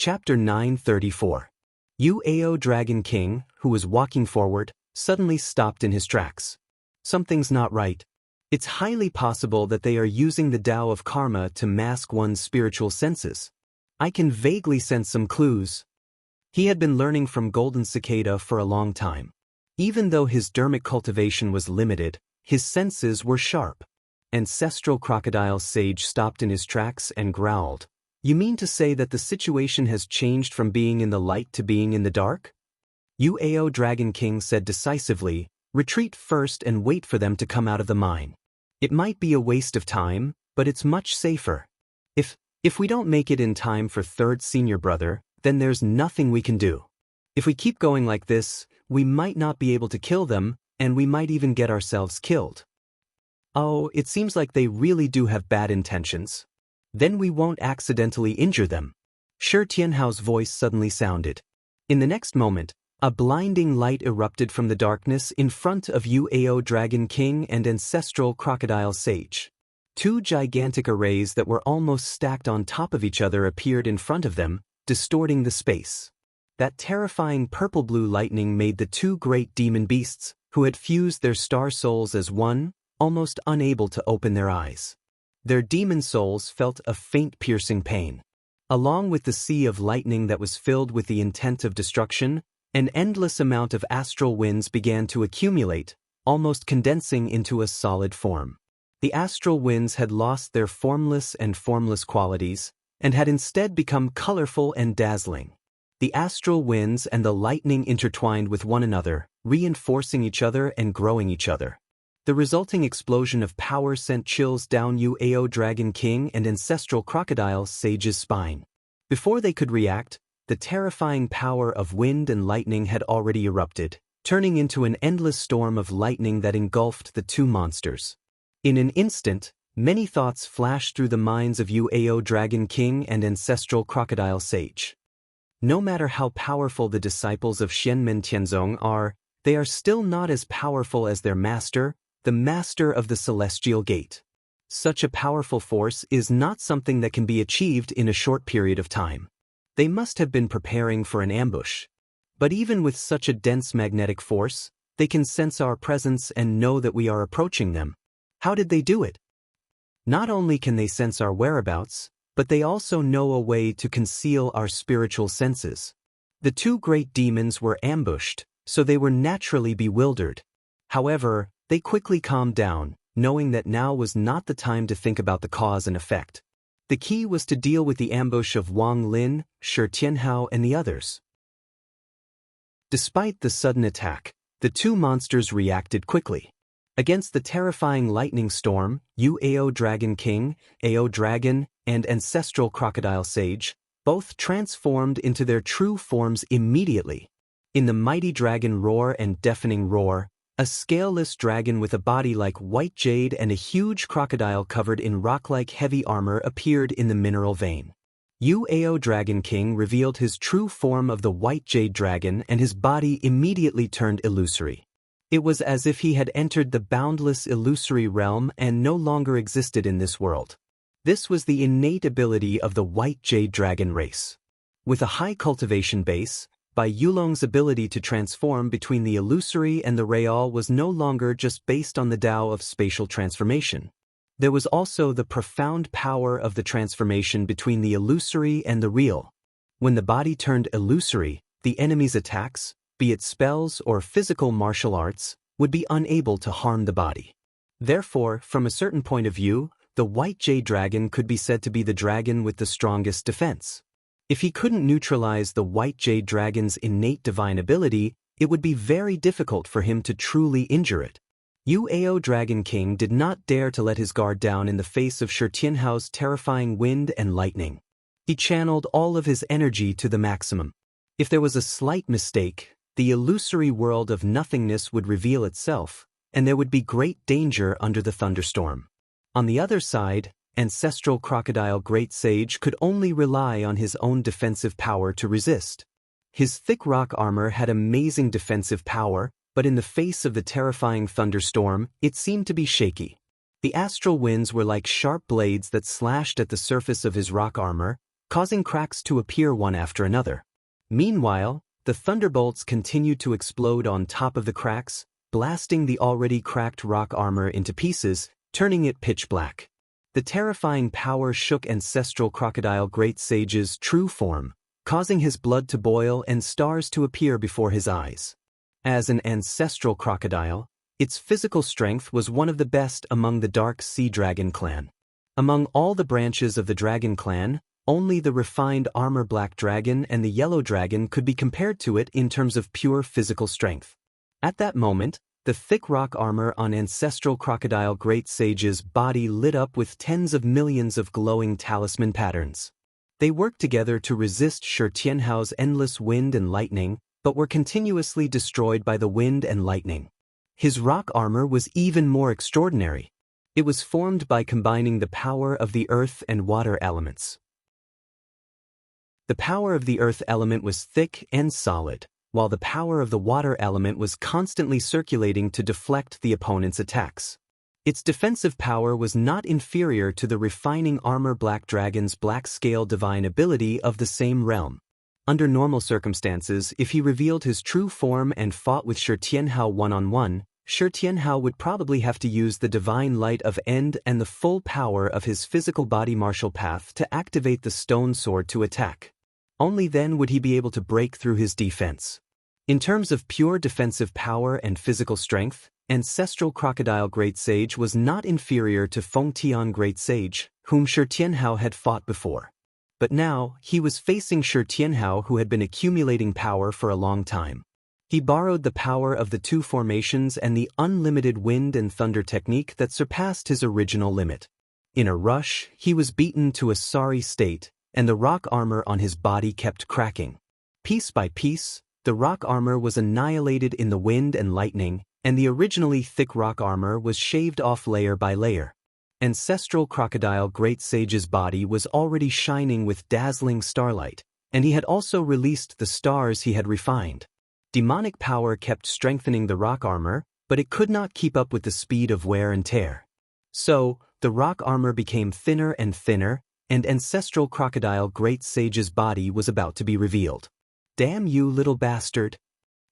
Chapter 934. Uao Dragon King, who was walking forward, suddenly stopped in his tracks. Something's not right. It's highly possible that they are using the Tao of Karma to mask one's spiritual senses. I can vaguely sense some clues. He had been learning from Golden Cicada for a long time. Even though his dermic cultivation was limited, his senses were sharp. Ancestral Crocodile Sage stopped in his tracks and growled. You mean to say that the situation has changed from being in the light to being in the dark? Uao Dragon King said decisively, retreat first and wait for them to come out of the mine. It might be a waste of time, but it's much safer. If we don't make it in time for third senior brother, then there's nothing we can do. If we keep going like this, we might not be able to kill them, and we might even get ourselves killed. Oh, it seems like they really do have bad intentions. Then we won't accidentally injure them. Shi Tianhao's voice suddenly sounded. In the next moment, a blinding light erupted from the darkness in front of Uao Dragon King and Ancestral Crocodile Sage. Two gigantic arrays that were almost stacked on top of each other appeared in front of them, distorting the space. That terrifying purple-blue lightning made the two great demon beasts, who had fused their star souls as one, almost unable to open their eyes. Their demon souls felt a faint piercing pain. Along with the sea of lightning that was filled with the intent of destruction, an endless amount of astral winds began to accumulate, almost condensing into a solid form. The astral winds had lost their formless and formless qualities, and had instead become colorful and dazzling. The astral winds and the lightning intertwined with one another, reinforcing each other and growing each other. The resulting explosion of power sent chills down Uao Dragon King and Ancestral Crocodile Sage's spine. Before they could react, the terrifying power of wind and lightning had already erupted, turning into an endless storm of lightning that engulfed the two monsters. In an instant, many thoughts flashed through the minds of Uao Dragon King and Ancestral Crocodile Sage. No matter how powerful the disciples of Xianmen Tianzong are, they are still not as powerful as their master, the master of the Celestial Gate. Such a powerful force is not something that can be achieved in a short period of time. They must have been preparing for an ambush. But even with such a dense magnetic force, they can sense our presence and know that we are approaching them. How did they do it? Not only can they sense our whereabouts, but they also know a way to conceal our spiritual senses. The two great demons were ambushed, so they were naturally bewildered. However, they quickly calmed down, knowing that now was not the time to think about the cause and effect. The key was to deal with the ambush of Wang Lin, Shi Tianhao, and the others. Despite the sudden attack, the two monsters reacted quickly. Against the terrifying lightning storm, Uao Dragon King, Ao Dragon, and Ancestral Crocodile Sage, both transformed into their true forms immediately. In the mighty dragon roar and deafening roar, a scaleless dragon with a body like white jade and a huge crocodile covered in rock-like heavy armor appeared in the mineral vein. Uao Dragon King revealed his true form of the white jade dragon, and his body immediately turned illusory. It was as if he had entered the boundless illusory realm and no longer existed in this world. This was the innate ability of the white jade dragon race. With a high cultivation base, Bai Yulong's ability to transform between the illusory and the real was no longer just based on the Tao of spatial transformation. There was also the profound power of the transformation between the illusory and the real. When the body turned illusory, the enemy's attacks, be it spells or physical martial arts, would be unable to harm the body. Therefore, from a certain point of view, the white jade dragon could be said to be the dragon with the strongest defense. If he couldn't neutralize the white jade dragon's innate divine ability, it would be very difficult for him to truly injure it. Uao Dragon King did not dare to let his guard down in the face of Shi Tianhao's terrifying wind and lightning. He channeled all of his energy to the maximum. If there was a slight mistake, the illusory world of nothingness would reveal itself, and there would be great danger under the thunderstorm. On the other side, Ancestral Crocodile Great Sage could only rely on his own defensive power to resist. His thick rock armor had amazing defensive power, but in the face of the terrifying thunderstorm, it seemed to be shaky. The astral winds were like sharp blades that slashed at the surface of his rock armor, causing cracks to appear one after another. Meanwhile, the thunderbolts continued to explode on top of the cracks, blasting the already cracked rock armor into pieces, turning it pitch black. The terrifying power shook Ancestral Crocodile Great Sage's true form, causing his blood to boil and stars to appear before his eyes. As an ancestral crocodile, its physical strength was one of the best among the Dark Sea Dragon clan. Among all the branches of the Dragon clan, only the refined armor Black Dragon and the Yellow Dragon could be compared to it in terms of pure physical strength. At that moment, the thick rock armor on Ancestral Crocodile Great Sage's body lit up with tens of millions of glowing talisman patterns. They worked together to resist Shi Tianhao's endless wind and lightning, but were continuously destroyed by the wind and lightning. His rock armor was even more extraordinary. It was formed by combining the power of the earth and water elements. The power of the earth element was thick and solid, while the power of the water element was constantly circulating to deflect the opponent's attacks. Its defensive power was not inferior to the refining armor Black Dragon's black scale divine ability of the same realm. Under normal circumstances, if he revealed his true form and fought with Shi Tianhao one-on-one, Shi Tianhao would probably have to use the divine light of End and the full power of his physical body martial path to activate the stone sword to attack. Only then would he be able to break through his defense. In terms of pure defensive power and physical strength, Ancestral Crocodile Great Sage was not inferior to Fengtian Great Sage, whom Shi Tianhao had fought before. But now, he was facing Shi Tianhao, who had been accumulating power for a long time. He borrowed the power of the two formations and the unlimited wind and thunder technique that surpassed his original limit. In a rush, he was beaten to a sorry state, and the rock armor on his body kept cracking. Piece by piece, the rock armor was annihilated in the wind and lightning, and the originally thick rock armor was shaved off layer by layer. Ancestral Crocodile Great Sage's body was already shining with dazzling starlight, and he had also released the stars he had refined. Demonic power kept strengthening the rock armor, but it could not keep up with the speed of wear and tear. So, the rock armor became thinner and thinner, and Ancestral Crocodile Great Sage's body was about to be revealed. "Damn you, little bastard!"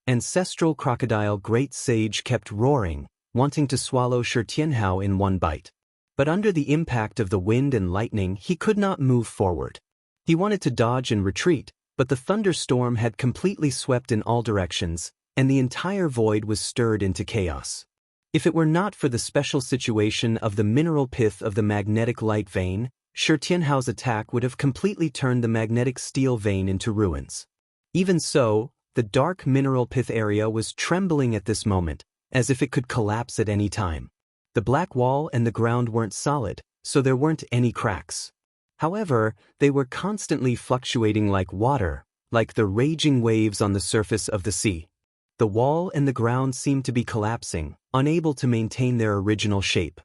Ancestral Crocodile Great Sage kept roaring, wanting to swallow Shi Tianhao in one bite. But under the impact of the wind and lightning, he could not move forward. He wanted to dodge and retreat, but the thunderstorm had completely swept in all directions, and the entire void was stirred into chaos. If it were not for the special situation of the mineral pith of the magnetic light vein, Shi Tianhao's attack would have completely turned the magnetic steel vein into ruins. Even so, the dark mineral pith area was trembling at this moment, as if it could collapse at any time. The black wall and the ground weren't solid, so there weren't any cracks. However, they were constantly fluctuating like water, like the raging waves on the surface of the sea. The wall and the ground seemed to be collapsing, unable to maintain their original shape.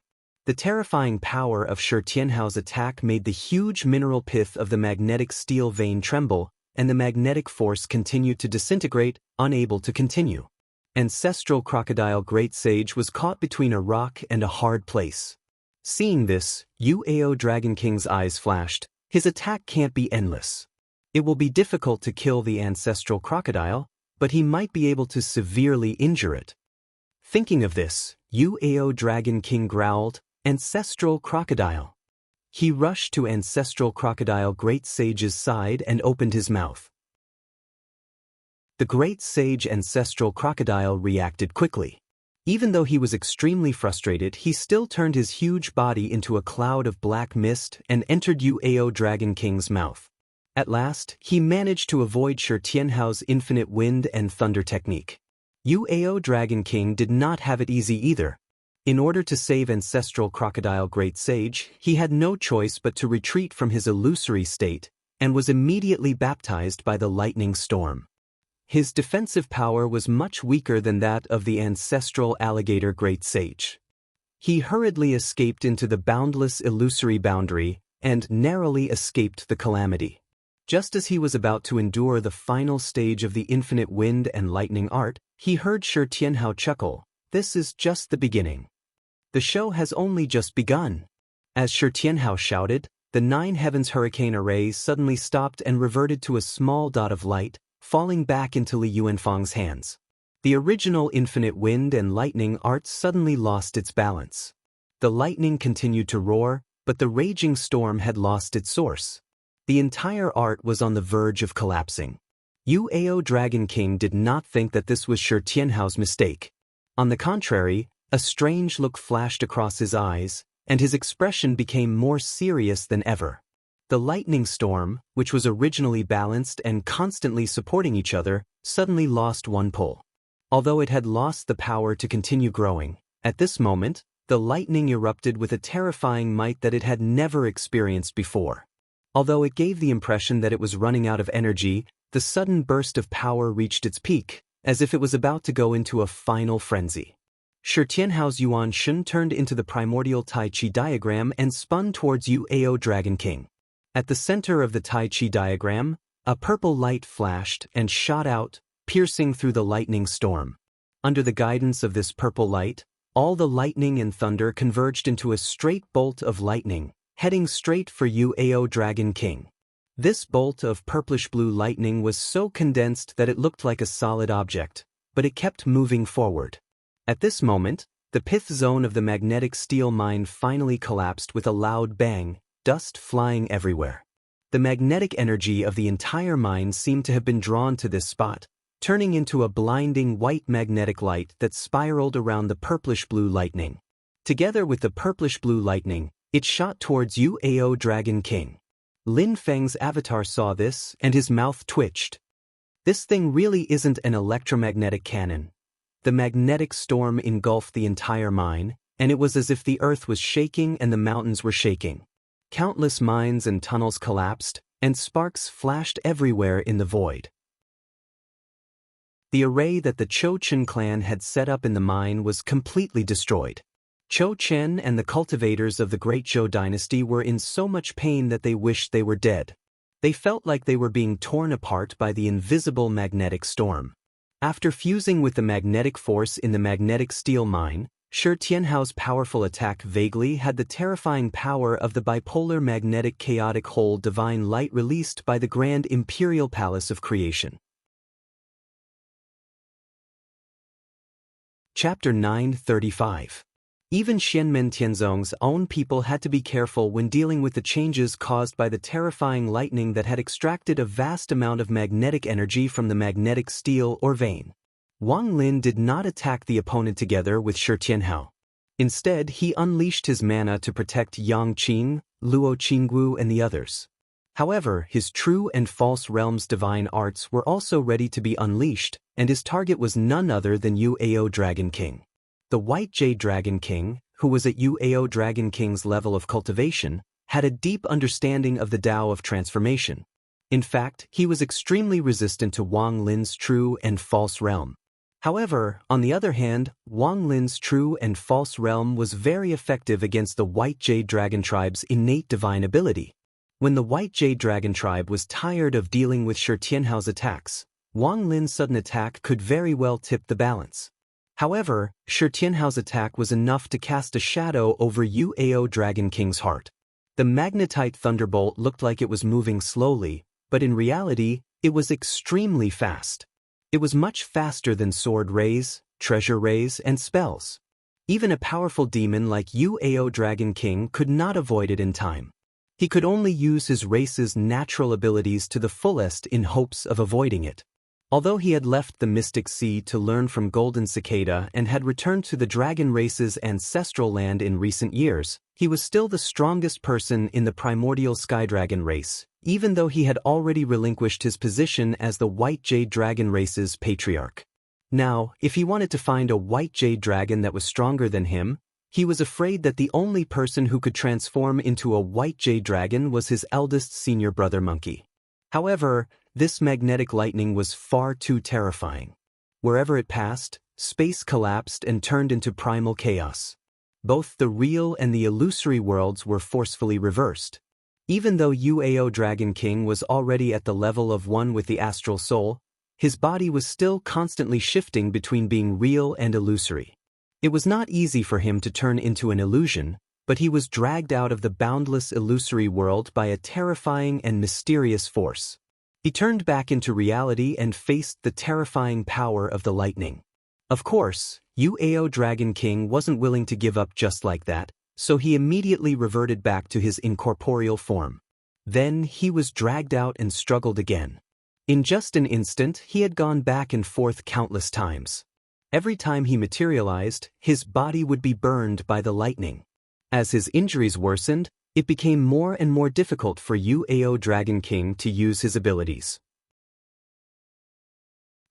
The terrifying power of Shi Tianhao's attack made the huge mineral pith of the magnetic steel vein tremble, and the magnetic force continued to disintegrate, unable to continue. Ancestral Crocodile Great Sage was caught between a rock and a hard place. Seeing this, Yuao Dragon King's eyes flashed. His attack can't be endless. It will be difficult to kill the ancestral crocodile, but he might be able to severely injure it. Thinking of this, Yuao Dragon King growled, "Ancestral Crocodile." He rushed to Ancestral Crocodile Great Sage's side and opened his mouth. The Great Sage Ancestral Crocodile reacted quickly. Even though he was extremely frustrated, he still turned his huge body into a cloud of black mist and entered Yuao Dragon King's mouth. At last, he managed to avoid Shi Tianhao's infinite wind and thunder technique. Yuao Dragon King did not have it easy either. In order to save Ancestral Crocodile Great Sage, he had no choice but to retreat from his illusory state, and was immediately baptized by the lightning storm. His defensive power was much weaker than that of the ancestral alligator Great Sage. He hurriedly escaped into the boundless illusory boundary, and narrowly escaped the calamity. Just as he was about to endure the final stage of the infinite wind and lightning art, he heard Shi Tianhao chuckle. "This is just the beginning. The show has only just begun." As Shi Tianhao shouted, the nine heavens hurricane array suddenly stopped and reverted to a small dot of light, falling back into Li Yuanfang's hands. The original infinite wind and lightning art suddenly lost its balance. The lightning continued to roar, but the raging storm had lost its source. The entire art was on the verge of collapsing. Yuao Dragon King did not think that this was Shi Tianhao's mistake. On the contrary, a strange look flashed across his eyes, and his expression became more serious than ever. The lightning storm, which was originally balanced and constantly supporting each other, suddenly lost one pull. Although it had lost the power to continue growing, at this moment, the lightning erupted with a terrifying might that it had never experienced before. Although it gave the impression that it was running out of energy, the sudden burst of power reached its peak, as if it was about to go into a final frenzy. Shi Tianhao's Yuan Shun turned into the primordial Tai Chi diagram and spun towards Yuao Dragon King. At the center of the Tai Chi diagram, a purple light flashed and shot out, piercing through the lightning storm. Under the guidance of this purple light, all the lightning and thunder converged into a straight bolt of lightning, heading straight for Yuao Dragon King. This bolt of purplish-blue lightning was so condensed that it looked like a solid object, but it kept moving forward. At this moment, the pith zone of the magnetic steel mine finally collapsed with a loud bang, dust flying everywhere. The magnetic energy of the entire mine seemed to have been drawn to this spot, turning into a blinding white magnetic light that spiraled around the purplish-blue lightning. Together with the purplish-blue lightning, it shot towards Yuao Dragon King. Lin Feng's avatar saw this, and his mouth twitched. This thing really isn't an electromagnetic cannon. The magnetic storm engulfed the entire mine, and it was as if the earth was shaking and the mountains were shaking. Countless mines and tunnels collapsed, and sparks flashed everywhere in the void. The array that the Chou Chen clan had set up in the mine was completely destroyed. Chou Chen and the cultivators of the Great Zhou dynasty were in so much pain that they wished they were dead. They felt like they were being torn apart by the invisible magnetic storm. After fusing with the magnetic force in the magnetic steel mine, Shi Tianhao's powerful attack vaguely had the terrifying power of the bipolar magnetic chaotic whole divine light released by the Grand Imperial Palace of Creation. Chapter 935. Even Xianmen Tianzong's own people had to be careful when dealing with the changes caused by the terrifying lightning that had extracted a vast amount of magnetic energy from the magnetic steel or vein. Wang Lin did not attack the opponent together with Shi Tianhao. Instead, he unleashed his mana to protect Yang Qing, Luo Qinggu, and the others. However, his true and false realms' divine arts were also ready to be unleashed, and his target was none other than Yuao Dragon King. The White Jade Dragon King, who was at Yuao Dragon King's level of cultivation, had a deep understanding of the Tao of transformation. In fact, he was extremely resistant to Wang Lin's true and false realm. However, on the other hand, Wang Lin's true and false realm was very effective against the White Jade Dragon tribe's innate divine ability. When the White Jade Dragon tribe was tired of dealing with Shi Tianhao's attacks, Wang Lin's sudden attack could very well tip the balance. However, Shi Tianhao's attack was enough to cast a shadow over Yuao Dragon King's heart. The magnetite thunderbolt looked like it was moving slowly, but in reality, it was extremely fast. It was much faster than sword rays, treasure rays, and spells. Even a powerful demon like Yuao Dragon King could not avoid it in time. He could only use his race's natural abilities to the fullest in hopes of avoiding it. Although he had left the Mystic Sea to learn from Golden Cicada and had returned to the dragon race's ancestral land in recent years, he was still the strongest person in the primordial Sky Dragon race, even though he had already relinquished his position as the White Jade Dragon race's patriarch. Now, if he wanted to find a White Jade Dragon that was stronger than him, he was afraid that the only person who could transform into a White Jade Dragon was his eldest senior brother Monkey. However, this magnetic lightning was far too terrifying. Wherever it passed, space collapsed and turned into primal chaos. Both the real and the illusory worlds were forcefully reversed. Even though Yuao Dragon King was already at the level of one with the astral soul, his body was still constantly shifting between being real and illusory. It was not easy for him to turn into an illusion, but he was dragged out of the boundless illusory world by a terrifying and mysterious force. He turned back into reality and faced the terrifying power of the lightning. Of course, Uao Dragon King wasn't willing to give up just like that, so he immediately reverted back to his incorporeal form. Then he was dragged out and struggled again. In just an instant, he had gone back and forth countless times. Every time he materialized, his body would be burned by the lightning. As his injuries worsened, it became more and more difficult for Uao Dragon King to use his abilities.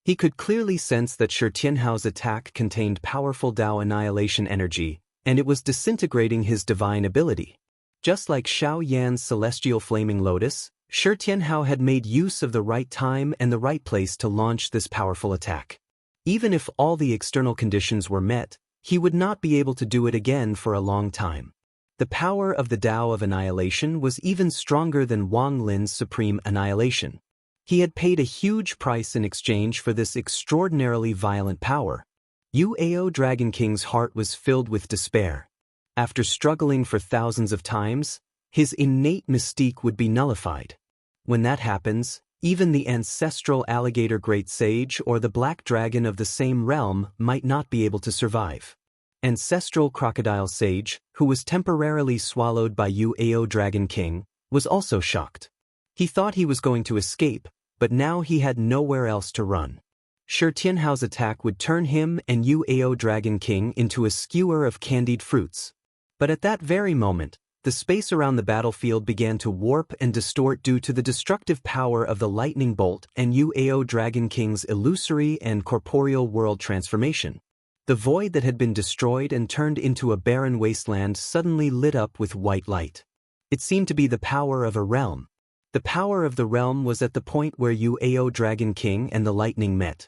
He could clearly sense that Shi Tianhao's attack contained powerful Dao annihilation energy, and it was disintegrating his divine ability. Just like Xiao Yan's celestial flaming lotus, Shi Tianhao had made use of the right time and the right place to launch this powerful attack. Even if all the external conditions were met, he would not be able to do it again for a long time. The power of the Dao of Annihilation was even stronger than Wang Lin's supreme annihilation. He had paid a huge price in exchange for this extraordinarily violent power. Uao Dragon King's heart was filled with despair. After struggling for thousands of times, his innate mystique would be nullified. When that happens, even the ancestral alligator great sage or the black dragon of the same realm might not be able to survive. Ancestral crocodile sage, who was temporarily swallowed by Uao Dragon King, was also shocked. He thought he was going to escape, but now he had nowhere else to run. Shi Tianhao's attack would turn him and Uao Dragon King into a skewer of candied fruits. But at that very moment, the space around the battlefield began to warp and distort due to the destructive power of the lightning bolt and Uao Dragon King's illusory and corporeal world transformation. The void that had been destroyed and turned into a barren wasteland suddenly lit up with white light. It seemed to be the power of a realm. The power of the realm was at the point where Uao Dragon King and the lightning met.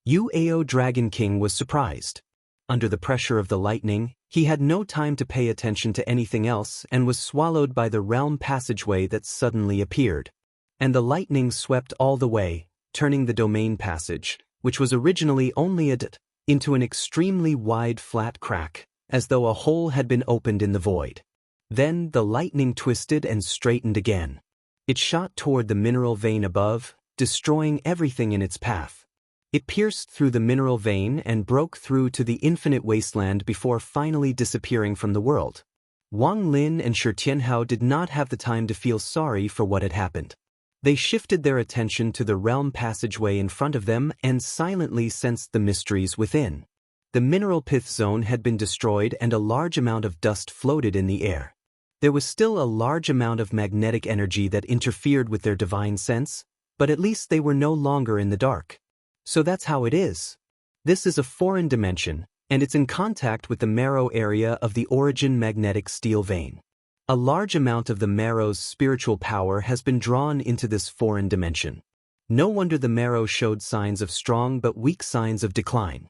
Uao Dragon King was surprised. Under the pressure of the lightning, he had no time to pay attention to anything else and was swallowed by the realm passageway that suddenly appeared. And the lightning swept all the way, turning the domain passage, which was originally only a dot, into an extremely wide flat crack, as though a hole had been opened in the void. Then the lightning twisted and straightened again. It shot toward the mineral vein above, destroying everything in its path. It pierced through the mineral vein and broke through to the infinite wasteland before finally disappearing from the world. Wang Lin and Shi Tianhao did not have the time to feel sorry for what had happened. They shifted their attention to the realm passageway in front of them and silently sensed the mysteries within. The mineral pith zone had been destroyed and a large amount of dust floated in the air. There was still a large amount of magnetic energy that interfered with their divine sense, but at least they were no longer in the dark. So that's how it is. This is a foreign dimension, and it's in contact with the marrow area of the origin magnetic steel vein. A large amount of the marrow's spiritual power has been drawn into this foreign dimension. No wonder the marrow showed signs of strong but weak signs of decline.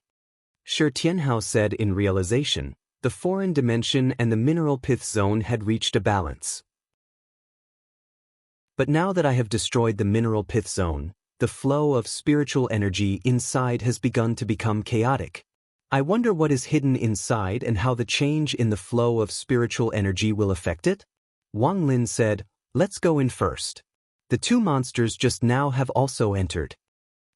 Shi Tianhao said in realization, the foreign dimension and the mineral pith zone had reached a balance. But now that I have destroyed the mineral pith zone, the flow of spiritual energy inside has begun to become chaotic. I wonder what is hidden inside and how the change in the flow of spiritual energy will affect it? Wang Lin said, let's go in first. The two monsters just now have also entered.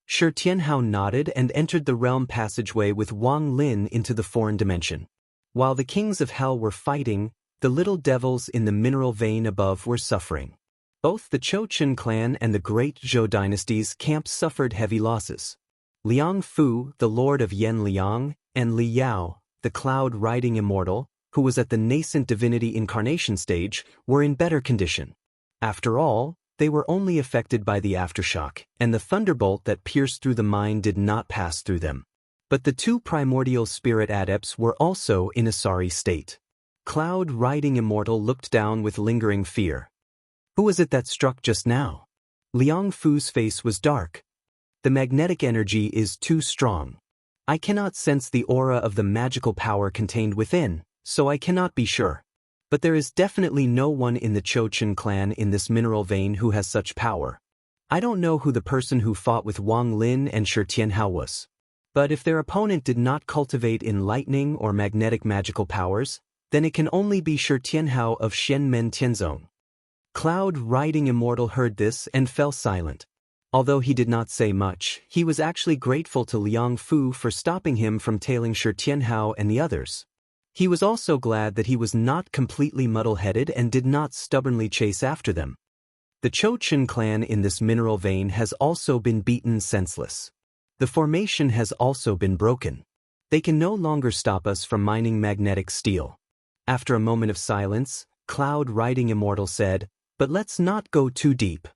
Shi Tianhao nodded and entered the realm passageway with Wang Lin into the foreign dimension. While the kings of hell were fighting, the little devils in the mineral vein above were suffering. Both the Chouchen clan and the great Zhou dynasty's camps suffered heavy losses. Liang Fu, the lord of Yan Liang, and Li Yao, the cloud-riding immortal, who was at the nascent divinity incarnation stage, were in better condition. After all, they were only affected by the aftershock, and the thunderbolt that pierced through the mine did not pass through them. But the two primordial spirit adepts were also in a sorry state. Cloud-riding immortal looked down with lingering fear. Who was it that struck just now? Liang Fu's face was dark. The magnetic energy is too strong. I cannot sense the aura of the magical power contained within, so I cannot be sure. But there is definitely no one in the Chouchen clan in this mineral vein who has such power. I don't know who the person who fought with Wang Lin and Shi Tianhao was. But if their opponent did not cultivate enlightening or magnetic magical powers, then it can only be Shi Tianhao of Shenmen Tianzong. Cloud Riding Immortal heard this and fell silent. Although he did not say much, he was actually grateful to Liang Fu for stopping him from tailing Shi Tianhao and the others. He was also glad that he was not completely muddle-headed and did not stubbornly chase after them. The Chouchen clan in this mineral vein has also been beaten senseless. The formation has also been broken. They can no longer stop us from mining magnetic steel. After a moment of silence, Cloud Riding Immortal said, "But let's not go too deep.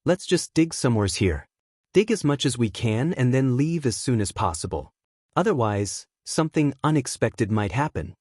Let's just dig somewheres here. Dig as much as we can and then leave as soon as possible. Otherwise, something unexpected might happen."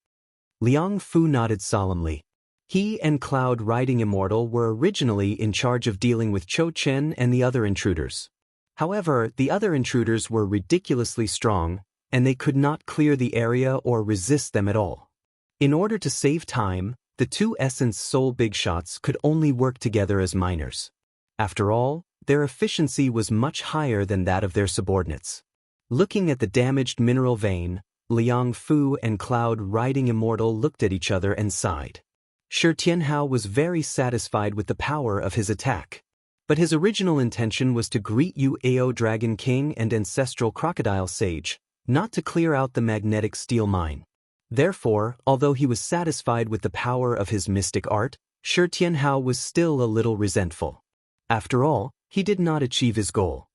Liang Fu nodded solemnly. He and Cloud Riding Immortal were originally in charge of dealing with Chou Chen and the other intruders. However, the other intruders were ridiculously strong, and they could not clear the area or resist them at all. In order to save time, the two Essence Soul Big Shots could only work together as miners. After all, their efficiency was much higher than that of their subordinates. Looking at the damaged mineral vein, Liang Fu and Cloud Riding Immortal looked at each other and sighed. Shi Tianhao was very satisfied with the power of his attack. But his original intention was to greet Yuao Dragon King and Ancestral Crocodile Sage, not to clear out the magnetic steel mine. Therefore, although he was satisfied with the power of his mystic art, Shi Tianhao was still a little resentful. After all, he did not achieve his goal.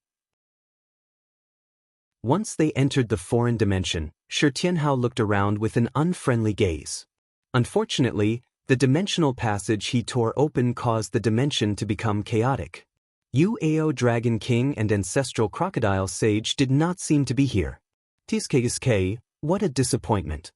Once they entered the foreign dimension, Shi Tianhao looked around with an unfriendly gaze. Unfortunately, the dimensional passage he tore open caused the dimension to become chaotic. Yuao Dragon King and Ancestral Crocodile Sage did not seem to be here. Tsk, what a disappointment.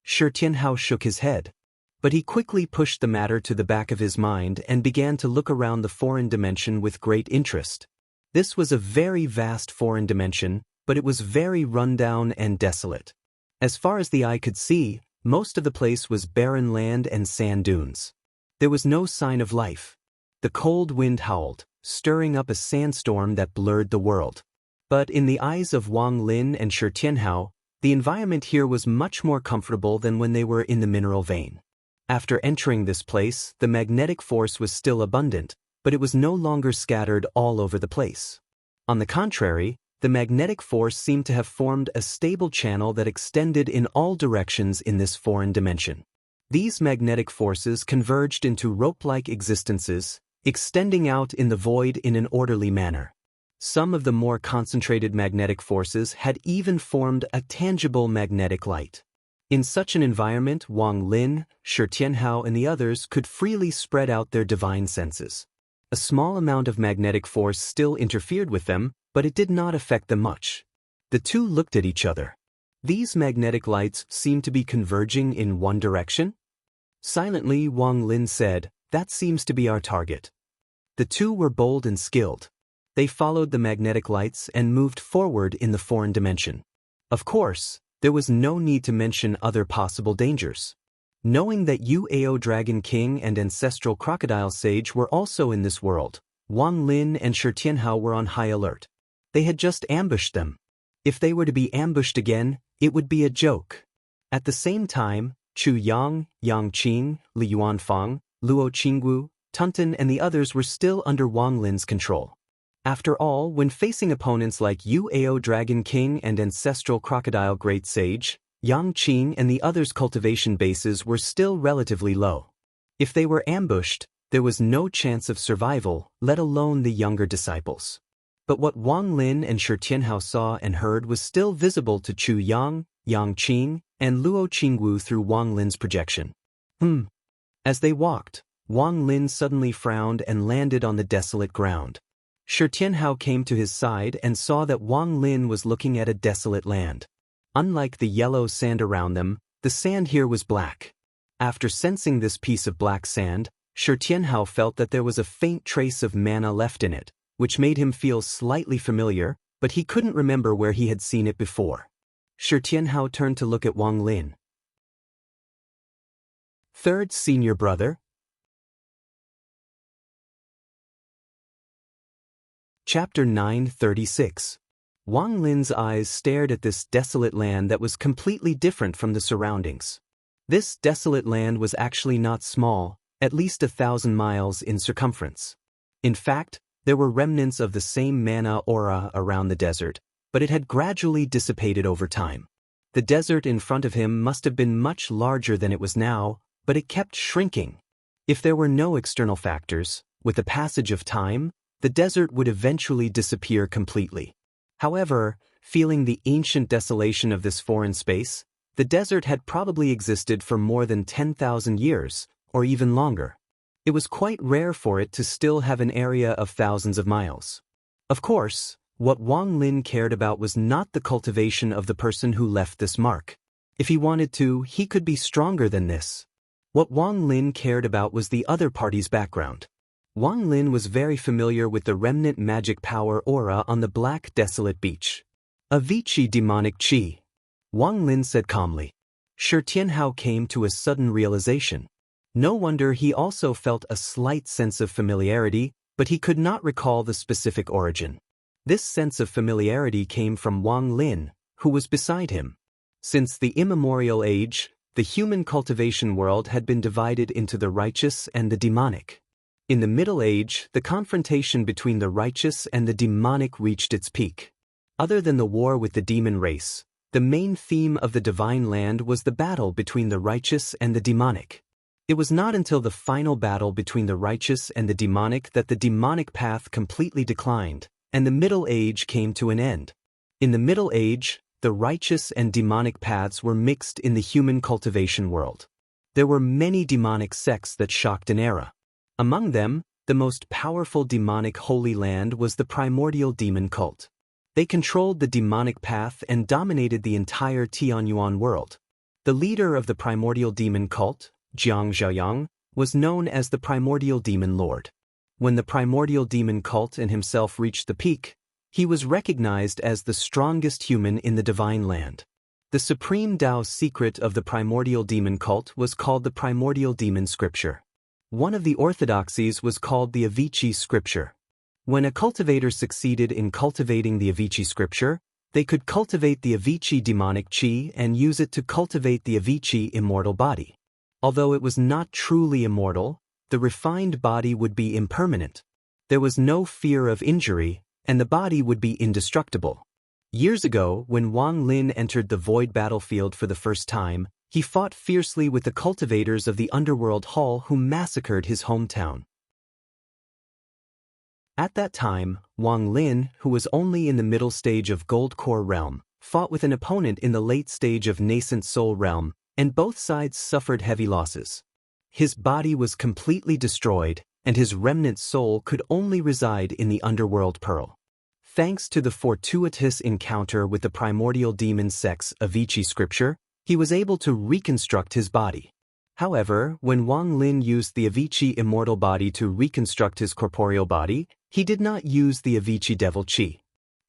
Shi Tianhao shook his head. But he quickly pushed the matter to the back of his mind and began to look around the foreign dimension with great interest. This was a very vast foreign dimension, but it was very rundown and desolate. As far as the eye could see, most of the place was barren land and sand dunes. There was no sign of life. The cold wind howled, stirring up a sandstorm that blurred the world. But in the eyes of Wang Lin and Shi Tianhao, the environment here was much more comfortable than when they were in the mineral vein. After entering this place, the magnetic force was still abundant, but it was no longer scattered all over the place. On the contrary, the magnetic force seemed to have formed a stable channel that extended in all directions in this foreign dimension. These magnetic forces converged into rope-like existences, extending out in the void in an orderly manner. Some of the more concentrated magnetic forces had even formed a tangible magnetic light. In such an environment, Wang Lin, Shi Tianhao and the others could freely spread out their divine senses. A small amount of magnetic force still interfered with them, but it did not affect them much. The two looked at each other. These magnetic lights seemed to be converging in one direction? Silently, Wang Lin said, "That seems to be our target." The two were bold and skilled. They followed the magnetic lights and moved forward in the foreign dimension. Of course, there was no need to mention other possible dangers. Knowing that Yuao Dragon King and Ancestral Crocodile Sage were also in this world, Wang Lin and Shi Tianhao were on high alert. They had just ambushed them. If they were to be ambushed again, it would be a joke. At the same time, Chu Yang, Yang Qing, Li Yuanfang, Luo Qinggu, Tunten and the others were still under Wang Lin's control. After all, when facing opponents like Yuao Dragon King and Ancestral Crocodile Great Sage, Yang Qing and the others' cultivation bases were still relatively low. If they were ambushed, there was no chance of survival, let alone the younger disciples. But what Wang Lin and Shi Tianhao saw and heard was still visible to Chu Yang, Yang Qing, and Luo Qinggu through Wang Lin's projection. As they walked, Wang Lin suddenly frowned and landed on the desolate ground. Shi Tianhao came to his side and saw that Wang Lin was looking at a desolate land. Unlike the yellow sand around them, the sand here was black. After sensing this piece of black sand, Shi Tianhao felt that there was a faint trace of mana left in it, which made him feel slightly familiar, but he couldn't remember where he had seen it before. Shi Tianhao turned to look at Wang Lin. Third senior brother? Chapter 936. Wang Lin's eyes stared at this desolate land that was completely different from the surroundings. This desolate land was actually not small, at least 1,000 miles in circumference. In fact, there were remnants of the same mana aura around the desert, but it had gradually dissipated over time. The desert in front of him must have been much larger than it was now, but it kept shrinking. If there were no external factors, with the passage of time, the desert would eventually disappear completely. However, feeling the ancient desolation of this foreign space, the desert had probably existed for more than 10,000 years, or even longer. It was quite rare for it to still have an area of thousands of miles. Of course, what Wang Lin cared about was not the cultivation of the person who left this mark. If he wanted to, he could be stronger than this. What Wang Lin cared about was the other party's background. Wang Lin was very familiar with the remnant magic power aura on the black desolate beach. A Vichy demonic chi. Wang Lin said calmly. Shi Tianhao came to a sudden realization. No wonder he also felt a slight sense of familiarity, but he could not recall the specific origin. This sense of familiarity came from Wang Lin, who was beside him. Since the immemorial age, the human cultivation world had been divided into the righteous and the demonic. In the Middle Age, the confrontation between the righteous and the demonic reached its peak. Other than the war with the demon race, the main theme of the divine land was the battle between the righteous and the demonic. It was not until the final battle between the righteous and the demonic that the demonic path completely declined, and the Middle Age came to an end. In the Middle Age, the righteous and demonic paths were mixed in the human cultivation world. There were many demonic sects that shocked an era. Among them, the most powerful demonic holy land was the primordial demon cult. They controlled the demonic path and dominated the entire Tianyuan world. The leader of the primordial demon cult, Jiang Zhaoyang, was known as the primordial demon lord. When the primordial demon cult and himself reached the peak, he was recognized as the strongest human in the divine land. The supreme Tao secret of the primordial demon cult was called the primordial demon scripture. One of the orthodoxies was called the Avicii scripture. When a cultivator succeeded in cultivating the Avicii scripture, they could cultivate the Avicii demonic chi and use it to cultivate the Avicii immortal body. Although it was not truly immortal, the refined body would be impermanent. There was no fear of injury, and the body would be indestructible. Years ago, when Wang Lin entered the void battlefield for the first time, he fought fiercely with the cultivators of the underworld hall who massacred his hometown. At that time, Wang Lin, who was only in the middle stage of Gold Core realm, fought with an opponent in the late stage of Nascent Soul realm, and both sides suffered heavy losses. His body was completely destroyed, and his remnant soul could only reside in the underworld pearl. Thanks to the fortuitous encounter with the primordial demon sect's Avicii scripture, he was able to reconstruct his body. However, when Wang Lin used the Avicii immortal body to reconstruct his corporeal body, he did not use the Avicii devil chi.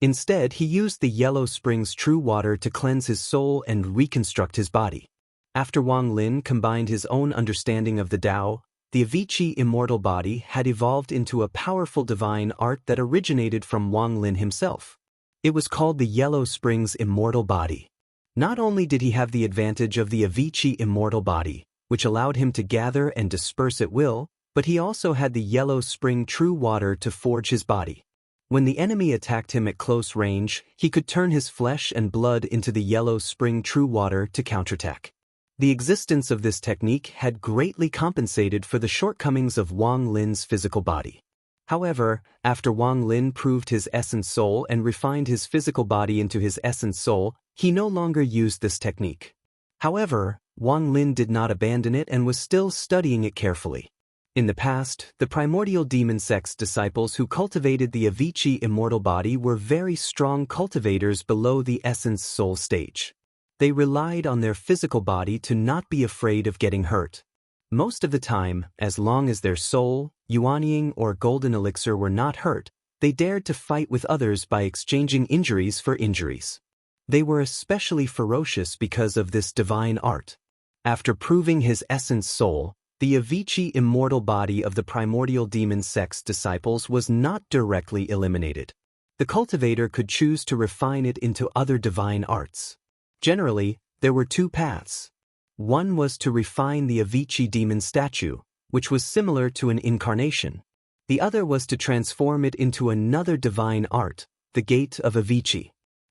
Instead, he used the Yellow Springs true water to cleanse his soul and reconstruct his body. After Wang Lin combined his own understanding of the Tao, the Avicii immortal body had evolved into a powerful divine art that originated from Wang Lin himself. It was called the Yellow Springs immortal body. Not only did he have the advantage of the Avicii immortal body, which allowed him to gather and disperse at will, but he also had the Yellow Spring true water to forge his body. When the enemy attacked him at close range, he could turn his flesh and blood into the Yellow Spring true water to counterattack. The existence of this technique had greatly compensated for the shortcomings of Wang Lin's physical body. However, after Wang Lin proved his essence soul and refined his physical body into his essence soul, he no longer used this technique. However, Wang Lin did not abandon it and was still studying it carefully. In the past, the primordial demon sect's disciples who cultivated the Avicii immortal body were very strong cultivators below the essence soul stage. They relied on their physical body to not be afraid of getting hurt. Most of the time, as long as their soul, yuanying or golden elixir were not hurt, they dared to fight with others by exchanging injuries for injuries. They were especially ferocious because of this divine art. After proving his essence soul, the Avicii immortal body of the primordial demon sect's disciples was not directly eliminated. The cultivator could choose to refine it into other divine arts. Generally, there were two paths. One was to refine the Avicii demon statue, which was similar to an incarnation. The other was to transform it into another divine art, the Gate of Avicii.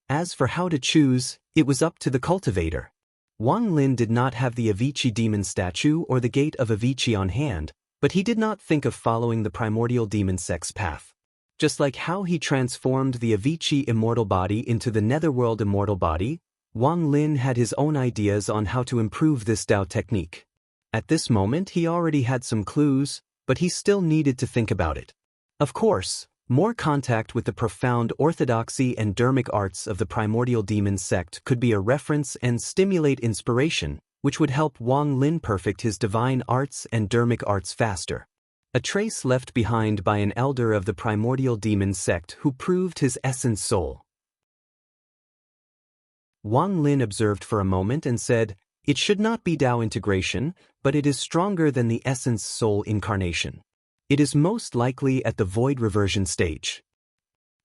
As for how to choose, it was up to the cultivator. Wang Lin did not have the Avicii demon statue or the Gate of Avicii on hand, but he did not think of following the primordial demon sect's path. Just like how he transformed the Avicii immortal body into the netherworld immortal body, Wang Lin had his own ideas on how to improve this Dao technique. At this moment he already had some clues, but he still needed to think about it. Of course, more contact with the profound orthodoxy and dermic arts of the primordial demon sect could be a reference and stimulate inspiration, which would help Wang Lin perfect his divine arts and dermic arts faster. A trace left behind by an elder of the primordial demon sect who proved his essence soul. Wang Lin observed for a moment and said, "It should not be Dao integration, but it is stronger than the essence soul incarnation. It is most likely at the void reversion stage.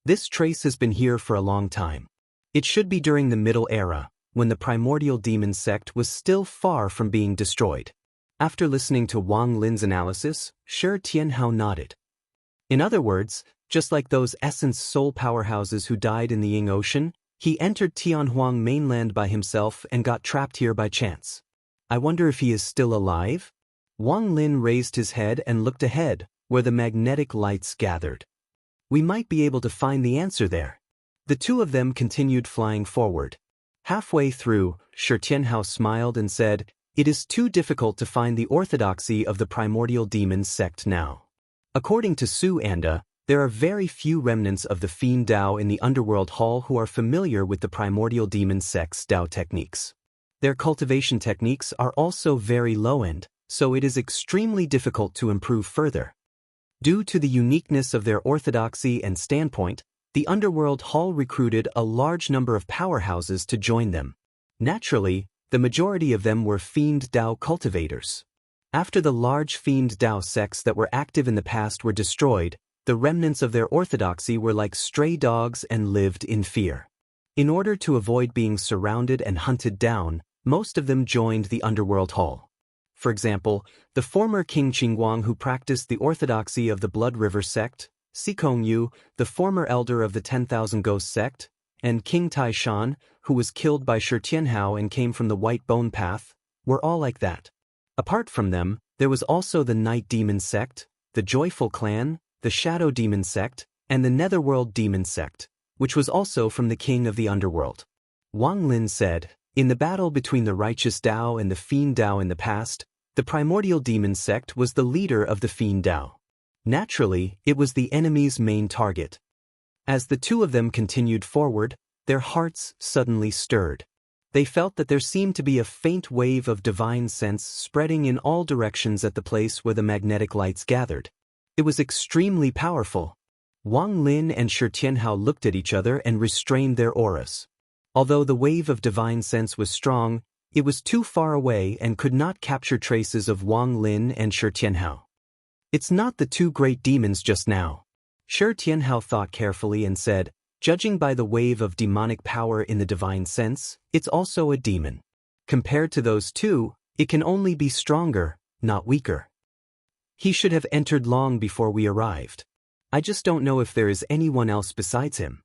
This trace has been here for a long time. It should be during the Middle Era, when the primordial demon sect was still far from being destroyed." After listening to Wang Lin's analysis, Shi Tianhao nodded. In other words, just like those essence soul powerhouses who died in the Ying Ocean, he entered Tianhuang mainland by himself and got trapped here by chance. I wonder if he is still alive? Wang Lin raised his head and looked ahead, where the magnetic lights gathered. We might be able to find the answer there. The two of them continued flying forward. Halfway through, Shi Tianhao smiled and said, "It is too difficult to find the orthodoxy of the primordial demon sect now. According to Su Anda, there are very few remnants of the Fiend Dao in the Underworld Hall who are familiar with the primordial demon sect's Dao techniques. Their cultivation techniques are also very low-end, so it is extremely difficult to improve further. Due to the uniqueness of their orthodoxy and standpoint, the Underworld Hall recruited a large number of powerhouses to join them. Naturally, the majority of them were Fiend Dao cultivators. After the large Fiend Dao sects that were active in the past were destroyed, the remnants of their orthodoxy were like stray dogs and lived in fear. In order to avoid being surrounded and hunted down, most of them joined the Underworld Hall. For example, the former King Qingguang who practiced the orthodoxy of the Blood River sect, Sikong Yu, the former elder of the 10,000 Ghost sect, and King Taishan, who was killed by Shi Tianhao and came from the White Bone Path, were all like that. Apart from them, there was also the Night Demon sect, the Joyful Clan, the Shadow Demon sect, and the Netherworld Demon sect, which was also from the King of the Underworld. Wang Lin said, "In the battle between the Righteous Dao and the Fiend Dao in the past, the primordial demon sect was the leader of the Fiend Dao. Naturally, it was the enemy's main target. As the two of them continued forward, their hearts suddenly stirred. They felt that there seemed to be a faint wave of divine sense spreading in all directions at the place where the magnetic lights gathered. It was extremely powerful. Wang Lin and Shi Tianhao looked at each other and restrained their auras. Although the wave of divine sense was strong, it was too far away and could not capture traces of Wang Lin and Shi Tianhao. It's not the two great demons just now. Shi Tianhao thought carefully and said, "Judging by the wave of demonic power in the divine sense, it's also a demon. Compared to those two, it can only be stronger, not weaker. He should have entered long before we arrived. I just don't know if there is anyone else besides him."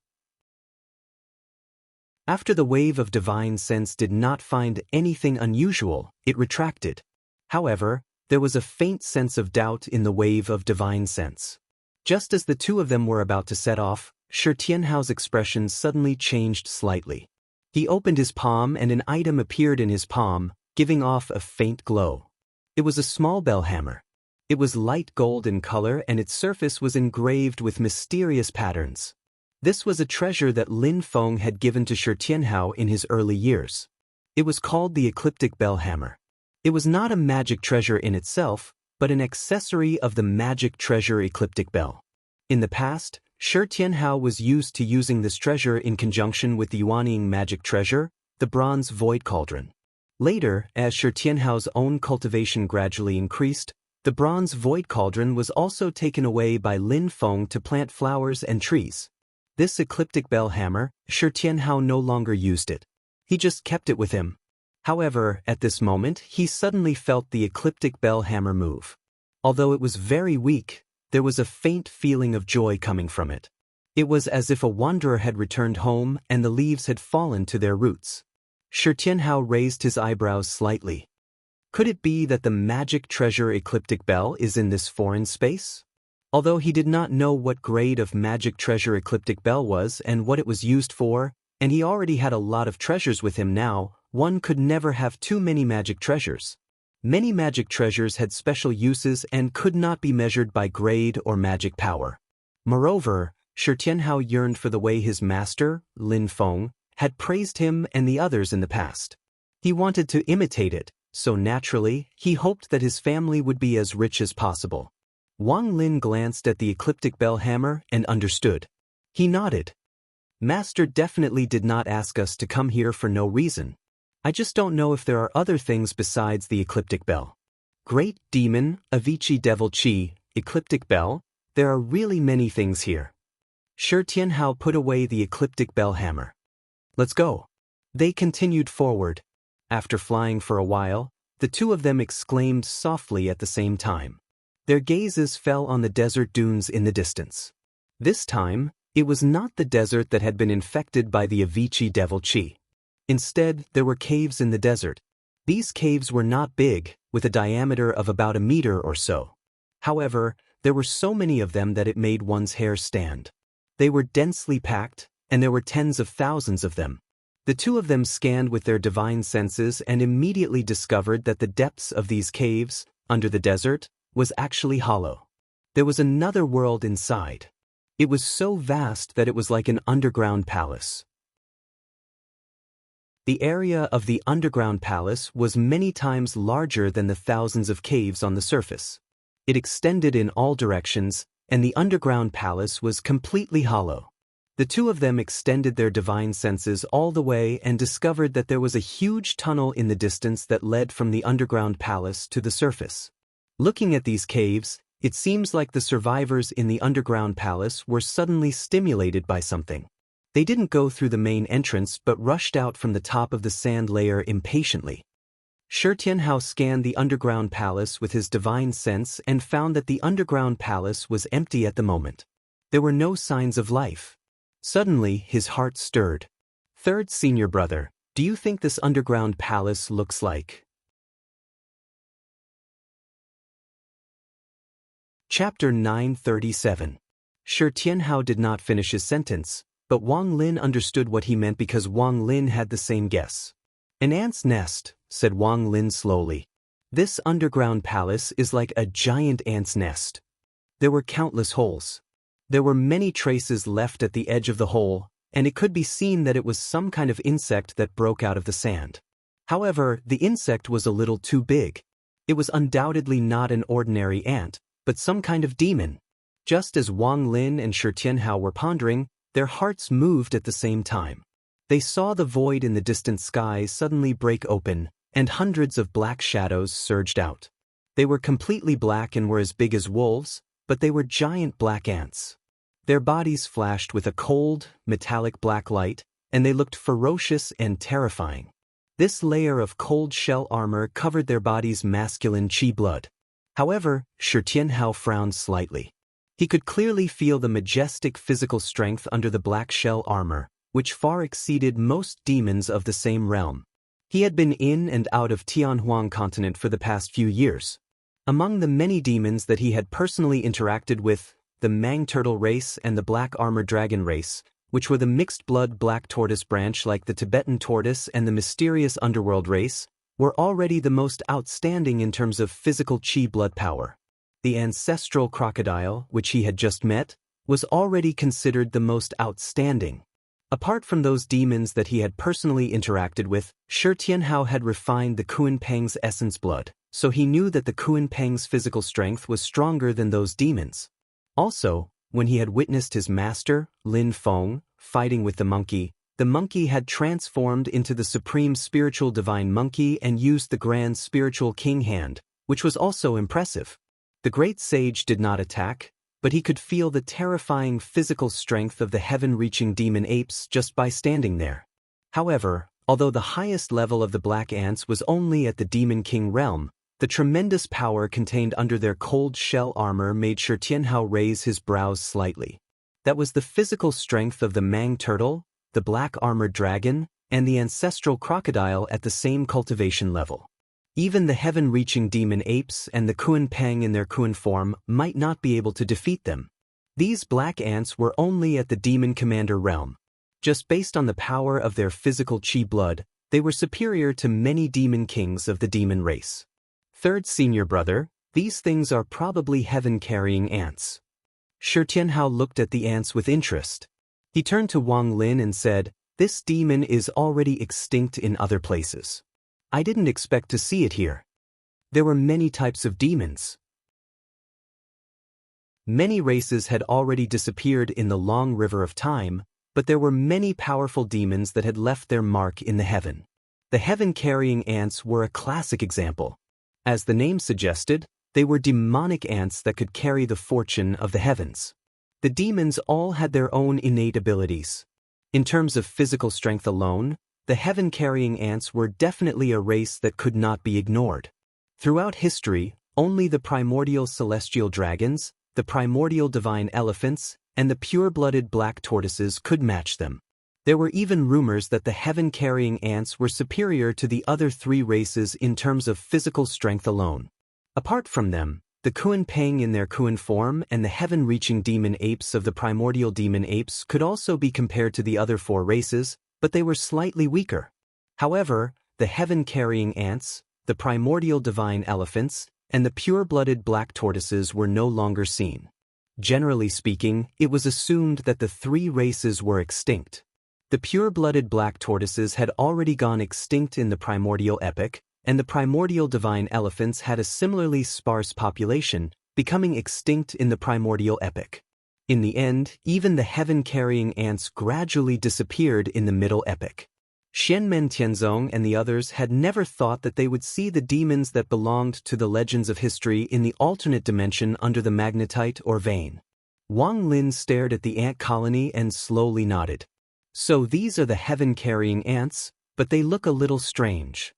After the wave of divine sense did not find anything unusual, it retracted. However, there was a faint sense of doubt in the wave of divine sense. Just as the two of them were about to set off, Shi Tianhao's expression suddenly changed slightly. He opened his palm and an item appeared in his palm, giving off a faint glow. It was a small bell hammer. It was light gold in color and its surface was engraved with mysterious patterns. This was a treasure that Lin Feng had given to Shi Tianhao in his early years. It was called the Ecliptic Bell Hammer. It was not a magic treasure in itself, but an accessory of the magic treasure Ecliptic Bell. In the past, Shi Tianhao was used to using this treasure in conjunction with the Yuanying magic treasure, the Bronze Void Cauldron. Later, as Shi Tianhao's own cultivation gradually increased, the Bronze Void Cauldron was also taken away by Lin Feng to plant flowers and trees. This Ecliptic Bell Hammer, Shi Tianhao no longer used it. He just kept it with him. However, at this moment, he suddenly felt the ecliptic bell hammer move. Although it was very weak, there was a faint feeling of joy coming from it. It was as if a wanderer had returned home and the leaves had fallen to their roots. Shi Tianhao raised his eyebrows slightly. Could it be that the magic treasure ecliptic bell is in this foreign space? Although he did not know what grade of magic treasure ecliptic bell was and what it was used for, and he already had a lot of treasures with him now, one could never have too many magic treasures. Many magic treasures had special uses and could not be measured by grade or magic power. Moreover, Shi Tianhao yearned for the way his master, Lin Feng, had praised him and the others in the past. He wanted to imitate it, so naturally, he hoped that his family would be as rich as possible. Wang Lin glanced at the ecliptic bell hammer and understood. He nodded. Master definitely did not ask us to come here for no reason. I just don't know if there are other things besides the ecliptic bell. Great Demon, Avicii Devil Chi, ecliptic bell, there are really many things here. Shi Tianhao put away the ecliptic bell hammer. Let's go. They continued forward. After flying for a while, the two of them exclaimed softly at the same time. Their gazes fell on the desert dunes in the distance. This time, it was not the desert that had been infected by the Avicii Devil Chi. Instead, there were caves in the desert. These caves were not big, with a diameter of about a meter or so. However, there were so many of them that it made one's hair stand. They were densely packed, and there were tens of thousands of them. The two of them scanned with their divine senses and immediately discovered that the depths of these caves, under the desert, was actually hollow. There was another world inside. It was so vast that it was like an underground palace. The area of the underground palace was many times larger than the thousands of caves on the surface. It extended in all directions, and the underground palace was completely hollow. The two of them extended their divine senses all the way and discovered that there was a huge tunnel in the distance that led from the underground palace to the surface. Looking at these caves, it seems like the survivors in the underground palace were suddenly stimulated by something. They didn't go through the main entrance but rushed out from the top of the sand layer impatiently. Shi Tianhao scanned the underground palace with his divine sense and found that the underground palace was empty at the moment. There were no signs of life. Suddenly, his heart stirred. Third senior brother, do you think this underground palace looks like? Chapter 937. Shi Tianhao did not finish his sentence, but Wang Lin understood what he meant because Wang Lin had the same guess. An ant's nest, said Wang Lin slowly. This underground palace is like a giant ant's nest. There were countless holes. There were many traces left at the edge of the hole, and it could be seen that it was some kind of insect that broke out of the sand. However, the insect was a little too big. It was undoubtedly not an ordinary ant, but some kind of demon. Just as Wang Lin and Shi Tianhao were pondering, their hearts moved at the same time. They saw the void in the distant sky suddenly break open, and hundreds of black shadows surged out. They were completely black and were as big as wolves, but they were giant black ants. Their bodies flashed with a cold, metallic black light, and they looked ferocious and terrifying. This layer of cold shell armor covered their bodies' masculine chi blood. However, Shi Tianhao frowned slightly. He could clearly feel the majestic physical strength under the black shell armor, which far exceeded most demons of the same realm. He had been in and out of Tianhuang continent for the past few years. Among the many demons that he had personally interacted with, the Mang Turtle race and the Black Armor Dragon race, which were the mixed-blood black tortoise branch like the Tibetan tortoise and the mysterious underworld race, were already the most outstanding in terms of physical chi blood power. The ancestral crocodile, which he had just met, was already considered the most outstanding. Apart from those demons that he had personally interacted with, Shi Tianhao had refined the Kunpeng's essence blood, so he knew that the Kunpeng's physical strength was stronger than those demons. Also, when he had witnessed his master, Lin Feng, fighting with the monkey had transformed into the supreme spiritual divine monkey and used the grand spiritual king hand, which was also impressive. The great sage did not attack, but he could feel the terrifying physical strength of the heaven-reaching demon apes just by standing there. However, Although the highest level of the black ants was only at the Demon King realm, the tremendous power contained under their cold shell armor made Shi Tianhao raise his brows slightly. That was the physical strength of the Mang turtle, the black armored dragon, and the ancestral crocodile at the same cultivation level. Even the heaven-reaching demon apes and the Kuan Pang in their Kuan form might not be able to defeat them. These black ants were only at the demon commander realm. Just based on the power of their physical chi blood, they were superior to many demon kings of the demon race. Third senior brother, these things are probably heaven-carrying ants. Shi Tianhao looked at the ants with interest. He turned to Wang Lin and said, "This demon is already extinct in other places. I didn't expect to see it here. There were many types of demons." Many races had already disappeared in the long river of time, but there were many powerful demons that had left their mark in the heaven. The heaven-carrying ants were a classic example. As the name suggested, they were demonic ants that could carry the fortune of the heavens. The demons all had their own innate abilities. In terms of physical strength alone, the heaven-carrying ants were definitely a race that could not be ignored. Throughout history, only the primordial celestial dragons, the primordial divine elephants, and the pure-blooded black tortoises could match them. There were even rumors that the heaven-carrying ants were superior to the other three races in terms of physical strength alone. Apart from them, the Kuan Pang in their Kuan form and the heaven-reaching demon apes of the primordial demon apes could also be compared to the other four races, but they were slightly weaker. However, the heaven-carrying ants, the primordial divine elephants, and the pure-blooded black tortoises were no longer seen. Generally speaking, it was assumed that the three races were extinct. The pure-blooded black tortoises had already gone extinct in the primordial epoch, and the primordial divine elephants had a similarly sparse population, becoming extinct in the primordial epoch. In the end, even the heaven-carrying ants gradually disappeared in the middle epoch. Xianmen Tianzong and the others had never thought that they would see the demons that belonged to the legends of history in the alternate dimension under the magnetite or vein. Wang Lin stared at the ant colony and slowly nodded. So these are the heaven-carrying ants, but they look a little strange.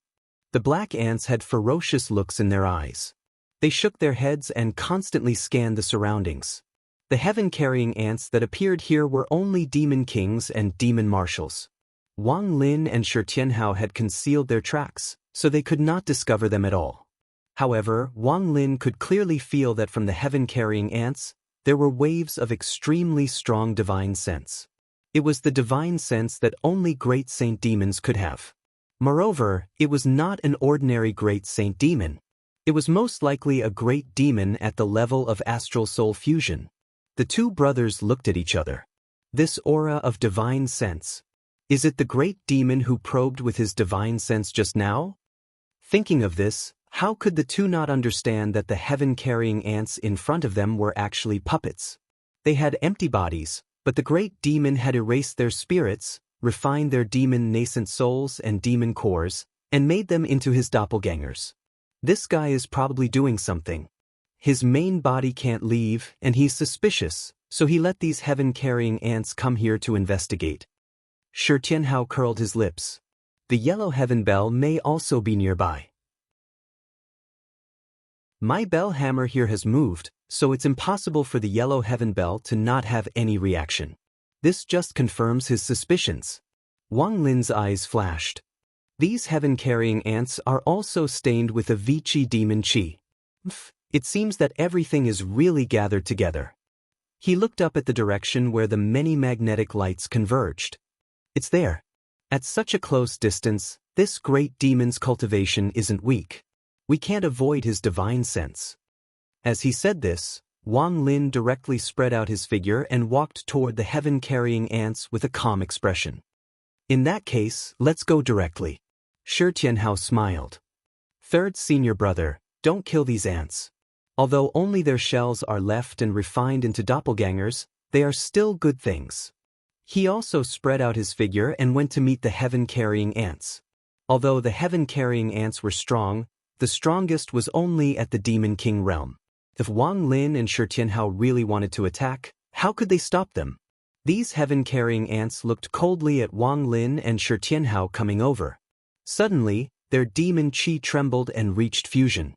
The black ants had ferocious looks in their eyes. They shook their heads and constantly scanned the surroundings. The heaven-carrying ants that appeared here were only demon kings and demon marshals. Wang Lin and Shi Tianhao had concealed their tracks, so they could not discover them at all. However, Wang Lin could clearly feel that from the heaven-carrying ants, there were waves of extremely strong divine sense. It was the divine sense that only great saint demons could have. Moreover, it was not an ordinary great saint demon. It was most likely a great demon at the level of astral soul fusion. The two brothers looked at each other. This aura of divine sense. Is it the great demon who probed with his divine sense just now? Thinking of this, how could the two not understand that the heaven-carrying ants in front of them were actually puppets? They had empty bodies, but the great demon had erased their spirits, refined their demon nascent souls and demon cores, and made them into his doppelgangers. This guy is probably doing something. His main body can't leave, and he's suspicious, so he let these heaven-carrying ants come here to investigate. Shi Tianhao curled his lips. The yellow heaven bell may also be nearby. My bell hammer here has moved, so it's impossible for the yellow heaven bell to not have any reaction. This just confirms his suspicions. Wang Lin's eyes flashed. These heaven-carrying ants are also stained with a Vichy demon chi. It seems that everything is really gathered together. He looked up at the direction where the many magnetic lights converged. It's there. At such a close distance, this great demon's cultivation isn't weak. We can't avoid his divine sense. As he said this, Wang Lin directly spread out his figure and walked toward the heaven-carrying ants with a calm expression. In that case, let's go directly. Shi Tianhao smiled. Third senior brother, don't kill these ants. Although only their shells are left and refined into doppelgangers, they are still good things. He also spread out his figure and went to meet the heaven-carrying ants. Although the heaven-carrying ants were strong, the strongest was only at the Demon King realm. If Wang Lin and Shi Tianhao really wanted to attack, how could they stop them? These heaven-carrying ants looked coldly at Wang Lin and Shi Tianhao coming over. Suddenly, their demon chi trembled and reached fusion.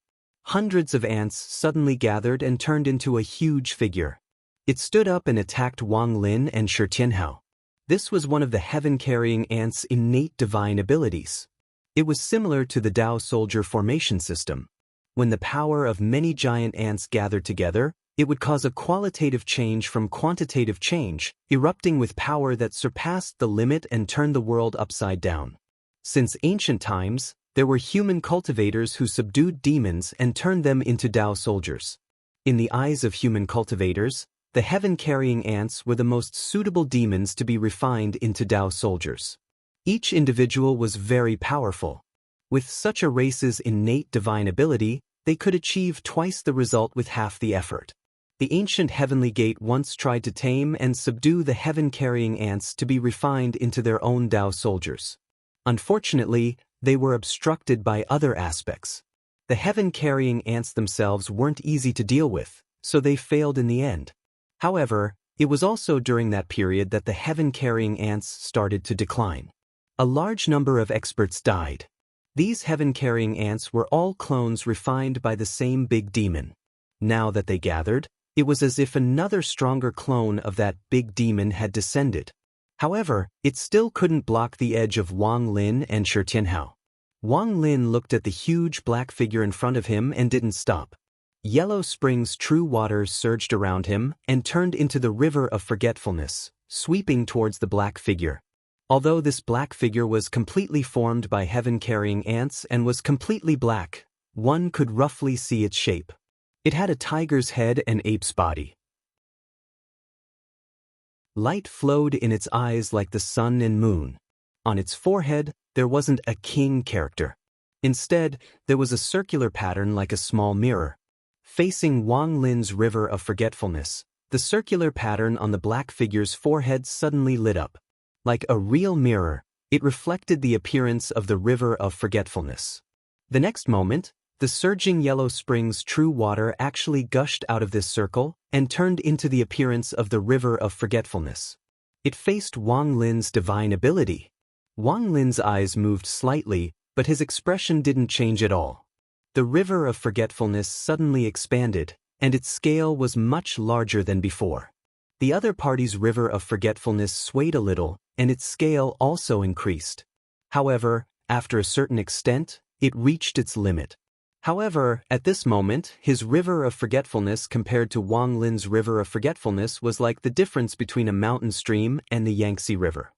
Hundreds of ants suddenly gathered and turned into a huge figure. It stood up and attacked Wang Lin and Shi Tianhao. This was one of the heaven-carrying ants' innate divine abilities. It was similar to the Tao soldier formation system. When the power of many giant ants gathered together, it would cause a qualitative change from quantitative change, erupting with power that surpassed the limit and turned the world upside down. Since ancient times, there were human cultivators who subdued demons and turned them into Tao soldiers. In the eyes of human cultivators, the heaven-carrying ants were the most suitable demons to be refined into Tao soldiers. Each individual was very powerful. With such a race's innate divine ability, they could achieve twice the result with half the effort. The ancient heavenly gate once tried to tame and subdue the heaven-carrying ants to be refined into their own Tao soldiers. Unfortunately, they were obstructed by other aspects. The heaven-carrying ants themselves weren't easy to deal with, so they failed in the end. However, it was also during that period that the heaven-carrying ants started to decline. A large number of experts died. These heaven-carrying ants were all clones refined by the same big demon. Now that they gathered, it was as if another stronger clone of that big demon had descended. However, it still couldn't block the edge of Wang Lin and Shi Tianhao. Wang Lin looked at the huge black figure in front of him and didn't stop. Yellow Spring's true waters surged around him and turned into the river of forgetfulness, sweeping towards the black figure. Although this black figure was completely formed by heaven-carrying ants and was completely black, one could roughly see its shape. It had a tiger's head and ape's body. Light flowed in its eyes like the sun and moon. On its forehead, there wasn't a king character. Instead, there was a circular pattern like a small mirror. Facing Wang Lin's river of forgetfulness, the circular pattern on the black figure's forehead suddenly lit up. Like a real mirror, it reflected the appearance of the river of forgetfulness. The next moment, the surging Yellow Spring's true water actually gushed out of this circle and turned into the appearance of the river of forgetfulness. It faced Wang Lin's divine ability. Wang Lin's eyes moved slightly, but his expression didn't change at all. The river of forgetfulness suddenly expanded, and its scale was much larger than before. The other party's river of forgetfulness swayed a little, and its scale also increased. However, after a certain extent, it reached its limit. However, at this moment, his river of forgetfulness compared to Wang Lin's river of forgetfulness was like the difference between a mountain stream and the Yangtze River.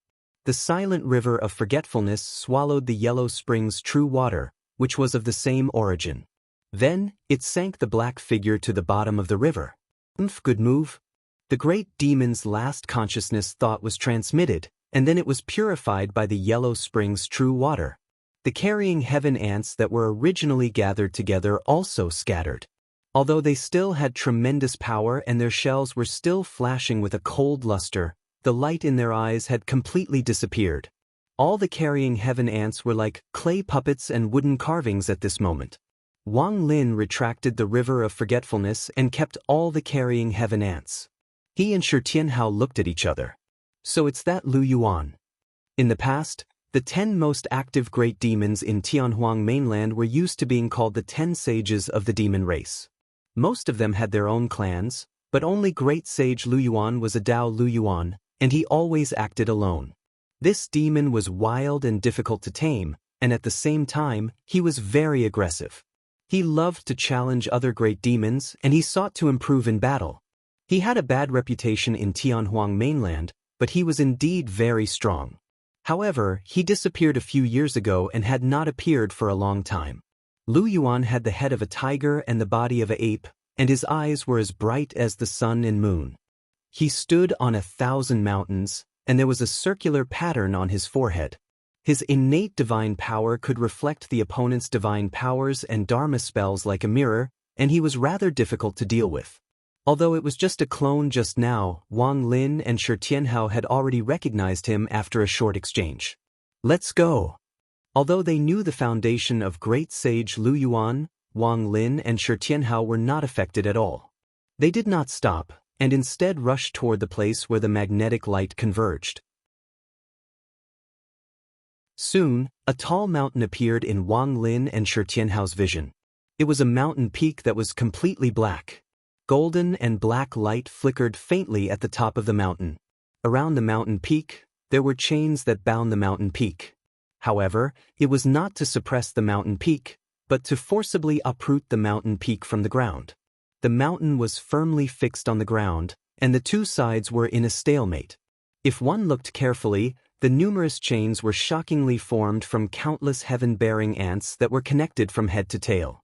The silent river of forgetfulness swallowed the Yellow Spring's true water, which was of the same origin. Then, it sank the black figure to the bottom of the river. Good move. The great demon's last consciousness thought was transmitted, and then it was purified by the Yellow Spring's true water. The carrying heaven ants that were originally gathered together also scattered. Although they still had tremendous power and their shells were still flashing with a cold luster, the light in their eyes had completely disappeared. All the carrying heaven ants were like clay puppets and wooden carvings at this moment. Wang Lin retracted the river of forgetfulness and kept all the carrying heaven ants. He and Shi Tianhao looked at each other. So it's that Lu Yuan. In the past, the 10 most active great demons in Tianhuang mainland were used to being called the 10 sages of the demon race. Most of them had their own clans, but only great sage Lu Yuan was a Dao Lu Yuan, and he always acted alone. This demon was wild and difficult to tame, and at the same time, he was very aggressive. He loved to challenge other great demons, and he sought to improve in battle. He had a bad reputation in Tianhuang mainland, but he was indeed very strong. However, he disappeared a few years ago and had not appeared for a long time. Lu Yuan had the head of a tiger and the body of an ape, and his eyes were as bright as the sun and moon. He stood on 1,000 mountains, and there was a circular pattern on his forehead. His innate divine power could reflect the opponent's divine powers and dharma spells like a mirror, and he was rather difficult to deal with. Although it was just a clone just now, Wang Lin and Shi Tianhao had already recognized him after a short exchange. Let's go. Although they knew the foundation of great sage Lu Yuan, Wang Lin and Shi Tianhao were not affected at all. They did not stop, and instead rushed toward the place where the magnetic light converged. Soon, a tall mountain appeared in Wang Lin and Shi Tianhao's vision. It was a mountain peak that was completely black. Golden and black light flickered faintly at the top of the mountain. Around the mountain peak, there were chains that bound the mountain peak. However, it was not to suppress the mountain peak, but to forcibly uproot the mountain peak from the ground. The mountain was firmly fixed on the ground, and the two sides were in a stalemate. If one looked carefully, the numerous chains were shockingly formed from countless heaven-bearing ants that were connected from head to tail.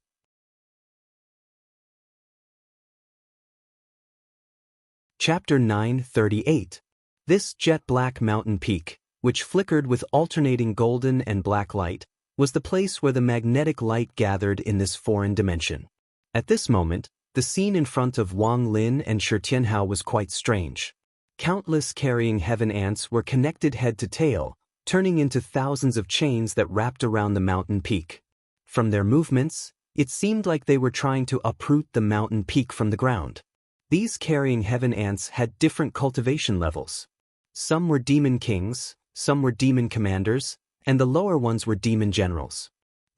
Chapter 9:38. This jet-black mountain peak, which flickered with alternating golden and black light, was the place where the magnetic light gathered in this foreign dimension. At this moment, the scene in front of Wang Lin and Shi Tianhao was quite strange. Countless carrying heaven ants were connected head to tail, turning into thousands of chains that wrapped around the mountain peak. From their movements, it seemed like they were trying to uproot the mountain peak from the ground. These carrying heaven ants had different cultivation levels. Some were demon kings, some were demon commanders, and the lower ones were demon generals.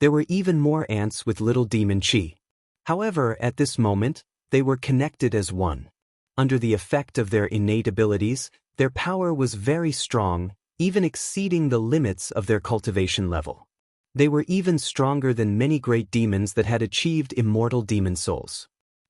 There were even more ants with little demon chi. However, at this moment, they were connected as one. Under the effect of their innate abilities, their power was very strong, even exceeding the limits of their cultivation level. They were even stronger than many great demons that had achieved immortal demon souls.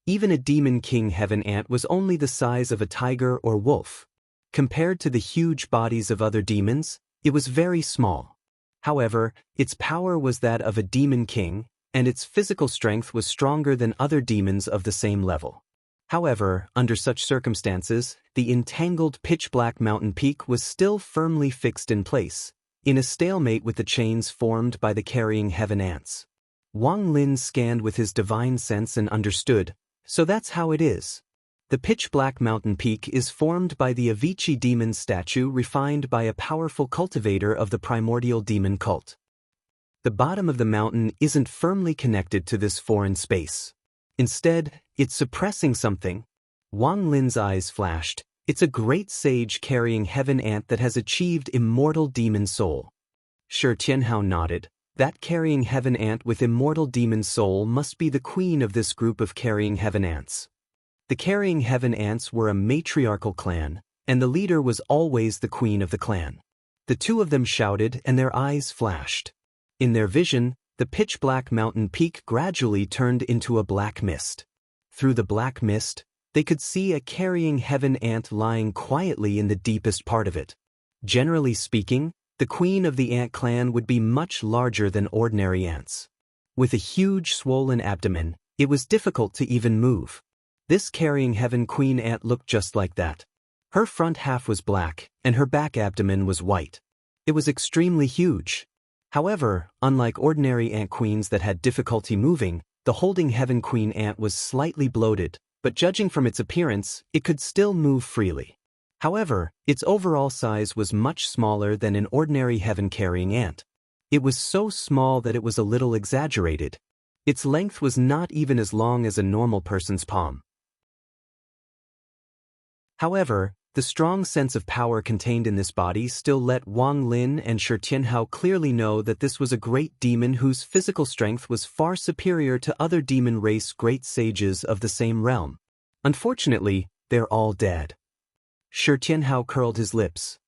Even a demon king heaven ant was only the size of a tiger or wolf. Compared to the huge bodies of other demons, it was very small. However, its power was that of a demon king, and its physical strength was stronger than other demons of the same level. However, under such circumstances, the entangled pitch-black mountain peak was still firmly fixed in place, in a stalemate with the chains formed by the carrying heaven ants. Wang Lin scanned with his divine sense and understood, so that's how it is. The pitch-black mountain peak is formed by the Avicii demon statue refined by a powerful cultivator of the primordial demon cult. The bottom of the mountain isn't firmly connected to this foreign space. Instead, it's suppressing something. Wang Lin's eyes flashed. It's a great sage carrying heaven ant that has achieved immortal demon soul. Shi Tianhao nodded. That carrying heaven ant with immortal demon soul must be the queen of this group of carrying heaven ants. The carrying heaven ants were a matriarchal clan, and the leader was always the queen of the clan. The two of them shouted and their eyes flashed. In their vision, the pitch-black mountain peak gradually turned into a black mist. Through the black mist, they could see a carrying heaven ant lying quietly in the deepest part of it. Generally speaking, the queen of the ant clan would be much larger than ordinary ants. With a huge swollen abdomen, it was difficult to even move. This carrying heaven queen ant looked just like that. Her front half was black, and her back abdomen was white. It was extremely huge. However, unlike ordinary ant queens that had difficulty moving, the holding heaven queen ant was slightly bloated, but judging from its appearance, it could still move freely. However, its overall size was much smaller than an ordinary heaven-carrying ant. It was so small that it was a little exaggerated. Its length was not even as long as a normal person's palm. However, the strong sense of power contained in this body still let Wang Lin and Shi Tianhao clearly know that this was a great demon whose physical strength was far superior to other demon race great sages of the same realm. Unfortunately, they're all dead. Shi Tianhao curled his lips.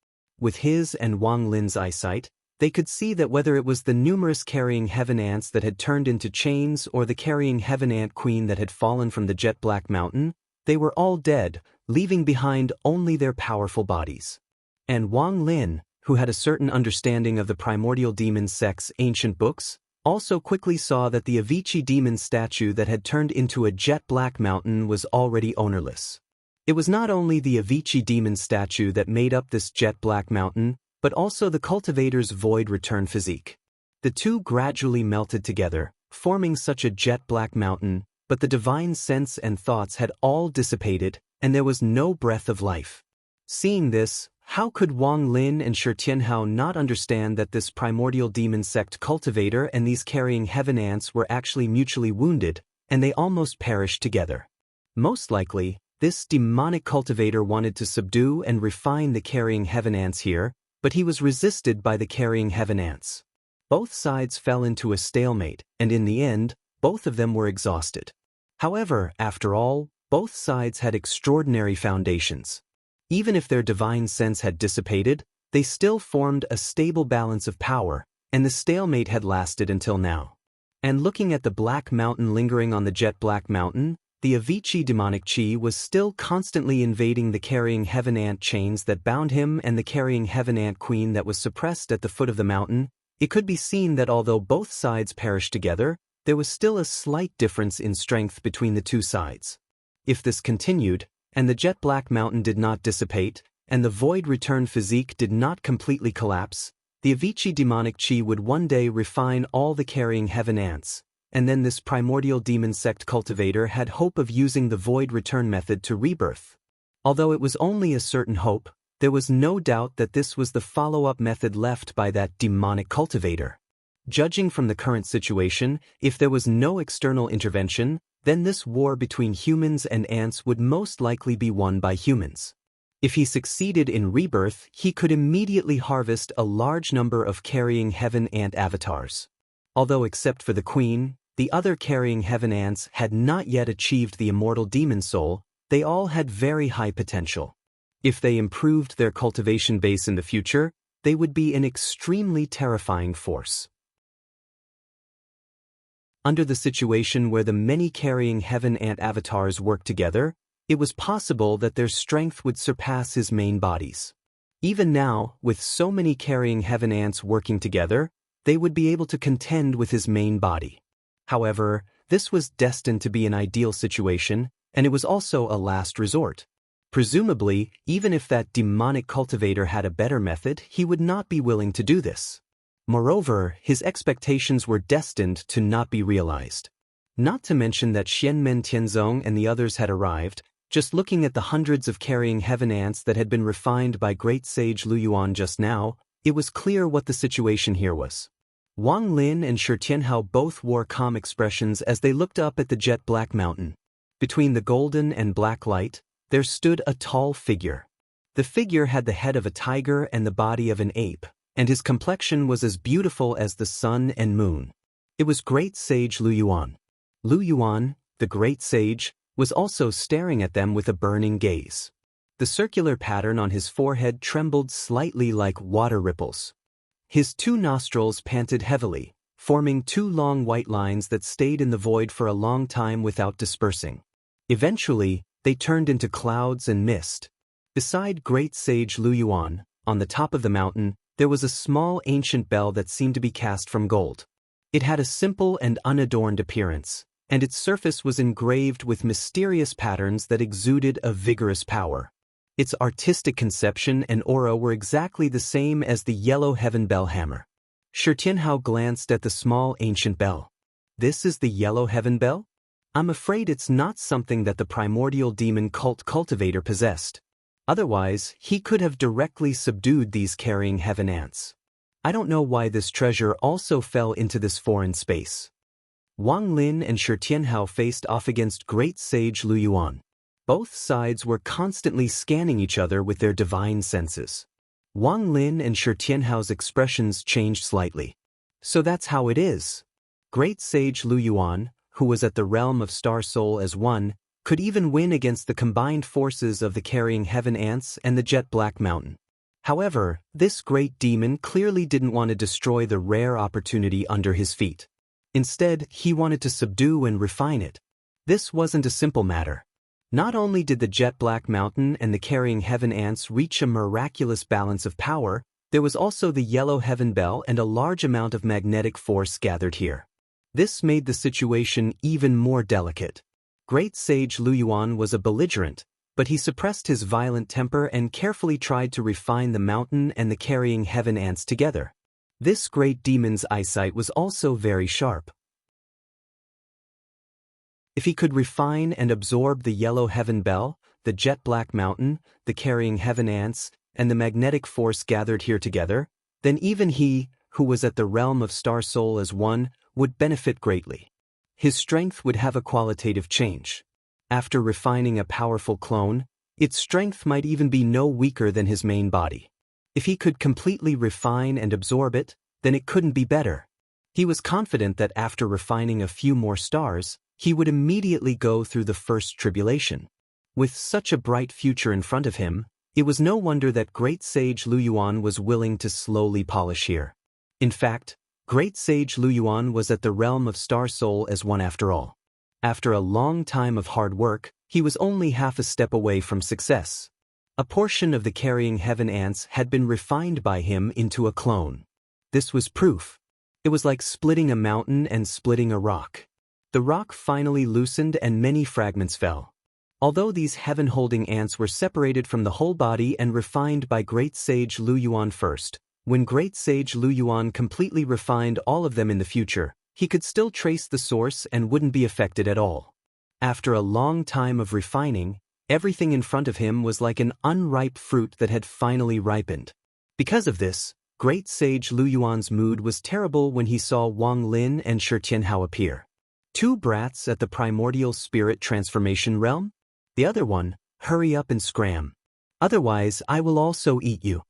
With his and Wang Lin's eyesight, they could see that whether it was the numerous carrying heaven ants that had turned into chains or the carrying heaven ant queen that had fallen from the jet-black mountain, they were all dead, leaving behind only their powerful bodies. And Wang Lin, who had a certain understanding of the primordial demon sect's ancient books, also quickly saw that the Avicii demon statue that had turned into a jet-black mountain was already ownerless. It was not only the Avicii demon statue that made up this jet-black mountain, but also the cultivator's void return physique. The two gradually melted together, forming such a jet-black mountain, but the divine sense and thoughts had all dissipated, and there was no breath of life. Seeing this, how could Wang Lin and Shi Tianhao not understand that this primordial demon sect cultivator and these carrying heaven ants were actually mutually wounded, and they almost perished together? Most likely, This demonic cultivator wanted to subdue and refine the carrying heaven ants here, but he was resisted by the carrying heaven ants. Both sides fell into a stalemate, and in the end, both of them were exhausted. However, after all, both sides had extraordinary foundations. Even if their divine sense had dissipated, they still formed a stable balance of power, and the stalemate had lasted until now. And looking at the Black Mountain lingering on the jet black mountain, the Avicii demonic chi was still constantly invading the carrying heaven ant chains that bound him and the carrying heaven ant queen that was suppressed at the foot of the mountain. It could be seen that although both sides perished together, there was still a slight difference in strength between the two sides. If this continued, and the jet black mountain did not dissipate, and the void return physique did not completely collapse, the Avicii demonic chi would one day refine all the carrying heaven ants, and then this primordial demon sect cultivator had hope of using the void return method to rebirth. Although it was only a certain hope, there was no doubt that this was the follow-up method left by that demonic cultivator. Judging from the current situation, if there was no external intervention, then this war between humans and ants would most likely be won by humans. If he succeeded in rebirth, he could immediately harvest a large number of carrying heaven ant avatars. Although except for the queen, the other carrying heaven ants had not yet achieved the immortal demon soul, they all had very high potential. If they improved their cultivation base in the future, they would be an extremely terrifying force. Under the situation where the many carrying heaven ant avatars worked together, it was possible that their strength would surpass his main bodies. Even now, with so many carrying heaven ants working together, they would be able to contend with his main body. However, this was destined to be an ideal situation, and it was also a last resort. Presumably, even if that demonic cultivator had a better method, he would not be willing to do this. Moreover, his expectations were destined to not be realized. Not to mention that Xianmen Tianzong and the others had arrived. Just looking at the hundreds of carrying heaven ants that had been refined by great sage Lu Yuan just now, it was clear what the situation here was. Wang Lin and Shi Tianhao both wore calm expressions as they looked up at the jet black mountain. Between the golden and black light, there stood a tall figure. The figure had the head of a tiger and the body of an ape, and his complexion was as beautiful as the sun and moon. It was great sage Lu Yuan. Lu Yuan, the great sage, was also staring at them with a burning gaze. The circular pattern on his forehead trembled slightly like water ripples. His two nostrils panted heavily, forming two long white lines that stayed in the void for a long time without dispersing. Eventually, they turned into clouds and mist. Beside great sage Lu Yuan, on the top of the mountain, there was a small ancient bell that seemed to be cast from gold. It had a simple and unadorned appearance, and its surface was engraved with mysterious patterns that exuded a vigorous power. Its artistic conception and aura were exactly the same as the yellow heaven bell hammer. Shi Tianhao glanced at the small ancient bell. This is the yellow heaven bell? I'm afraid it's not something that the primordial demon cult cultivator possessed. Otherwise, he could have directly subdued these carrying heaven ants. I don't know why this treasure also fell into this foreign space. Wang Lin and Shi Tianhao faced off against great sage Lu Yuan. Both sides were constantly scanning each other with their divine senses. Wang Lin and Shi Tianhao's expressions changed slightly. So that's how it is. Great sage Lu Yuan, who was at the realm of Star Soul as one, could even win against the combined forces of the carrying heaven ants and the jet black mountain. However, this great demon clearly didn't want to destroy the rare opportunity under his feet. Instead, he wanted to subdue and refine it. This wasn't a simple matter. Not only did the jet black mountain and the carrying heaven ants reach a miraculous balance of power, there was also the yellow heaven bell and a large amount of magnetic force gathered here. This made the situation even more delicate. Great sage Lu Yuan was a belligerent, but he suppressed his violent temper and carefully tried to refine the mountain and the carrying heaven ants together. This great demon's eyesight was also very sharp. If he could refine and absorb the yellow heaven bell, the jet black mountain, the carrying heaven ants, and the magnetic force gathered here together, then even he, who was at the realm of Star Soul as one, would benefit greatly. His strength would have a qualitative change. After refining a powerful clone, its strength might even be no weaker than his main body. If he could completely refine and absorb it, then it couldn't be better. He was confident that after refining a few more stars, he would immediately go through the first tribulation. With such a bright future in front of him, it was no wonder that Great Sage Lu Yuan was willing to slowly polish here. In fact, Great Sage Lu Yuan was at the realm of Star Soul as one after all. After a long time of hard work, he was only half a step away from success. A portion of the Carrying Heaven ants had been refined by him into a clone. This was proof. It was like splitting a mountain and splitting a rock. The rock finally loosened and many fragments fell. Although these heaven-holding ants were separated from the whole body and refined by Great Sage Lu Yuan first, when Great Sage Lu Yuan completely refined all of them in the future, he could still trace the source and wouldn't be affected at all. After a long time of refining, everything in front of him was like an unripe fruit that had finally ripened. Because of this, Great Sage Lu Yuan's mood was terrible when he saw Wang Lin and Shi Tianhao appear. Two brats at the primordial spirit transformation realm? The other one, hurry up and scram. Otherwise, I will also eat you.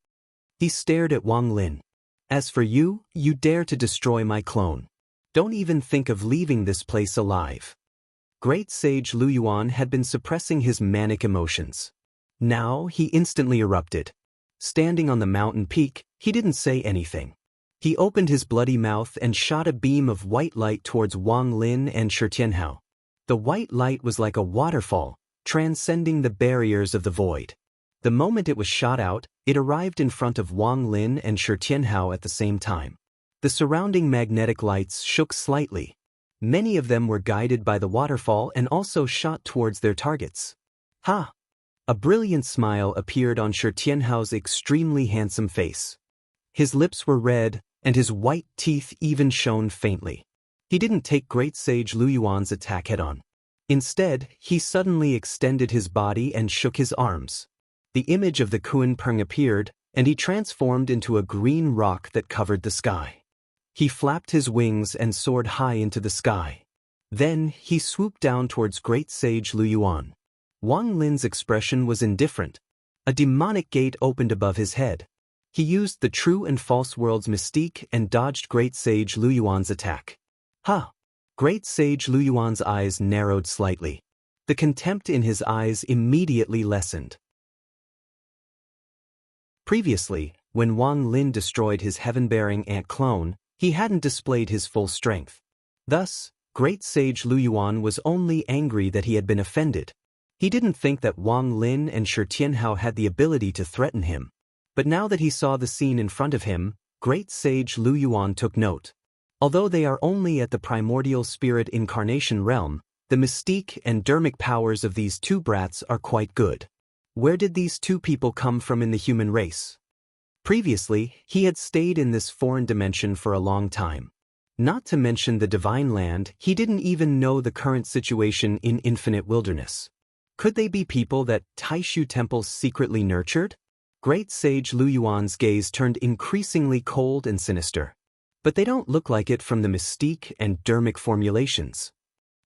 He stared at Wang Lin. As for you, you dare to destroy my clone. Don't even think of leaving this place alive. Great Sage Lu Yuan had been suppressing his manic emotions. Now, he instantly erupted. Standing on the mountain peak, he didn't say anything. He opened his bloody mouth and shot a beam of white light towards Wang Lin and Shi Tianhao. The white light was like a waterfall, transcending the barriers of the void. The moment it was shot out, it arrived in front of Wang Lin and Shi Tianhao at the same time. The surrounding magnetic lights shook slightly. Many of them were guided by the waterfall and also shot towards their targets. Ha! A brilliant smile appeared on Shi Tianhao's extremely handsome face. His lips were red, and his white teeth even shone faintly. He didn't take Great Sage Lu Yuan's attack head-on. Instead, he suddenly extended his body and shook his arms. The image of the Kuan Peng appeared, and he transformed into a green rock that covered the sky. He flapped his wings and soared high into the sky. Then, he swooped down towards Great Sage Lu Yuan. Wang Lin's expression was indifferent. A demonic gate opened above his head. He used the true and false world's mystique and dodged Great Sage Lu Yuan's attack. Ha! Great Sage Lu Yuan's eyes narrowed slightly. The contempt in his eyes immediately lessened. Previously, when Wang Lin destroyed his heaven-bearing ant clone, he hadn't displayed his full strength. Thus, Great Sage Lu Yuan was only angry that he had been offended. He didn't think that Wang Lin and Shi Tianhao had the ability to threaten him. But now that he saw the scene in front of him, Great Sage Lu Yuan took note. Although they are only at the primordial spirit incarnation realm, the mystique and dermic powers of these two brats are quite good. Where did these two people come from in the human race? Previously, he had stayed in this foreign dimension for a long time. Not to mention the divine land, he didn't even know the current situation in Infinite Wilderness. Could they be people that Taishu temples secretly nurtured? Great Sage Lu Yuan's gaze turned increasingly cold and sinister. But they don't look like it from the mystique and dermic formulations.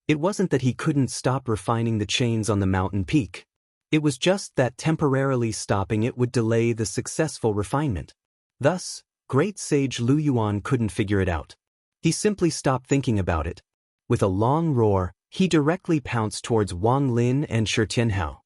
It wasn't that he couldn't stop refining the chains on the mountain peak. It was just that temporarily stopping it would delay the successful refinement. Thus, Great Sage Lu Yuan couldn't figure it out. He simply stopped thinking about it. With a long roar, he directly pounced towards Wang Lin and Shi Tianhao.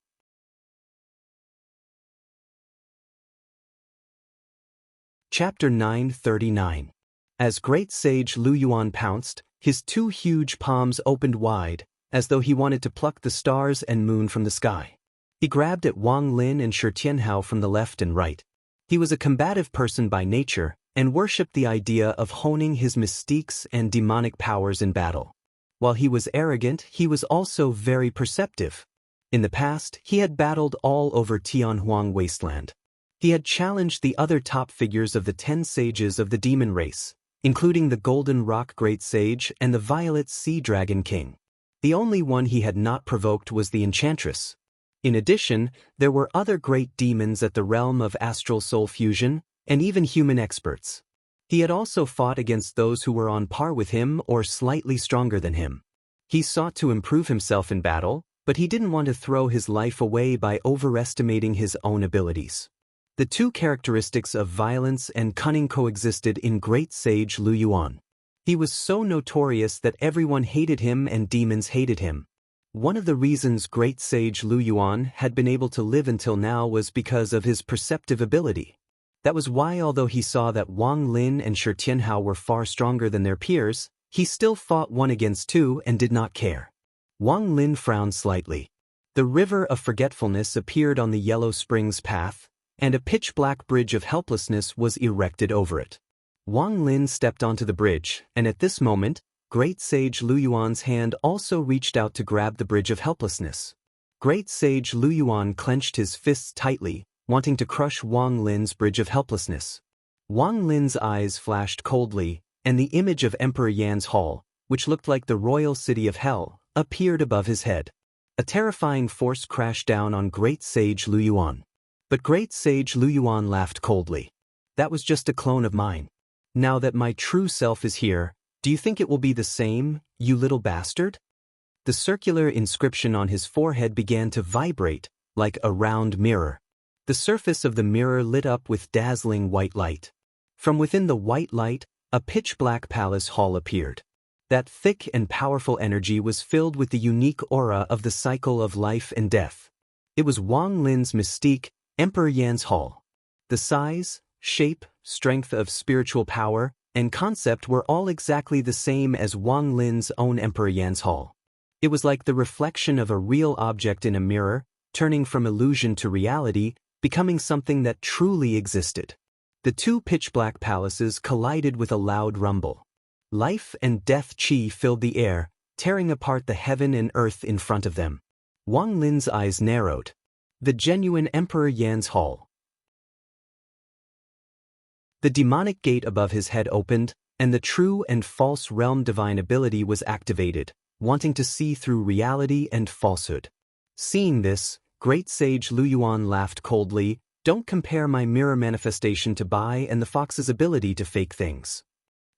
Chapter 939. As Great Sage Lu Yuan pounced, his two huge palms opened wide, as though he wanted to pluck the stars and moon from the sky. He grabbed at Wang Lin and Shi Tianhao from the left and right. He was a combative person by nature, and worshipped the idea of honing his mystiques and demonic powers in battle. While he was arrogant, he was also very perceptive. In the past, he had battled all over Tianhuang Wasteland. He had challenged the other top figures of the 10 sages of the demon race, including the Golden Rock Great Sage and the Violet Sea Dragon King. The only one he had not provoked was the Enchantress. In addition, there were other great demons at the realm of astral soul fusion, and even human experts. He had also fought against those who were on par with him or slightly stronger than him. He sought to improve himself in battle, but he didn't want to throw his life away by overestimating his own abilities. The two characteristics of violence and cunning coexisted in great sage Lu Yuan. He was so notorious that everyone hated him and demons hated him. One of the reasons great sage Lu Yuan had been able to live until now was because of his perceptive ability. That was why, although he saw that Wang Lin and Shi Tianhao were far stronger than their peers, he still fought 1 against 2 and did not care. Wang Lin frowned slightly. The river of forgetfulness appeared on the Yellow Springs path, and a pitch-black bridge of helplessness was erected over it. Wang Lin stepped onto the bridge, and at this moment, great sage Lu Yuan's hand also reached out to grab the bridge of helplessness. Great sage Lu Yuan clenched his fists tightly, wanting to crush Wang Lin's bridge of helplessness. Wang Lin's eyes flashed coldly, and the image of Emperor Yan's hall, which looked like the royal city of hell, appeared above his head. A terrifying force crashed down on great sage Lu Yuan. But great sage Lu Yuan laughed coldly. That was just a clone of mine. Now that my true self is here, do you think it will be the same, you little bastard? The circular inscription on his forehead began to vibrate, like a round mirror. The surface of the mirror lit up with dazzling white light. From within the white light, a pitch-black palace hall appeared. That thick and powerful energy was filled with the unique aura of the cycle of life and death. It was Wang Lin's mystique, Emperor Yan's hall. The size, shape, strength of spiritual power, and concept were all exactly the same as Wang Lin's own Emperor Yan's hall. It was like the reflection of a real object in a mirror, turning from illusion to reality, becoming something that truly existed. The two pitch-black palaces collided with a loud rumble. Life and death chi filled the air, tearing apart the heaven and earth in front of them. Wang Lin's eyes narrowed. The genuine Emperor Yan's hall. The demonic gate above his head opened, and the true and false realm divine ability was activated, wanting to see through reality and falsehood. Seeing this, great sage Lu Yuan laughed coldly. Don't compare my mirror manifestation to Bai and the fox's ability to fake things.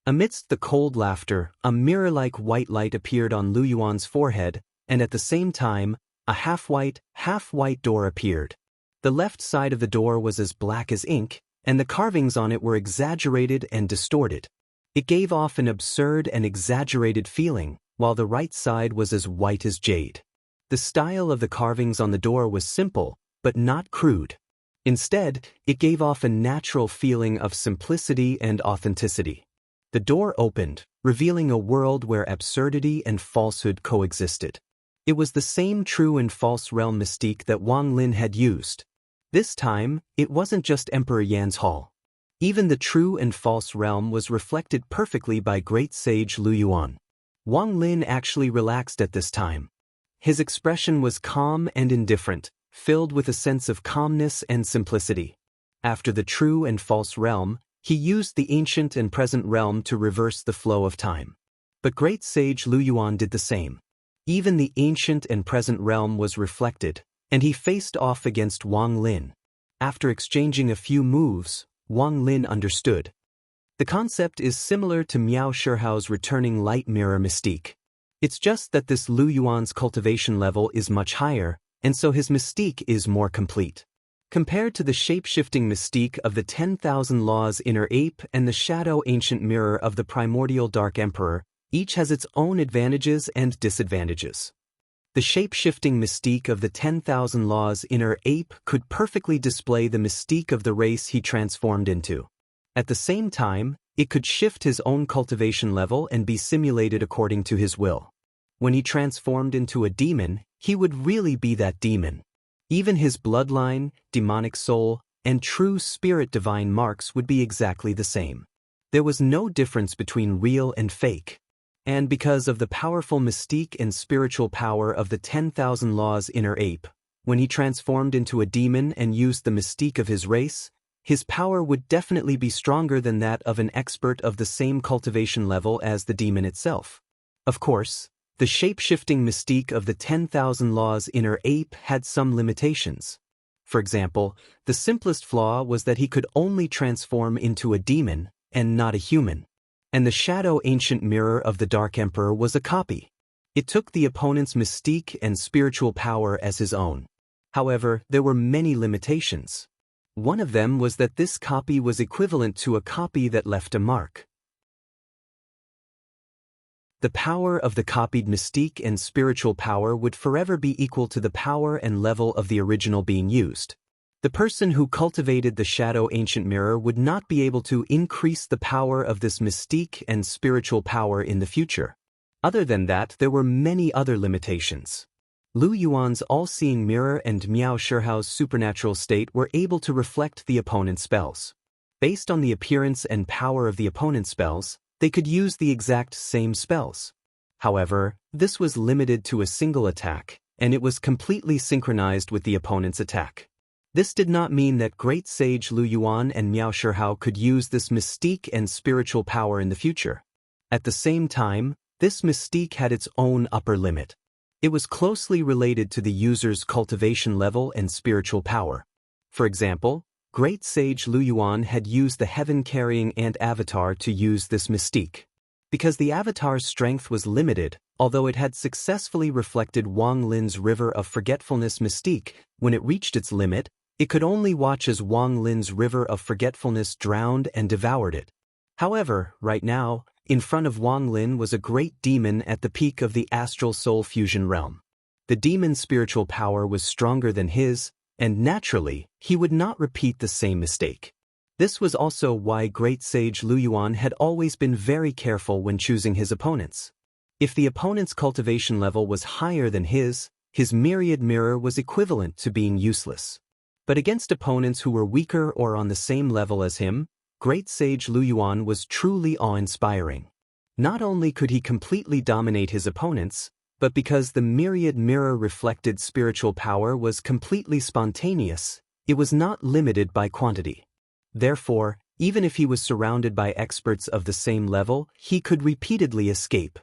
Amidst the cold laughter, a mirror-like white light appeared on Lu Yuan's forehead, and at the same time, a half-white door appeared. The left side of the door was as black as ink, and the carvings on it were exaggerated and distorted. It gave off an absurd and exaggerated feeling, while the right side was as white as jade. The style of the carvings on the door was simple, but not crude. Instead, it gave off a natural feeling of simplicity and authenticity. The door opened, revealing a world where absurdity and falsehood coexisted. It was the same true and false realm mystique that Wang Lin had used. This time, it wasn't just Emperor Yan's hall. Even the true and false realm was reflected perfectly by great sage Lu Yuan. Wang Lin actually relaxed at this time. His expression was calm and indifferent, filled with a sense of calmness and simplicity. After the true and false realm, he used the ancient and present realm to reverse the flow of time. But great sage Lu Yuan did the same. Even the ancient and present realm was reflected, and he faced off against Wang Lin. After exchanging a few moves, Wang Lin understood. The concept is similar to Miao Shihao's returning light mirror mystique. It's just that this Lu Yuan's cultivation level is much higher, and so his mystique is more complete. Compared to the shape-shifting mystique of the 10,000 Laws Inner Ape and the Shadow Ancient Mirror of the Primordial Dark Emperor, each has its own advantages and disadvantages. The shape-shifting mystique of the 10,000 Laws Inner Ape could perfectly display the mystique of the race he transformed into. At the same time, it could shift his own cultivation level and be simulated according to his will. When he transformed into a demon, he would really be that demon. Even his bloodline, demonic soul, and true spirit divine marks would be exactly the same. There was no difference between real and fake. And because of the powerful mystique and spiritual power of the 10,000 Laws Inner Ape, when he transformed into a demon and used the mystique of his race, his power would definitely be stronger than that of an expert of the same cultivation level as the demon itself. Of course, the shape-shifting mystique of the 10,000 Laws Inner Ape had some limitations. For example, the simplest flaw was that he could only transform into a demon and not a human. And the Shadow Ancient Mirror of the Dark Emperor was a copy. It took the opponent's mystique and spiritual power as his own. However, there were many limitations. One of them was that this copy was equivalent to a copy that left a mark. The power of the copied mystique and spiritual power would forever be equal to the power and level of the original being used. The person who cultivated the shadow ancient mirror would not be able to increase the power of this mystique and spiritual power in the future. Other than that, there were many other limitations. Lu Yuan's all-seeing mirror and Miao Shihao's supernatural state were able to reflect the opponent's spells. Based on the appearance and power of the opponent's spells, they could use the exact same spells. However, this was limited to a single attack, and it was completely synchronized with the opponent's attack. This did not mean that Great Sage Lu Yuan and Miao Shihao could use this mystique and spiritual power in the future. At the same time, this mystique had its own upper limit. It was closely related to the user's cultivation level and spiritual power. For example, Great Sage Lu Yuan had used the heaven-carrying ant avatar to use this mystique. Because the avatar's strength was limited, although it had successfully reflected Wang Lin's River of Forgetfulness mystique, when it reached its limit, it could only watch as Wang Lin's River of Forgetfulness drowned and devoured it. However, right now, in front of Wang Lin was a great demon at the peak of the astral soul fusion realm. The demon's spiritual power was stronger than his, and naturally, he would not repeat the same mistake. This was also why Great Sage Lu Yuan had always been very careful when choosing his opponents. If the opponent's cultivation level was higher than his myriad mirror was equivalent to being useless. But against opponents who were weaker or on the same level as him, Great Sage Lu Yuan was truly awe-inspiring. Not only could he completely dominate his opponents, but because the myriad mirror reflected spiritual power was completely spontaneous, it was not limited by quantity. Therefore, even if he was surrounded by experts of the same level, he could repeatedly escape.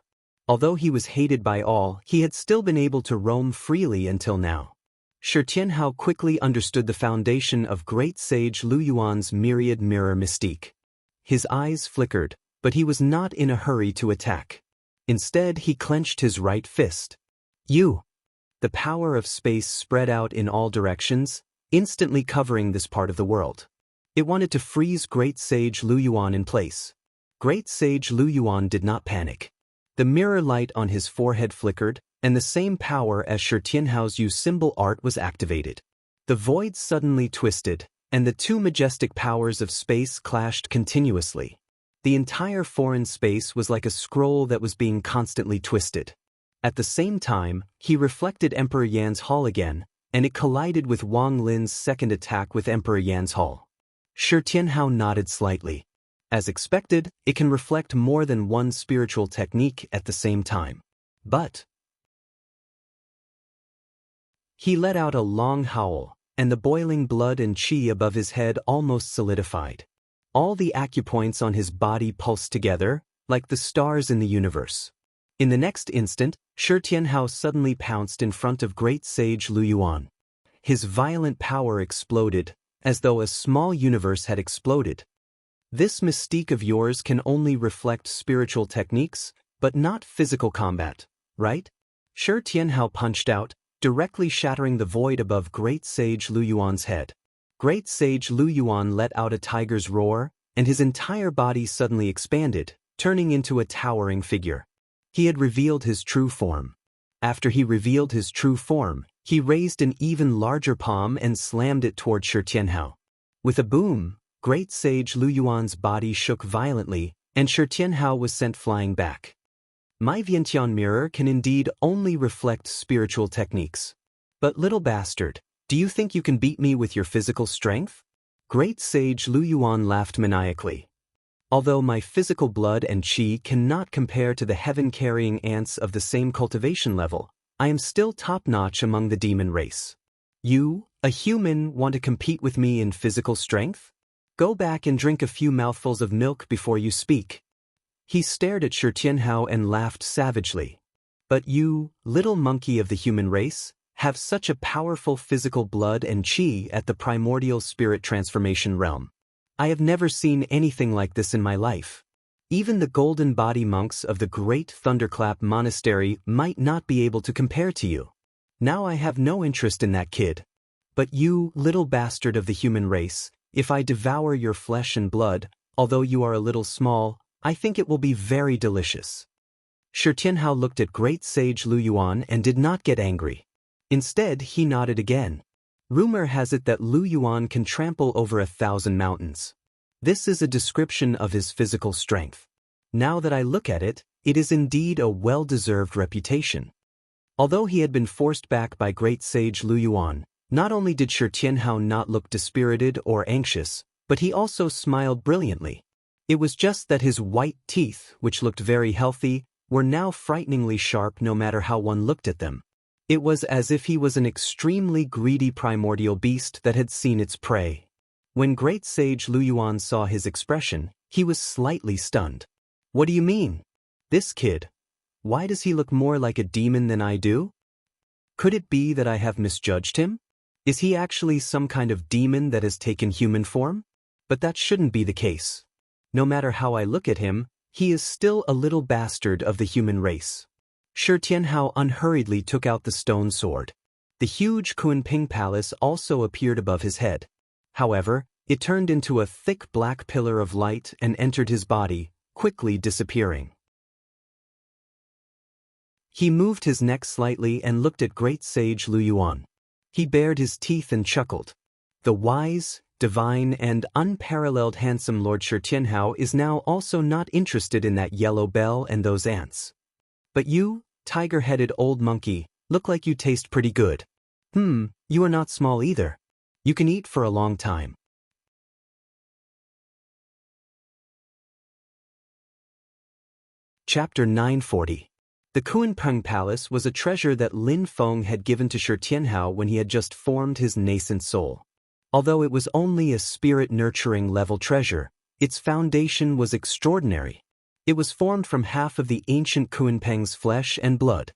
Although he was hated by all, he had still been able to roam freely until now. Shi Tianhao quickly understood the foundation of Great Sage Lu Yuan's myriad mirror mystique. His eyes flickered, but he was not in a hurry to attack. Instead, he clenched his right fist. You! The power of space spread out in all directions, instantly covering this part of the world. It wanted to freeze Great Sage Lu Yuan in place. Great Sage Lu Yuan did not panic. The mirror light on his forehead flickered, and the same power as Shi Tianhao's Yu symbol art was activated. The void suddenly twisted, and the two majestic powers of space clashed continuously. The entire foreign space was like a scroll that was being constantly twisted. At the same time, he reflected Emperor Yan's Hall again, and it collided with Wang Lin's second attack with Emperor Yan's Hall. Shi Tianhao nodded slightly. As expected, it can reflect more than one spiritual technique at the same time. But he let out a long howl, and the boiling blood and qi above his head almost solidified. All the acupoints on his body pulsed together, like the stars in the universe. In the next instant, Shi Tianhao suddenly pounced in front of Great Sage Lu Yuan. His violent power exploded, as though a small universe had exploded. This mystique of yours can only reflect spiritual techniques, but not physical combat, right? Shi Tianhao punched out, directly shattering the void above Great Sage Lu Yuan's head. Great Sage Lu Yuan let out a tiger's roar, and his entire body suddenly expanded, turning into a towering figure. He had revealed his true form. After he revealed his true form, he raised an even larger palm and slammed it toward Shi Tianhao. With a boom, Great Sage Lu Yuan's body shook violently, and Shi Tianhao was sent flying back. My Vientiane mirror can indeed only reflect spiritual techniques. But little bastard, do you think you can beat me with your physical strength? Great Sage Lu Yuan laughed maniacally. Although my physical blood and qi cannot compare to the heaven-carrying ants of the same cultivation level, I am still top-notch among the demon race. You, a human, want to compete with me in physical strength? Go back and drink a few mouthfuls of milk before you speak. He stared at Shi Tianhao and laughed savagely. But you, little monkey of the human race, have such a powerful physical blood and qi at the primordial spirit transformation realm. I have never seen anything like this in my life. Even the golden body monks of the great Thunderclap Monastery might not be able to compare to you. Now I have no interest in that kid. But you, little bastard of the human race, if I devour your flesh and blood, although you are a little small, I think it will be very delicious. Shi Tianhao looked at great sage Lu Yuan and did not get angry. Instead, he nodded again. Rumor has it that Lu Yuan can trample over 1,000 mountains. This is a description of his physical strength. Now that I look at it, it is indeed a well-deserved reputation. Although he had been forced back by great sage Lu Yuan, not only did Shi Tianhao not look dispirited or anxious, but he also smiled brilliantly. It was just that his white teeth, which looked very healthy, were now frighteningly sharp no matter how one looked at them. It was as if he was an extremely greedy primordial beast that had seen its prey. When great sage Lu Yuan saw his expression, he was slightly stunned. What do you mean? This kid? Why does he look more like a demon than I do? Could it be that I have misjudged him? Is he actually some kind of demon that has taken human form? But that shouldn't be the case. No matter how I look at him, he is still a little bastard of the human race. Shi Tianhao unhurriedly took out the stone sword. The huge Kunping Palace also appeared above his head. However, it turned into a thick black pillar of light and entered his body, quickly disappearing. He moved his neck slightly and looked at great sage Lu Yuan. He bared his teeth and chuckled. The wise, divine and unparalleled handsome Lord Shi Tianhao is now also not interested in that yellow bell and those ants. But you, tiger-headed old monkey, look like you taste pretty good. You are not small either. You can eat for a long time. Chapter 940. The Kunpeng Palace was a treasure that Lin Feng had given to Shi Tianhao when he had just formed his nascent soul. Although it was only a spirit-nurturing level treasure, its foundation was extraordinary. It was formed from half of the ancient Kunpeng's flesh and blood.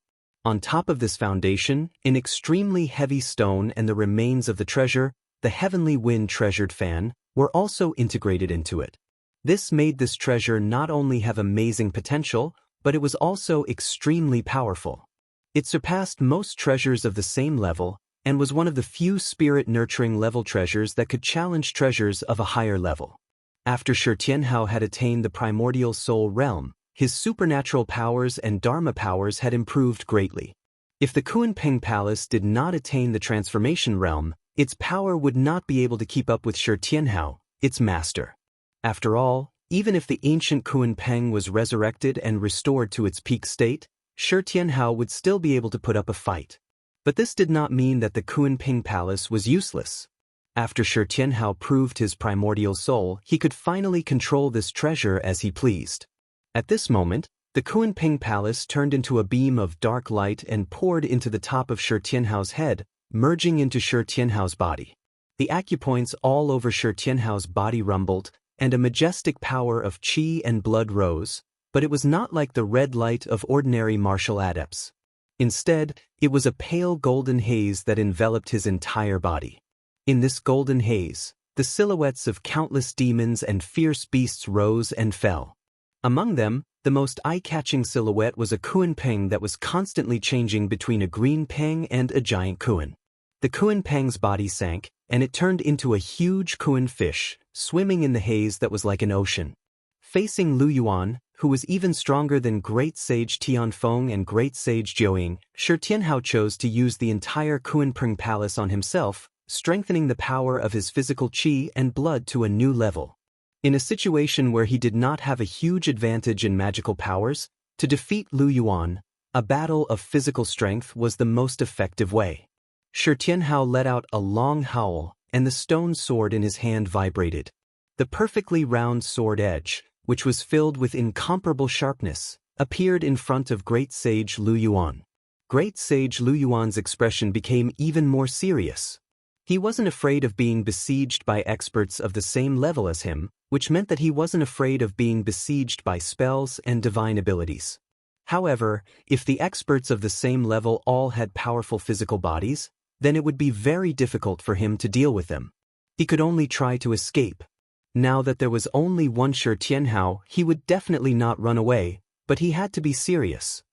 On top of this foundation, an extremely heavy stone and the remains of the treasure, the heavenly wind treasured fan, were also integrated into it. This made this treasure not only have amazing potential, but it was also extremely powerful. It surpassed most treasures of the same level, and was one of the few spirit-nurturing level treasures that could challenge treasures of a higher level. After Shi Tianhao had attained the primordial soul realm, his supernatural powers and dharma powers had improved greatly. If the Kunpeng Palace did not attain the transformation realm, its power would not be able to keep up with Shi Tianhao, its master. After all, even if the ancient Kunpeng was resurrected and restored to its peak state, Shi Tianhao would still be able to put up a fight. But this did not mean that the Kunping Palace was useless. After Shi Tianhao proved his primordial soul, he could finally control this treasure as he pleased. At this moment, the Kunping Palace turned into a beam of dark light and poured into the top of Shi Tianhao's head, merging into Shi Tianhao's body. The acupoints all over Shi Tianhao's body rumbled, and a majestic power of qi and blood rose, but it was not like the red light of ordinary martial adepts. Instead, it was a pale golden haze that enveloped his entire body. In this golden haze, the silhouettes of countless demons and fierce beasts rose and fell. Among them, the most eye-catching silhouette was a Kunpeng that was constantly changing between a green peng and a giant Kun. The Kunpeng's body sank, and it turned into a huge Kun fish, swimming in the haze that was like an ocean. Facing Lu Yuan, who was even stronger than Great Sage Tianfeng and Great Sage Jiuying, Shi Tianhao chose to use the entire Kunpeng Palace on himself, strengthening the power of his physical qi and blood to a new level. In a situation where he did not have a huge advantage in magical powers, to defeat Lu Yuan, a battle of physical strength was the most effective way. Shi Tianhao let out a long howl, and the stone sword in his hand vibrated. The perfectly round sword edge, which was filled with incomparable sharpness, appeared in front of Great Sage Lu Yuan. Great Sage Lu Yuan's expression became even more serious. He wasn't afraid of being besieged by experts of the same level as him, which meant that he wasn't afraid of being besieged by spells and divine abilities. However, if the experts of the same level all had powerful physical bodies, then it would be very difficult for him to deal with them. He could only try to escape. Now that there was only one Shi Tianhao, he would definitely not run away, but he had to be serious.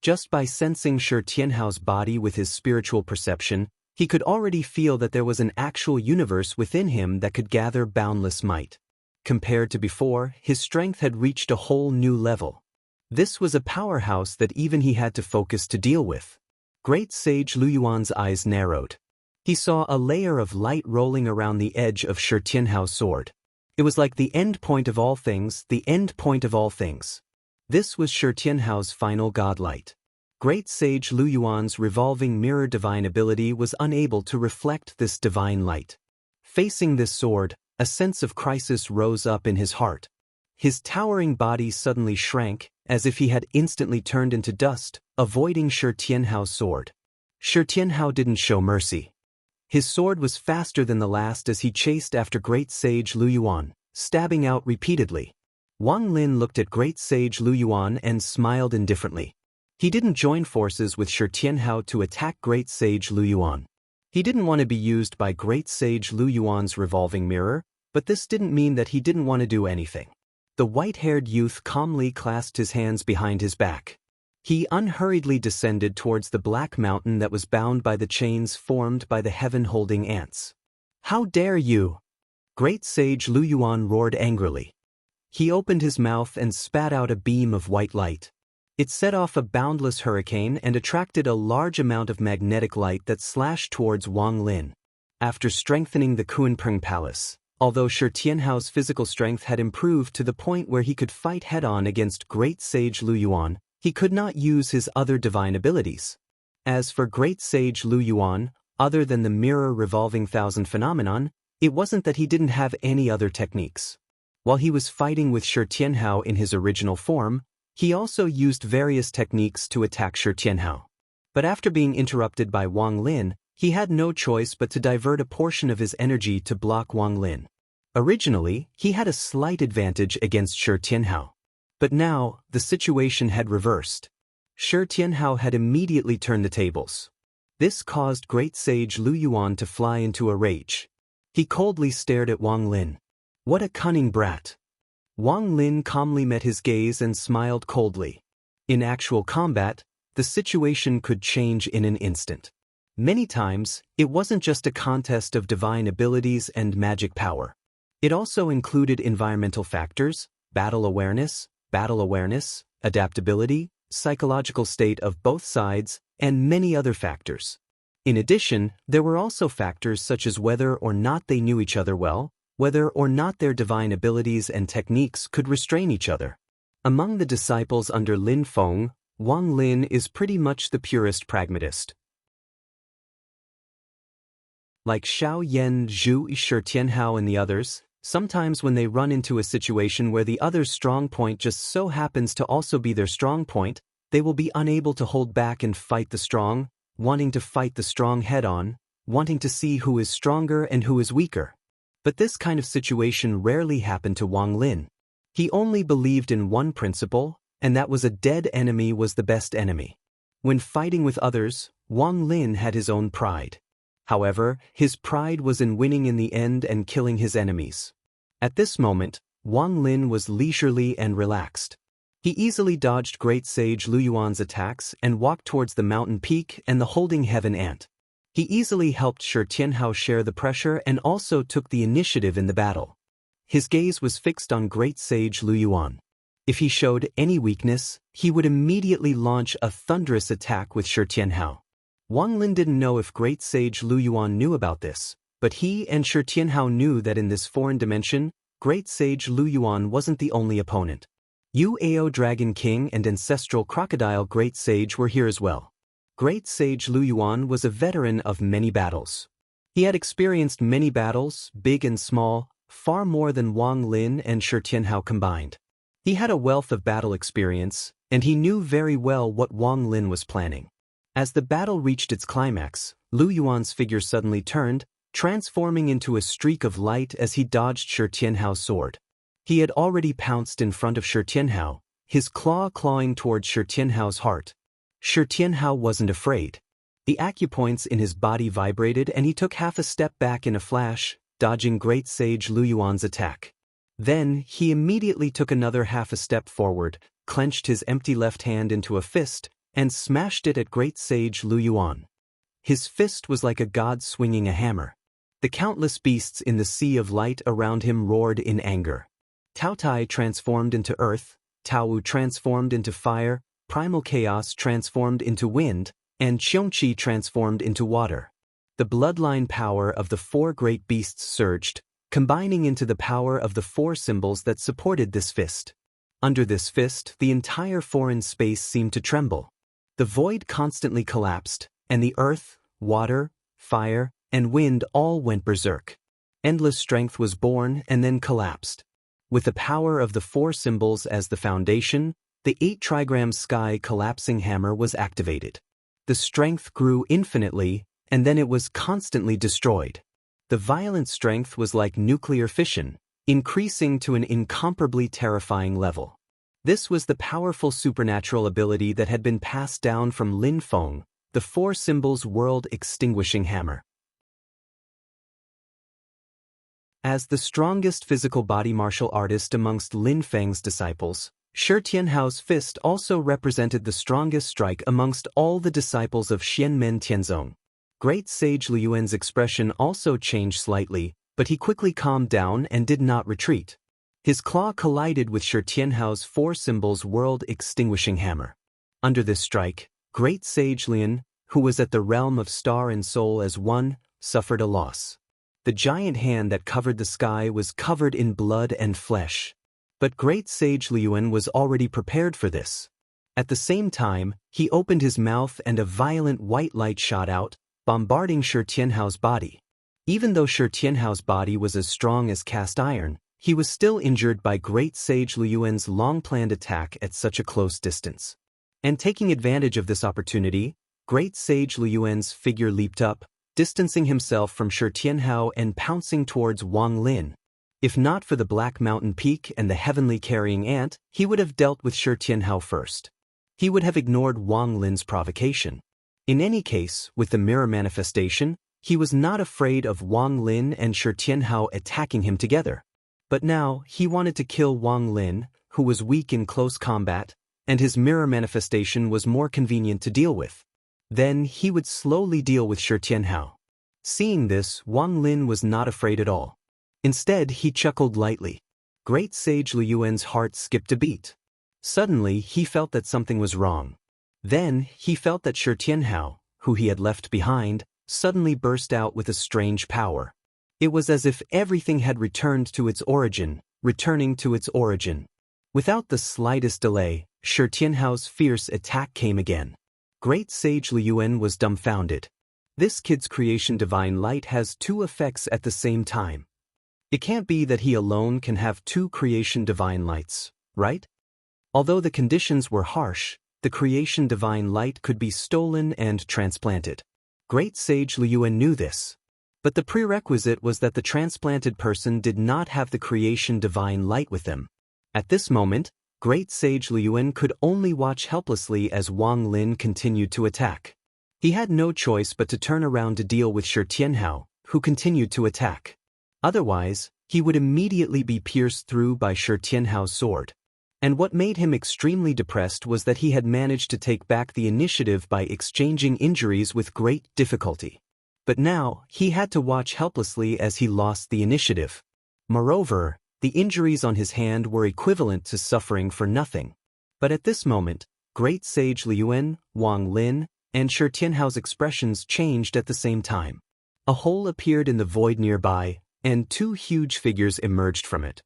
Just by sensing Shi Tianhao's body with his spiritual perception, he could already feel that there was an actual universe within him that could gather boundless might. Compared to before, his strength had reached a whole new level. This was a powerhouse that even he had to focus to deal with. Great Sage Lu Yuan's eyes narrowed. He saw a layer of light rolling around the edge of Shi Tianhao's sword. It was like the end point of all things, the end point of all things. This was Shi Tianhao's final godlight. Great Sage Lu Yuan's revolving mirror divine ability was unable to reflect this divine light. Facing this sword, a sense of crisis rose up in his heart. His towering body suddenly shrank, as if he had instantly turned into dust, avoiding Shi Tianhao's sword. Shi Tianhao didn't show mercy. His sword was faster than the last as he chased after Great Sage Lu Yuan, stabbing out repeatedly. Wang Lin looked at Great Sage Lu Yuan and smiled indifferently. He didn't join forces with Shi Tianhao to attack Great Sage Lu Yuan. He didn't want to be used by Great Sage Lu Yuan's revolving mirror, but this didn't mean that he didn't want to do anything. The white-haired youth calmly clasped his hands behind his back. He unhurriedly descended towards the black mountain that was bound by the chains formed by the heaven-holding ants. "How dare you!" Great Sage Lu Yuan roared angrily. He opened his mouth and spat out a beam of white light. It set off a boundless hurricane and attracted a large amount of magnetic light that slashed towards Wang Lin. After strengthening the Kunpeng Palace, although Shi Tianhao's physical strength had improved to the point where he could fight head-on against Great Sage Lu Yuan, he could not use his other divine abilities. As for Great Sage Lu Yuan, other than the mirror revolving thousand phenomenon, it wasn't that he didn't have any other techniques. While he was fighting with Shi Tianhao in his original form, he also used various techniques to attack Shi Tianhao. But after being interrupted by Wang Lin, he had no choice but to divert a portion of his energy to block Wang Lin. Originally, he had a slight advantage against Shi Tianhao. But now, the situation had reversed. Shi Tianhao had immediately turned the tables. This caused Great Sage Lu Yuan to fly into a rage. He coldly stared at Wang Lin. What a cunning brat! Wang Lin calmly met his gaze and smiled coldly. In actual combat, the situation could change in an instant. Many times, it wasn't just a contest of divine abilities and magic power. It also included environmental factors, battle awareness, adaptability, psychological state of both sides, and many other factors. In addition, there were also factors such as whether or not they knew each other well, whether or not their divine abilities and techniques could restrain each other. Among the disciples under Lin Feng, Wang Lin is pretty much the purest pragmatist. Like Xiao Yan, Zhu, Shi Tianhao and the others, sometimes when they run into a situation where the other's strong point just so happens to also be their strong point, they will be unable to hold back and fight the strong, wanting to fight the strong head-on, wanting to see who is stronger and who is weaker. But this kind of situation rarely happened to Wang Lin. He only believed in one principle, and that was a dead enemy was the best enemy. When fighting with others, Wang Lin had his own pride. However, his pride was in winning in the end and killing his enemies. At this moment, Wang Lin was leisurely and relaxed. He easily dodged Great Sage Lu Yuan's attacks and walked towards the mountain peak and the holding heaven ant. He easily helped Shi Tianhao share the pressure and also took the initiative in the battle. His gaze was fixed on Great Sage Lu Yuan. If he showed any weakness, he would immediately launch a thunderous attack with Shi Tianhao. Wang Lin didn't know if Great Sage Lu Yuan knew about this, but he and Shi Tianhao knew that in this foreign dimension, Great Sage Lu Yuan wasn't the only opponent. Ao Dragon King and Ancestral Crocodile Great Sage were here as well. Great Sage Lu Yuan was a veteran of many battles. He had experienced many battles, big and small, far more than Wang Lin and Shi Tianhao combined. He had a wealth of battle experience, and he knew very well what Wang Lin was planning. As the battle reached its climax, Lu Yuan's figure suddenly turned, transforming into a streak of light as he dodged Shi Tianhao's sword. He had already pounced in front of Shi Tianhao, his claw clawing towards Shi Tianhao's heart. Shi Tianhao wasn't afraid. The acupoints in his body vibrated and he took half a step back in a flash, dodging Great Sage Lu Yuan's attack. Then, he immediately took another half a step forward, clenched his empty left hand into a fist, and smashed it at Great Sage Lu Yuan. His fist was like a god swinging a hammer. The countless beasts in the sea of light around him roared in anger. Tao Tai transformed into earth, Tao Wu transformed into fire, primal chaos transformed into wind, and Qiongqi transformed into water. The bloodline power of the four great beasts surged, combining into the power of the four symbols that supported this fist. Under this fist, the entire foreign space seemed to tremble. The void constantly collapsed, and the earth, water, fire, and wind all went berserk. Endless strength was born and then collapsed. With the power of the four symbols as the foundation, the 8-trigram sky collapsing hammer was activated. The strength grew infinitely, and then it was constantly destroyed. The violent strength was like nuclear fission, increasing to an incomparably terrifying level. This was the powerful supernatural ability that had been passed down from Lin Feng, the four symbols world-extinguishing hammer. As the strongest physical body martial artist amongst Lin Feng's disciples, Shi Tianhao's fist also represented the strongest strike amongst all the disciples of Xianmen Tianzong. Great Sage Lu Yuan's expression also changed slightly, but he quickly calmed down and did not retreat. His claw collided with Shi Tianhao's four symbols world-extinguishing hammer. Under this strike, Great Sage Lian, who was at the realm of star and soul as one, suffered a loss. The giant hand that covered the sky was covered in blood and flesh. But Great Sage Lu Yuan was already prepared for this. At the same time, he opened his mouth and a violent white light shot out, bombarding Shi Tianhao's body. Even though Shi Tianhao's body was as strong as cast iron, he was still injured by Great Sage Lu Yuan's long-planned attack at such a close distance. And taking advantage of this opportunity, Great Sage Lu Yuan's figure leaped up, distancing himself from Shi Tianhao and pouncing towards Wang Lin. If not for the Black Mountain Peak and the Heavenly Carrying Ant, he would have dealt with Shi Tianhao first. He would have ignored Wang Lin's provocation. In any case, with the mirror manifestation, he was not afraid of Wang Lin and Shi Tianhao attacking him together. But now, he wanted to kill Wang Lin, who was weak in close combat, and his mirror manifestation was more convenient to deal with. Then he would slowly deal with Shi Tianhao. Seeing this, Wang Lin was not afraid at all. Instead, he chuckled lightly. Great Sage Lu Yuan's heart skipped a beat. Suddenly, he felt that something was wrong. Then, he felt that Shi Tianhao, who he had left behind, suddenly burst out with a strange power. It was as if everything had returned to its origin, returning to its origin. Without the slightest delay, Shi Tianhao's fierce attack came again. Great Sage Lu Yuan was dumbfounded. This kid's creation divine light has two effects at the same time. It can't be that he alone can have two creation divine lights, right? Although the conditions were harsh, the creation divine light could be stolen and transplanted. Great Sage Lu Yuan knew this. But the prerequisite was that the transplanted person did not have the creation divine light with them. At this moment, Great Sage Lu Yuan could only watch helplessly as Wang Lin continued to attack. He had no choice but to turn around to deal with Shi Tianhao, who continued to attack. Otherwise, he would immediately be pierced through by Shi Tianhao's sword. And what made him extremely depressed was that he had managed to take back the initiative by exchanging injuries with great difficulty. But now, he had to watch helplessly as he lost the initiative. Moreover, the injuries on his hand were equivalent to suffering for nothing. But at this moment, Great Sage Lu Yuan, Wang Lin, and Shi Tianhao's expressions changed at the same time. A hole appeared in the void nearby, and two huge figures emerged from it.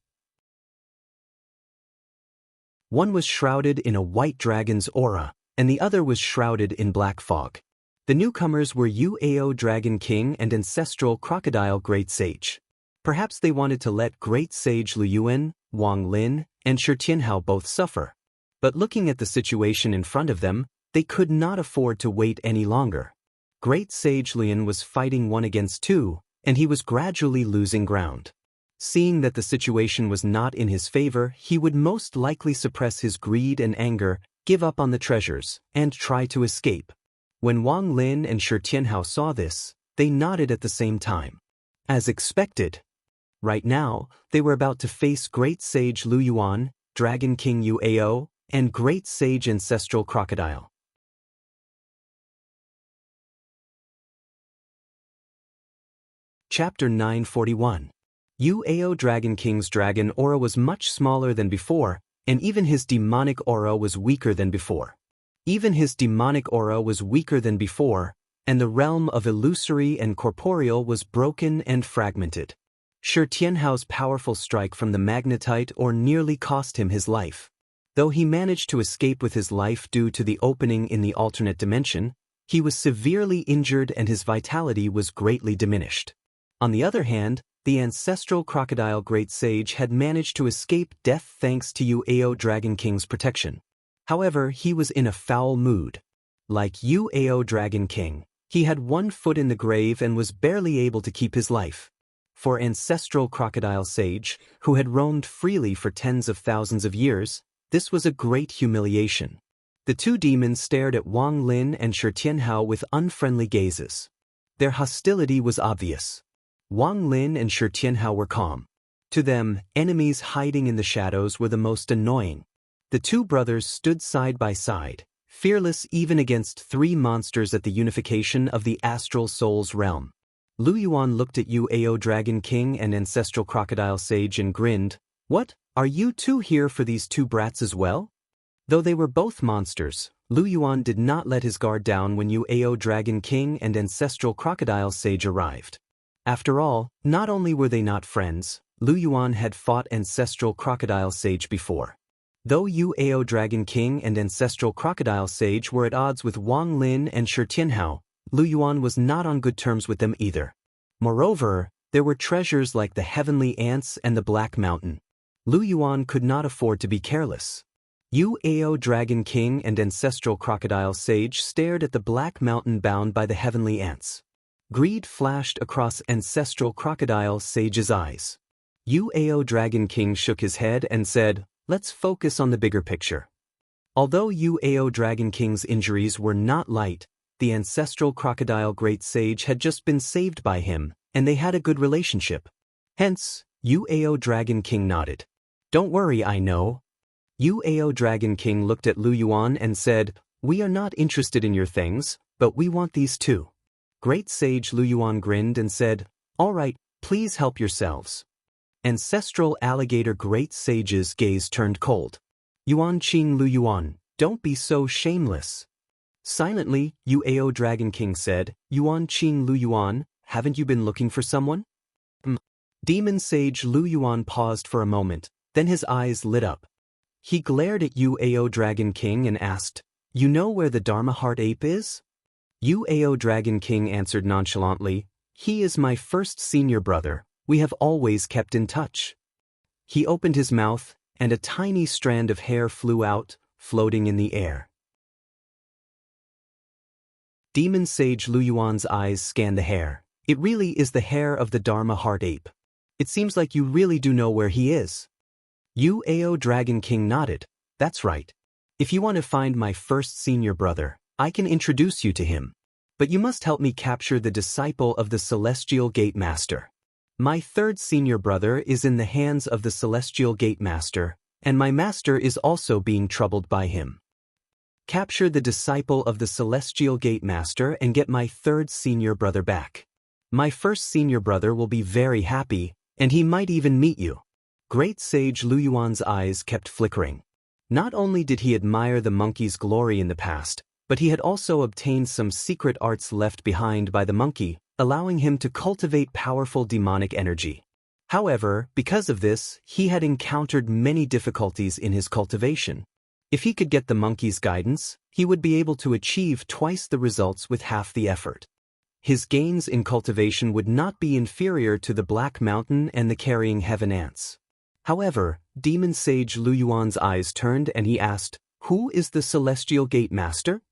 One was shrouded in a white dragon's aura, and the other was shrouded in black fog. The newcomers were Yuao Dragon King and Ancestral Crocodile Great Sage. Perhaps they wanted to let Great Sage Lu Yuan, Wang Lin, and Shi Tianhao both suffer. But looking at the situation in front of them, they could not afford to wait any longer. Great Sage Lian was fighting 1 against 2, and he was gradually losing ground. Seeing that the situation was not in his favor, he would most likely suppress his greed and anger, give up on the treasures, and try to escape. When Wang Lin and Shi Tianhao saw this, they nodded at the same time. As expected. Right now, they were about to face Great Sage Lu Yuan, Dragon King Uao, and Great Sage Ancestral Crocodile. Chapter 941. Uao Dragon King's dragon aura was much smaller than before, and even his demonic aura was weaker than before. And the realm of illusory and corporeal was broken and fragmented. Shi Tianhao's powerful strike from the magnetite ore nearly cost him his life. Though he managed to escape with his life due to the opening in the alternate dimension, he was severely injured and his vitality was greatly diminished. On the other hand, the ancestral crocodile Great Sage had managed to escape death thanks to Uao Dragon King's protection. However, he was in a foul mood. Like Uao Dragon King, he had one foot in the grave and was barely able to keep his life. For Ancestral Crocodile Sage, who had roamed freely for tens of thousands of years, this was a great humiliation. The two demons stared at Wang Lin and Shi Tianhao with unfriendly gazes. Their hostility was obvious. Wang Lin and Shi Tianhao were calm. To them, enemies hiding in the shadows were the most annoying. The two brothers stood side by side, fearless even against three monsters at the unification of the Astral Soul's realm. Lu Yuan looked at Uao Dragon King and Ancestral Crocodile Sage and grinned. "What, are you two here for these two brats as well?" Though they were both monsters, Lu Yuan did not let his guard down when Uao Dragon King and Ancestral Crocodile Sage arrived. After all, not only were they not friends, Lu Yuan had fought Ancestral Crocodile Sage before. Though Uao Dragon King and Ancestral Crocodile Sage were at odds with Wang Lin and Shi Tianhao, Lu Yuan was not on good terms with them either. Moreover, there were treasures like the Heavenly Ants and the Black Mountain. Lu Yuan could not afford to be careless. Uao Dragon King and Ancestral Crocodile Sage stared at the Black Mountain bound by the Heavenly Ants. Greed flashed across Ancestral Crocodile Sage's eyes. Uao Dragon King shook his head and said, "Let's focus on the bigger picture." Although Uao Dragon King's injuries were not light, the Ancestral Crocodile Great Sage had just been saved by him, and they had a good relationship. Hence, Uao Dragon King nodded. "Don't worry, I know." Uao Dragon King looked at Lu Yuan and said, "We are not interested in your things, but we want these too." Great Sage Lu Yuan grinned and said, "All right, please help yourselves." Ancestral Alligator Great Sage's gaze turned cold. "Yuan Qing Lu Yuan, don't be so shameless." Silently, Uao Dragon King said, "Yuan Qing Lu Yuan, haven't you been looking for someone?" Demon Sage Lu Yuan paused for a moment, then his eyes lit up. He glared at Uao Dragon King and asked, "You know where the Dharma Heart Ape is?" Uao Dragon King answered nonchalantly, "He is my first senior brother. We have always kept in touch." He opened his mouth, and a tiny strand of hair flew out, floating in the air. Demon Sage Lu Yuan's eyes scanned the hair. "It really is the hair of the Dharma Heart Ape. It seems like you really do know where he is." Uao Dragon King nodded. "That's right. If you want to find my first senior brother, I can introduce you to him. But you must help me capture the disciple of the Celestial Gate Master. My third senior brother is in the hands of the Celestial Gate Master, and my master is also being troubled by him. Capture the disciple of the Celestial Gate Master and get my third senior brother back. My first senior brother will be very happy, and he might even meet you." Great Sage Lu Yuan's eyes kept flickering. Not only did he admire the monkey's glory in the past, but he had also obtained some secret arts left behind by the monkey, allowing him to cultivate powerful demonic energy. However, because of this, he had encountered many difficulties in his cultivation. If he could get the monkey's guidance, he would be able to achieve twice the results with half the effort. His gains in cultivation would not be inferior to the Black Mountain and the Carrying Heaven Ants. However, Demon Sage Lu Yuan's eyes turned and he asked, "Who is the Celestial Gate Master?"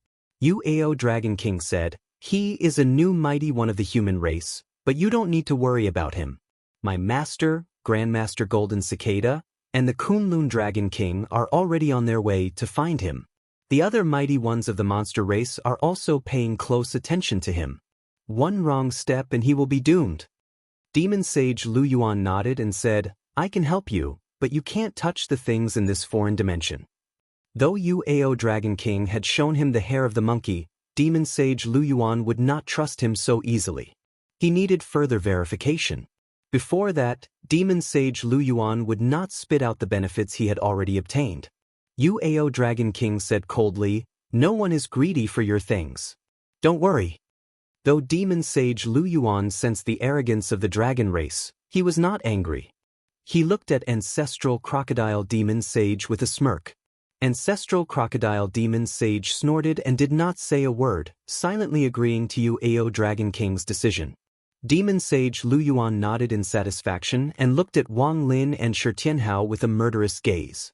Uao Dragon King said, "He is a new mighty one of the human race, but you don't need to worry about him. My master, Grandmaster Golden Cicada, and the Kunlun Dragon King are already on their way to find him. The other mighty ones of the monster race are also paying close attention to him. One wrong step and he will be doomed." Demon Sage Lu Yuan nodded and said, I can help you, but you can't touch the things in this foreign dimension. Though Uao Dragon King had shown him the hair of the monkey, Demon Sage Lu Yuan would not trust him so easily. He needed further verification. Before that, Demon Sage Lu Yuan would not spit out the benefits he had already obtained. Uao Dragon King said coldly, no one is greedy for your things. Don't worry. Though Demon Sage Lu Yuan sensed the arrogance of the dragon race, he was not angry. He looked at Ancestral Crocodile Demon Sage with a smirk. Ancestral Crocodile Demon Sage snorted and did not say a word, silently agreeing to Uao Dragon King's decision. Demon Sage Lu Yuan nodded in satisfaction and looked at Wang Lin and Shi Tianhao with a murderous gaze.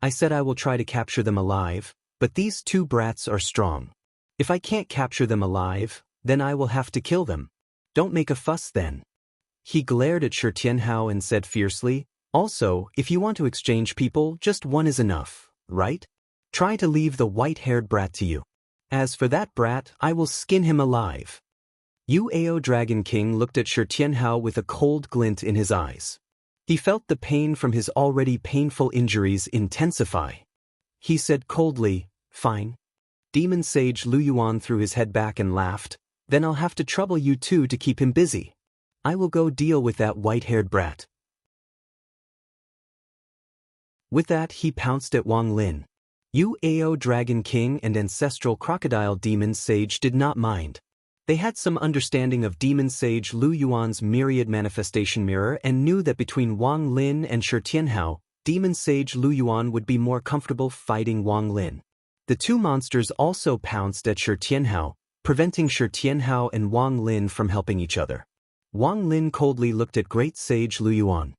I said I will try to capture them alive, but these two brats are strong. If I can't capture them alive, then I will have to kill them. Don't make a fuss then. He glared at Shi Tianhao and said fiercely, also, if you want to exchange people, just one is enough, right? Try to leave the white-haired brat to you. As for that brat, I will skin him alive. Uao Dragon King looked at Shi Tianhao with a cold glint in his eyes. He felt the pain from his already painful injuries intensify. He said coldly, fine. Demon Sage Lu Yuan threw his head back and laughed, then I'll have to trouble you two to keep him busy. I will go deal with that white-haired brat. With that he pounced at Wang Lin. Uao Dragon King and Ancestral Crocodile Demon Sage did not mind. They had some understanding of Demon Sage Lu Yuan's myriad manifestation mirror and knew that between Wang Lin and Shi Tianhao, Demon Sage Lu Yuan would be more comfortable fighting Wang Lin. The two monsters also pounced at Shi Tianhao, preventing Shi Tianhao and Wang Lin from helping each other. Wang Lin coldly looked at Great Sage Lu Yuan.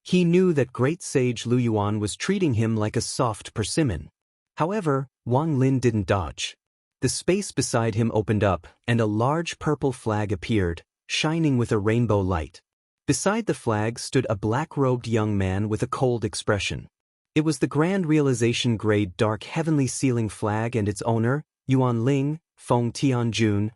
He knew that Great Sage Lu Yuan was treating him like a soft persimmon. However, Wang Lin didn't dodge. The space beside him opened up, and a large purple flag appeared, shining with a rainbow light. Beside the flag stood a black-robed young man with a cold expression. It was the Grand Realization Grade Dark Heavenly Sealing Flag and its owner, Yuan Ling, Feng Tianjun,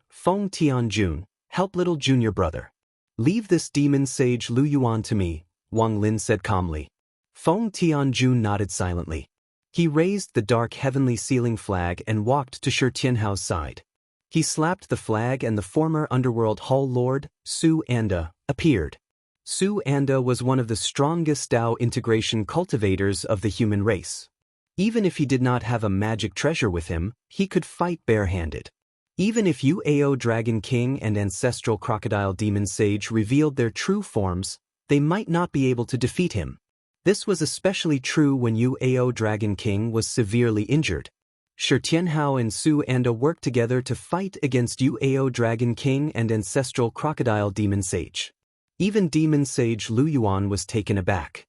help little junior brother. Leave this Demon Sage Lu Yuan to me, Wang Lin said calmly. Feng Tianjun nodded silently. He raised the dark heavenly sealing flag and walked to Shi Tianhao's side. He slapped the flag and the former underworld hall lord, Su Anda, appeared. Su Anda was one of the strongest Dao integration cultivators of the human race. Even if he did not have a magic treasure with him, he could fight barehanded. Even if Uao Dragon King and Ancestral Crocodile Demon Sage revealed their true forms, they might not be able to defeat him. This was especially true when Uao Dragon King was severely injured. Shi Tianhao and Su Anda worked together to fight against Uao Dragon King and Ancestral Crocodile Demon Sage. Even Demon Sage Lu Yuan was taken aback.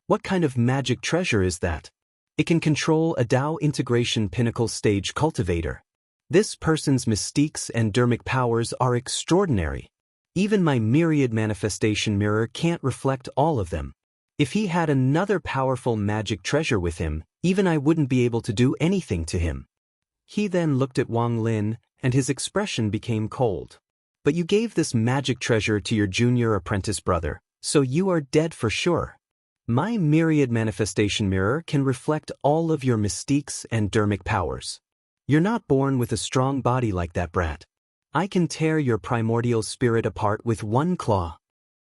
What kind of magic treasure is that? It can control a Dao integration pinnacle stage cultivator. This person's mystiques and dermic powers are extraordinary. Even my myriad manifestation mirror can't reflect all of them. If he had another powerful magic treasure with him, even I wouldn't be able to do anything to him. He then looked at Wang Lin, and his expression became cold. But you gave this magic treasure to your junior apprentice brother, so you are dead for sure. My myriad manifestation mirror can reflect all of your mystiques and dermic powers. You're not born with a strong body like that brat. I can tear your primordial spirit apart with one claw.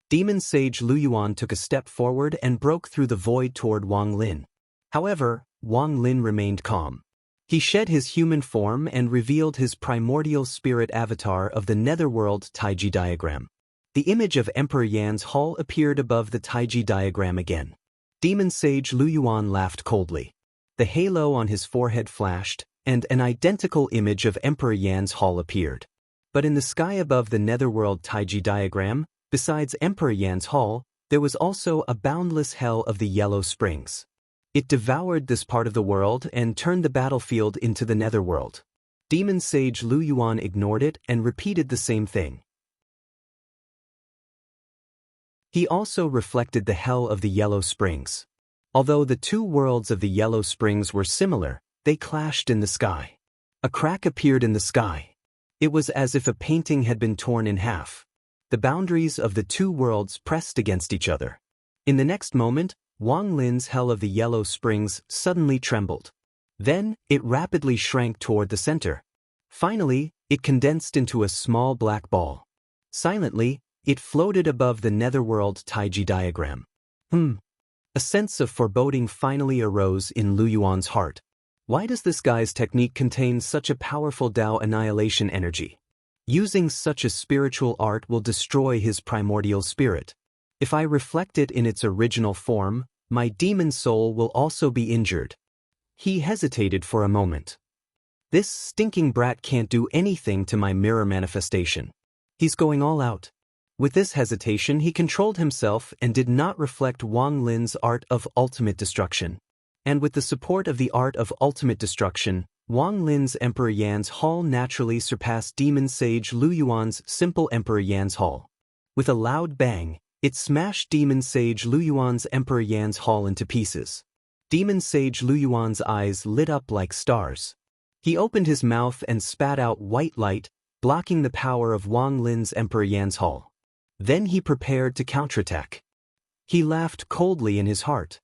Demon Sage Lu Yuan took a step forward and broke through the void toward Wang Lin. However, Wang Lin remained calm. He shed his human form and revealed his primordial spirit avatar of the netherworld Taiji diagram. The image of Emperor Yan's hall appeared above the Taiji diagram again. Demon Sage Lu Yuan laughed coldly. The halo on his forehead flashed, and an identical image of Emperor Yan's hall appeared. But in the sky above the netherworld Taiji diagram, besides Emperor Yan's hall, there was also a boundless hell of the Yellow Springs. It devoured this part of the world and turned the battlefield into the netherworld. Demon Sage Lu Yuan ignored it and repeated the same thing. He also reflected the hell of the Yellow Springs. Although the two worlds of the Yellow Springs were similar, they clashed in the sky. A crack appeared in the sky. It was as if a painting had been torn in half. The boundaries of the two worlds pressed against each other. In the next moment, Wang Lin's Hell of the Yellow Springs suddenly trembled. Then, it rapidly shrank toward the center. Finally, it condensed into a small black ball. Silently, it floated above the netherworld Taiji diagram. A sense of foreboding finally arose in Lu Yuan's heart. Why does this guy's technique contain such a powerful Tao annihilation energy? Using such a spiritual art will destroy his primordial spirit. If I reflect it in its original form, my demon soul will also be injured. He hesitated for a moment. This stinking brat can't do anything to my mirror manifestation. He's going all out. With this hesitation, he controlled himself and did not reflect Wang Lin's art of ultimate destruction. And with the support of the art of ultimate destruction, Wang Lin's Emperor Yan's Hall naturally surpassed Demon Sage Lu Yuan's simple Emperor Yan's Hall. With a loud bang, it smashed Demon Sage Lu Yuan's Emperor Yan's Hall into pieces. Demon Sage Lu Yuan's eyes lit up like stars. He opened his mouth and spat out white light, blocking the power of Wang Lin's Emperor Yan's Hall. Then he prepared to counterattack. He laughed coldly in his heart.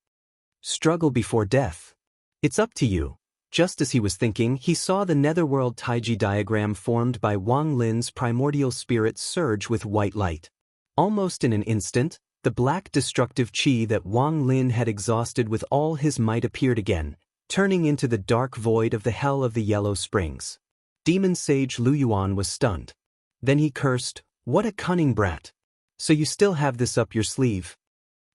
Struggle before death. It's up to you. Just as he was thinking, he saw the netherworld Taiji diagram formed by Wang Lin's primordial spirit surge with white light. Almost in an instant, the black destructive chi that Wang Lin had exhausted with all his might appeared again, turning into the dark void of the Hell of the Yellow Springs. Demon Sage Lu Yuan was stunned. Then he cursed, "What a cunning brat! So you still have this up your sleeve?"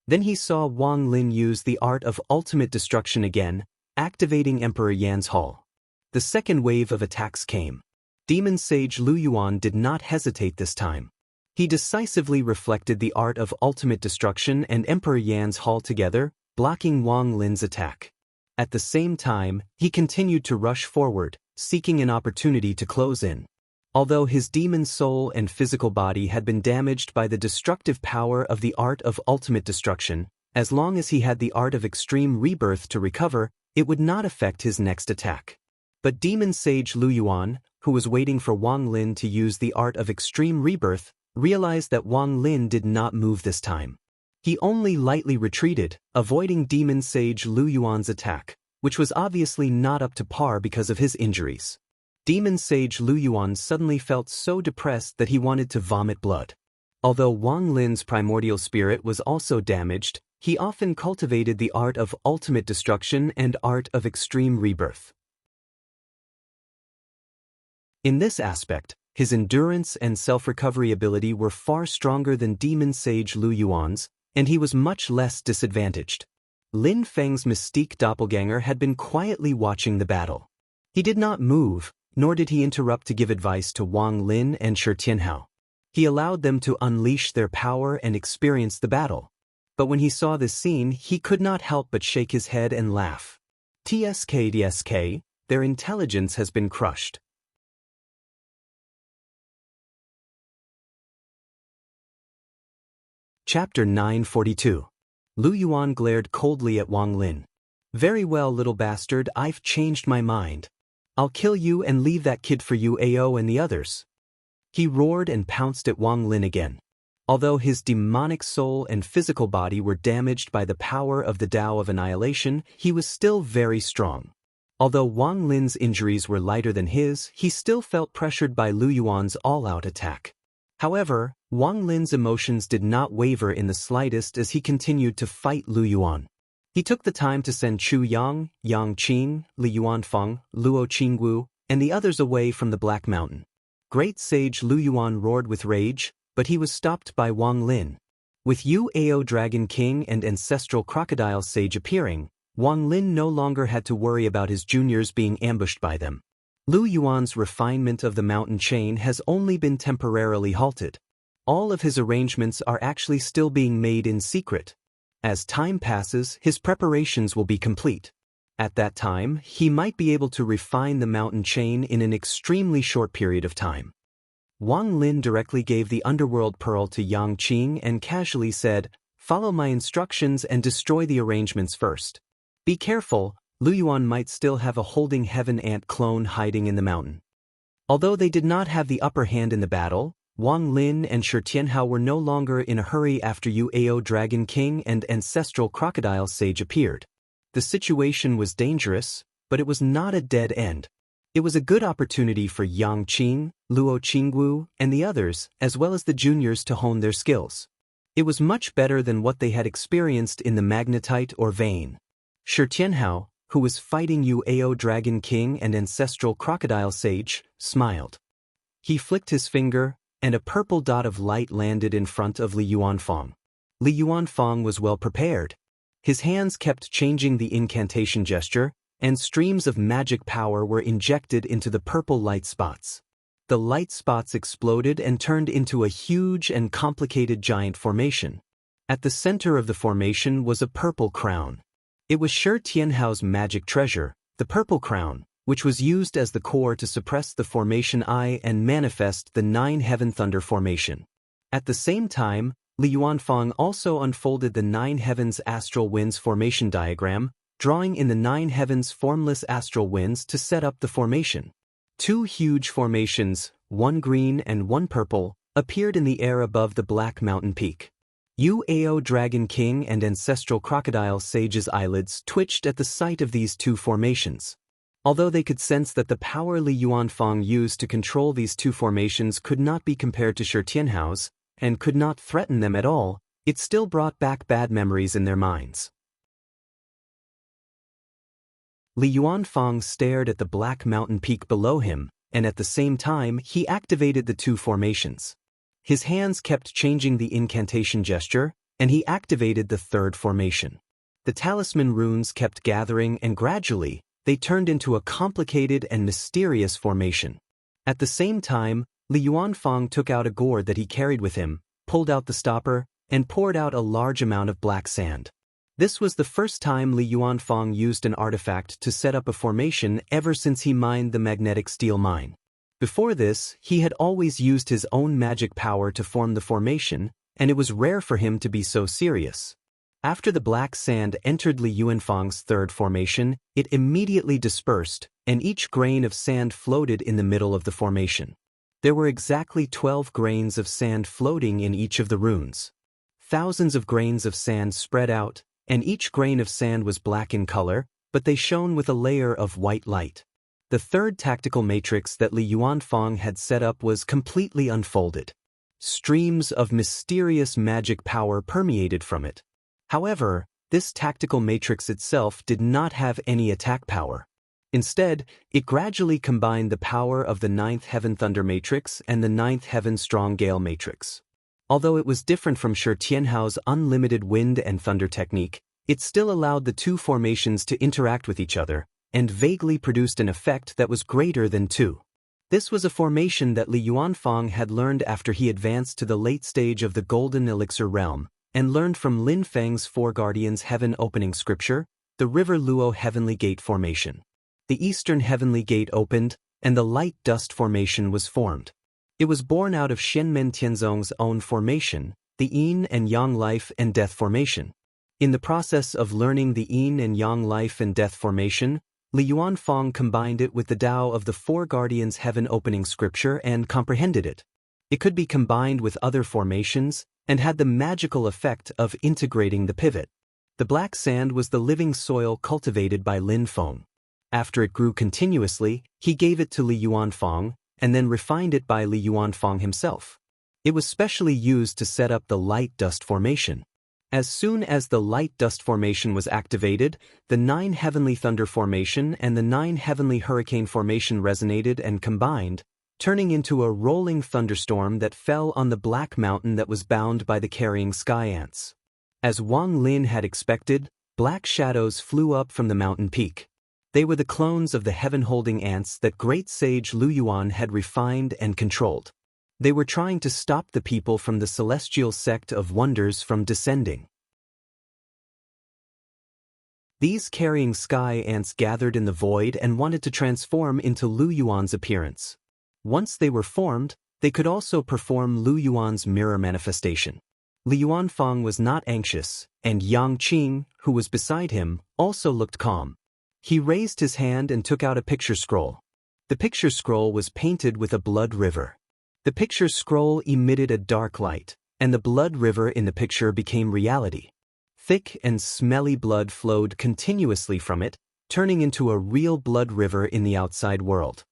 Then he saw Wang Lin use the art of ultimate destruction again, activating Emperor Yan's Hall. The second wave of attacks came. Demon Sage Lu Yuan did not hesitate this time. He decisively reflected the art of ultimate destruction and Emperor Yan's Hall together, blocking Wang Lin's attack. At the same time, he continued to rush forward, seeking an opportunity to close in. Although his demon soul and physical body had been damaged by the destructive power of the art of ultimate destruction, as long as he had the art of extreme rebirth to recover, it would not affect his next attack. But Demon Sage Lu Yuan, who was waiting for Wang Lin to use the art of extreme rebirth, realized that Wang Lin did not move this time. He only lightly retreated, avoiding Demon Sage Lu Yuan's attack, which was obviously not up to par because of his injuries. Demon Sage Lu Yuan suddenly felt so depressed that he wanted to vomit blood. Although Wang Lin's primordial spirit was also damaged, he often cultivated the art of ultimate destruction and art of extreme rebirth. In this aspect, his endurance and self-recovery ability were far stronger than Demon Sage Lu Yuan's, and he was much less disadvantaged. Lin Feng's mystique doppelganger had been quietly watching the battle. He did not move, nor did he interrupt to give advice to Wang Lin and Shi Tianhao. He allowed them to unleash their power and experience the battle. But when he saw this scene, he could not help but shake his head and laugh. TSK, their intelligence has been crushed. Chapter 942. Lu Yuan glared coldly at Wang Lin. "Very well, little bastard, I've changed my mind. I'll kill you and leave that kid for you, Ao and the others." He roared and pounced at Wang Lin again. Although his demonic soul and physical body were damaged by the power of the Tao of Annihilation, he was still very strong. Although Wang Lin's injuries were lighter than his, he still felt pressured by Lu Yuan's all-out attack. However, Wang Lin's emotions did not waver in the slightest as he continued to fight Lu Yuan. He took the time to send Chu Yang, Yang Qing, Li Yuanfeng, Luo Qingwu, and the others away from the Black Mountain. Great Sage Lu Yuan roared with rage, but he was stopped by Wang Lin. With Yu Ao Dragon King and Ancestral Crocodile Sage appearing, Wang Lin no longer had to worry about his juniors being ambushed by them. Lu Yuan's refinement of the mountain chain has only been temporarily halted. All of his arrangements are actually still being made in secret. As time passes, his preparations will be complete. At that time, he might be able to refine the mountain chain in an extremely short period of time. Wang Lin directly gave the underworld pearl to Yang Qing and casually said, "Follow my instructions and destroy the arrangements first. Be careful, Lu Yuan might still have a holding heaven ant clone hiding in the mountain." Although they did not have the upper hand in the battle, Wang Lin and Shi Tianhao were no longer in a hurry after Yuao Dragon King and Ancestral Crocodile Sage appeared. The situation was dangerous, but it was not a dead end. It was a good opportunity for Yang Qing, Luo Qingwu, and the others, as well as the juniors, to hone their skills. It was much better than what they had experienced in the magnetite or vein. Shi Tianhao, who was fighting Yuao Dragon King and Ancestral Crocodile Sage, smiled. He flicked his finger, and a purple dot of light landed in front of Li Yuanfang. Li Yuanfang was well prepared. His hands kept changing the incantation gesture, and streams of magic power were injected into the purple light spots. The light spots exploded and turned into a huge and complicated giant formation. At the center of the formation was a purple crown. It was Shi Tianhao's magic treasure, the purple crown, which was used as the core to suppress the formation I and manifest the Nine Heaven Thunder formation. At the same time, Li Yuanfang also unfolded the Nine Heavens Astral Winds formation diagram, drawing in the Nine Heavens formless astral winds to set up the formation. Two huge formations, one green and one purple, appeared in the air above the Black Mountain Peak. Yuao Dragon King and Ancestral Crocodile Sage's eyelids twitched at the sight of these two formations. Although they could sense that the power Li Yuanfang used to control these two formations could not be compared to Shi Tianhao's, and could not threaten them at all, it still brought back bad memories in their minds. Li Yuanfang stared at the Black Mountain Peak below him, and at the same time he activated the two formations. His hands kept changing the incantation gesture, and he activated the third formation. The talisman runes kept gathering, and gradually, they turned into a complicated and mysterious formation. At the same time, Li Yuanfang took out a gourd that he carried with him, pulled out the stopper, and poured out a large amount of black sand. This was the first time Li Yuanfang used an artifact to set up a formation ever since he mined the magnetic steel mine. Before this, he had always used his own magic power to form the formation, and it was rare for him to be so serious. After the black sand entered Li Yuanfang's third formation, it immediately dispersed, and each grain of sand floated in the middle of the formation. There were exactly 12 grains of sand floating in each of the runes. Thousands of grains of sand spread out, and each grain of sand was black in color, but they shone with a layer of white light. The third tactical matrix that Li Yuanfang had set up was completely unfolded. Streams of mysterious magic power permeated from it. However, this tactical matrix itself did not have any attack power. Instead, it gradually combined the power of the Ninth Heaven Thunder Matrix and the Ninth Heaven Strong Gale Matrix. Although it was different from Shi Tianhao's unlimited wind and thunder technique, it still allowed the two formations to interact with each other, and vaguely produced an effect that was greater than two. This was a formation that Li Yuanfang had learned after he advanced to the late stage of the Golden Elixir realm, and learned from Lin Feng's Four Guardians Heaven opening scripture, the River Luo Heavenly Gate formation. The Eastern Heavenly Gate opened, and the Light Dust formation was formed. It was born out of Shenmen Tianzong's own formation, the Yin and Yang Life and Death formation. In the process of learning the Yin and Yang Life and Death formation, Li Yuanfang combined it with the Tao of the Four Guardians Heaven opening scripture and comprehended it. It could be combined with other formations, and had the magical effect of integrating the pivot. The black sand was the living soil cultivated by Lin Feng. After it grew continuously, he gave it to Li Yuanfang, and then refined it by Li Yuanfang himself. It was specially used to set up the Light Dust formation. As soon as the Light Dust formation was activated, the Nine Heavenly Thunder formation and the Nine Heavenly Hurricane formation resonated and combined, turning into a rolling thunderstorm that fell on the black mountain that was bound by the carrying sky ants. As Wang Lin had expected, black shadows flew up from the mountain peak. They were the clones of the heaven-holding ants that great sage Lu Yuan had refined and controlled. They were trying to stop the people from the celestial sect of wonders from descending. These carrying sky ants gathered in the void and wanted to transform into Lu Yuan's appearance. Once they were formed, they could also perform Lu Yuan's mirror manifestation. Li Yuanfang was not anxious, and Yang Qing, who was beside him, also looked calm. He raised his hand and took out a picture scroll. The picture scroll was painted with a blood river. The picture scroll emitted a dark light, and the blood river in the picture became reality. Thick and smelly blood flowed continuously from it, turning into a real blood river in the outside world.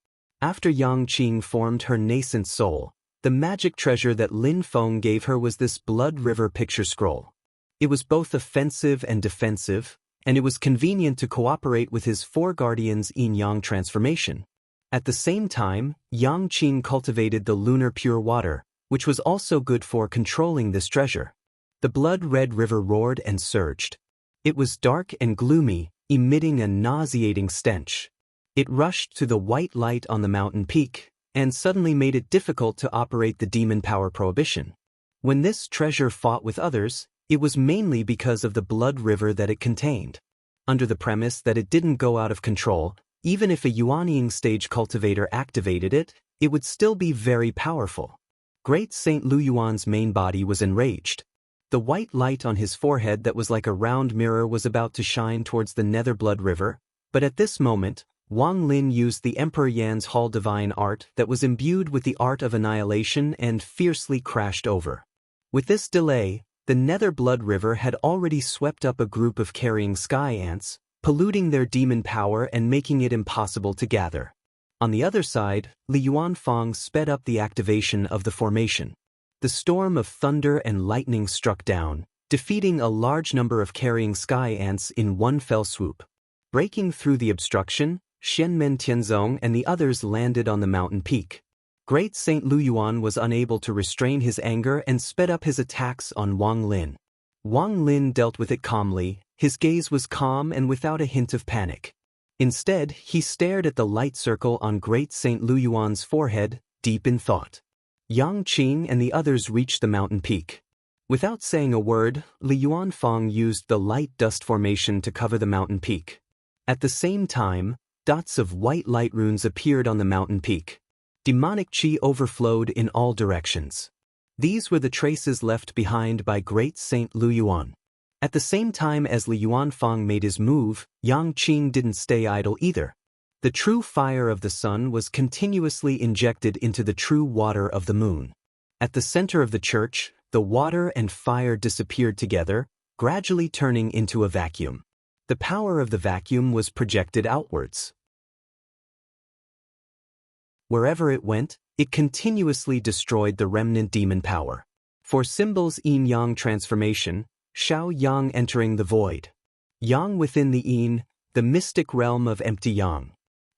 After Yang Qing formed her nascent soul, the magic treasure that Lin Feng gave her was this blood river picture scroll. It was both offensive and defensive, and it was convenient to cooperate with his four guardians' yin-yang transformation. At the same time, Yang Qing cultivated the lunar pure water, which was also good for controlling this treasure. The blood-red river roared and surged. It was dark and gloomy, emitting a nauseating stench. It rushed to the white light on the mountain peak, and suddenly made it difficult to operate the demon power prohibition. When this treasure fought with others, it was mainly because of the blood river that it contained. Under the premise that it didn't go out of control, even if a Yuanying stage cultivator activated it, it would still be very powerful. Great Saint Lu Yuan's main body was enraged. The white light on his forehead that was like a round mirror was about to shine towards the nether blood river, but at this moment, Wang Lin used the Emperor Yan's Hall divine art that was imbued with the art of annihilation and fiercely crashed over. With this delay, the nether blood river had already swept up a group of carrying sky ants, polluting their demon power and making it impossible to gather. On the other side, Li Yuanfang sped up the activation of the formation. The storm of thunder and lightning struck down, defeating a large number of carrying sky ants in one fell swoop. Breaking through the obstruction, Shenmen Tianzong and the others landed on the mountain peak. Great Saint Lu Yuan was unable to restrain his anger and sped up his attacks on Wang Lin. Wang Lin dealt with it calmly, his gaze was calm and without a hint of panic. Instead, he stared at the light circle on Great Saint Lu Yuan's forehead, deep in thought. Yang Qing and the others reached the mountain peak. Without saying a word, Li Yuanfang used the light dust formation to cover the mountain peak. At the same time, dots of white light runes appeared on the mountain peak. Demonic qi overflowed in all directions. These were the traces left behind by Great Saint Lu Yuan. At the same time as Li Yuanfang made his move, Yang Qing didn't stay idle either. The true fire of the sun was continuously injected into the true water of the moon. At the center of the church, the water and fire disappeared together, gradually turning into a vacuum. The power of the vacuum was projected outwards. Wherever it went, it continuously destroyed the remnant demon power. For symbols yin-yang transformation, Shao Yang entering the void. Yang within the yin, the mystic realm of empty yang.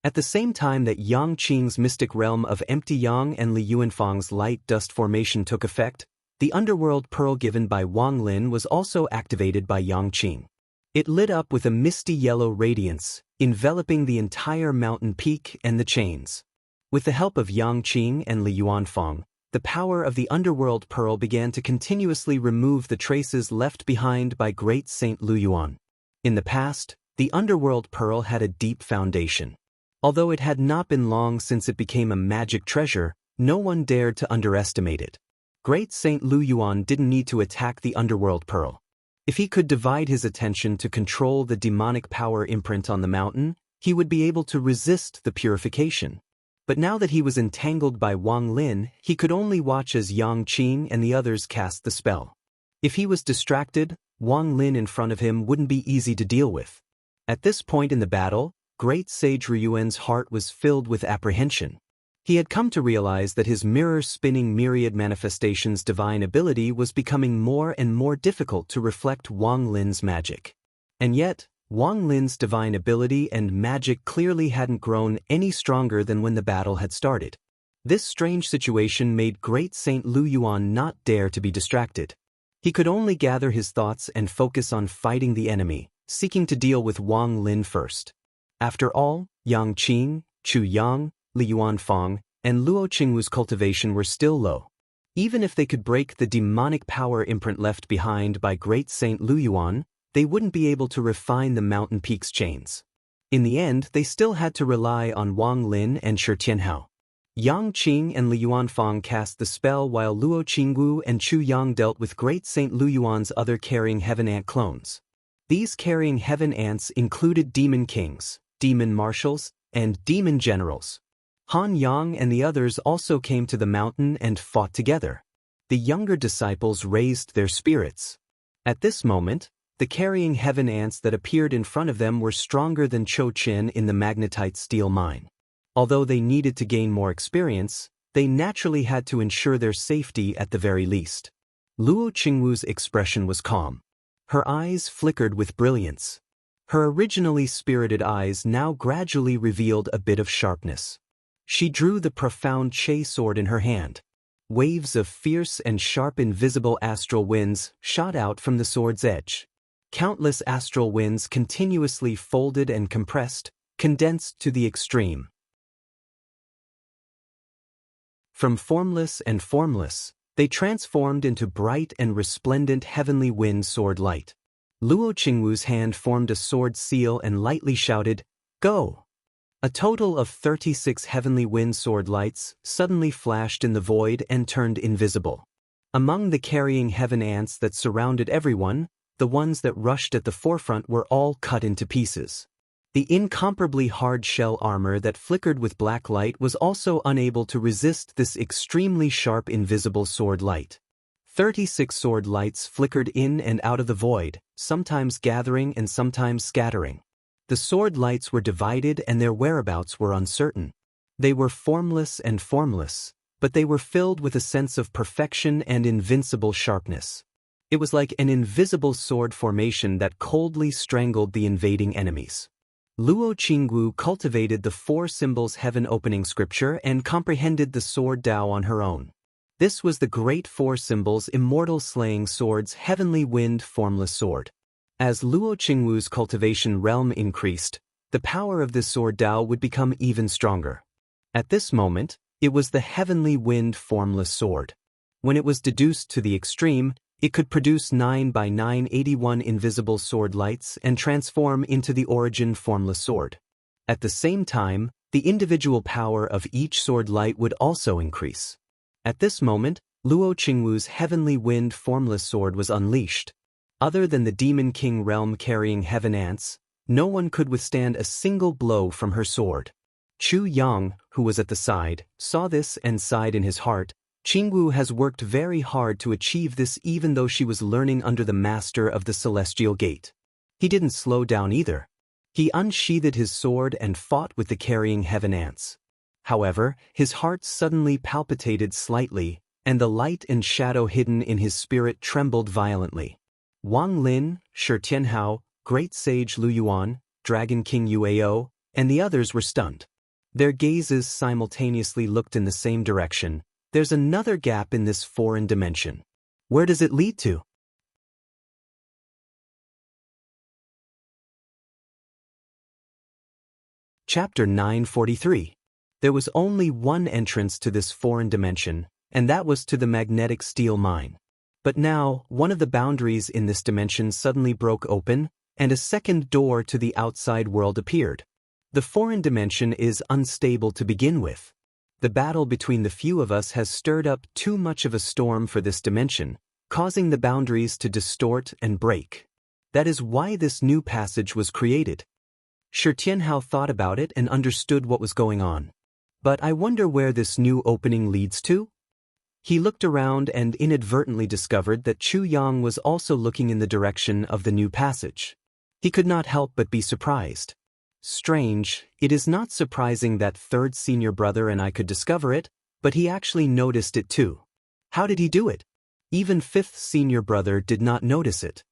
At the same time that Yang Qing's mystic realm of empty yang and Li Yuanfang's light dust formation took effect, the underworld pearl given by Wang Lin was also activated by Yang Qing. It lit up with a misty yellow radiance, enveloping the entire mountain peak and the chains. With the help of Yang Qing and Li Yuanfang, the power of the underworld pearl began to continuously remove the traces left behind by Great Saint Lu Yuan. In the past, the underworld pearl had a deep foundation. Although it had not been long since it became a magic treasure, no one dared to underestimate it. Great Saint Lu Yuan didn't need to attack the underworld pearl. If he could divide his attention to control the demonic power imprint on the mountain, he would be able to resist the purification. But now that he was entangled by Wang Lin, he could only watch as Yang Qing and the others cast the spell. If he was distracted, Wang Lin in front of him wouldn't be easy to deal with. At this point in the battle, Great Sage Ryuan's heart was filled with apprehension. He had come to realize that his mirror-spinning myriad manifestations' divine ability was becoming more and more difficult to reflect Wang Lin's magic. And yet, Wang Lin's divine ability and magic clearly hadn't grown any stronger than when the battle had started. This strange situation made Great Saint Lu Yuan not dare to be distracted. He could only gather his thoughts and focus on fighting the enemy, seeking to deal with Wang Lin first. After all, Yang Qing, Chu Yang, Li Yuanfang, and Luo Qingwu's cultivation were still low. Even if they could break the demonic power imprint left behind by Great Saint Lu Yuan, they wouldn't be able to refine the mountain peak's chains. In the end, they still had to rely on Wang Lin and Shi Tianhao. Yang Qing and Li Yuanfang cast the spell while Luo Qingwu and Chu Yang dealt with Great Saint Lu Yuan's other carrying heaven ant clones. These carrying heaven ants included demon kings, demon marshals, and demon generals. Han Yang and the others also came to the mountain and fought together. The younger disciples raised their spirits. At this moment, the carrying heaven ants that appeared in front of them were stronger than Cho Chin in the magnetite steel mine. Although they needed to gain more experience, they naturally had to ensure their safety at the very least. Luo Qingwu's expression was calm. Her eyes flickered with brilliance. Her originally spirited eyes now gradually revealed a bit of sharpness. She drew the profound Che sword in her hand. Waves of fierce and sharp invisible astral winds shot out from the sword's edge. Countless astral winds continuously folded and compressed, condensed to the extreme. From formless and formless, they transformed into bright and resplendent heavenly wind sword light. Luo Qingwu's hand formed a sword seal and lightly shouted, "Go!" A total of 36 heavenly wind sword lights suddenly flashed in the void and turned invisible. Among the carrying heaven ants that surrounded everyone, the ones that rushed at the forefront were all cut into pieces. The incomparably hard shell armor that flickered with black light was also unable to resist this extremely sharp invisible sword light. 36 sword lights flickered in and out of the void, sometimes gathering and sometimes scattering. The sword lights were divided and their whereabouts were uncertain. They were formless and formless, but they were filled with a sense of perfection and invincible sharpness. It was like an invisible sword formation that coldly strangled the invading enemies. Luo Qingwu cultivated the four symbols heaven opening scripture and comprehended the sword Tao on her own. This was the great four symbols immortal slaying sword's heavenly wind formless sword. As Luo Qingwu's cultivation realm increased, the power of this sword Tao would become even stronger. At this moment, it was the heavenly wind formless sword. When it was deduced to the extreme, it could produce 9 by 981 invisible sword lights and transform into the origin formless sword. At the same time, the individual power of each sword light would also increase. At this moment, Luo Qingwu's heavenly wind formless sword was unleashed. Other than the Demon King realm carrying heaven ants, no one could withstand a single blow from her sword. Chu Yang, who was at the side, saw this and sighed in his heart. Qingwu has worked very hard to achieve this even though she was learning under the master of the Celestial Gate. He didn't slow down either. He unsheathed his sword and fought with the carrying heaven ants. However, his heart suddenly palpitated slightly, and the light and shadow hidden in his spirit trembled violently. Wang Lin, Shi Tianhao, Great Sage Lu Yuan, Dragon King Yuao, and the others were stunned. Their gazes simultaneously looked in the same direction. There's another gap in this foreign dimension. Where does it lead to? Chapter 943. There was only one entrance to this foreign dimension, and that was to the magnetic steel mine. But now, one of the boundaries in this dimension suddenly broke open, and a second door to the outside world appeared. The foreign dimension is unstable to begin with. The battle between the few of us has stirred up too much of a storm for this dimension, causing the boundaries to distort and break. That is why this new passage was created. Shi Tianhao thought about it and understood what was going on. But I wonder where this new opening leads to? He looked around and inadvertently discovered that Chu Yang was also looking in the direction of the new passage. He could not help but be surprised. Strange, it is not surprising that third senior brother and I could discover it, but he actually noticed it too. How did he do it? Even fifth senior brother did not notice it.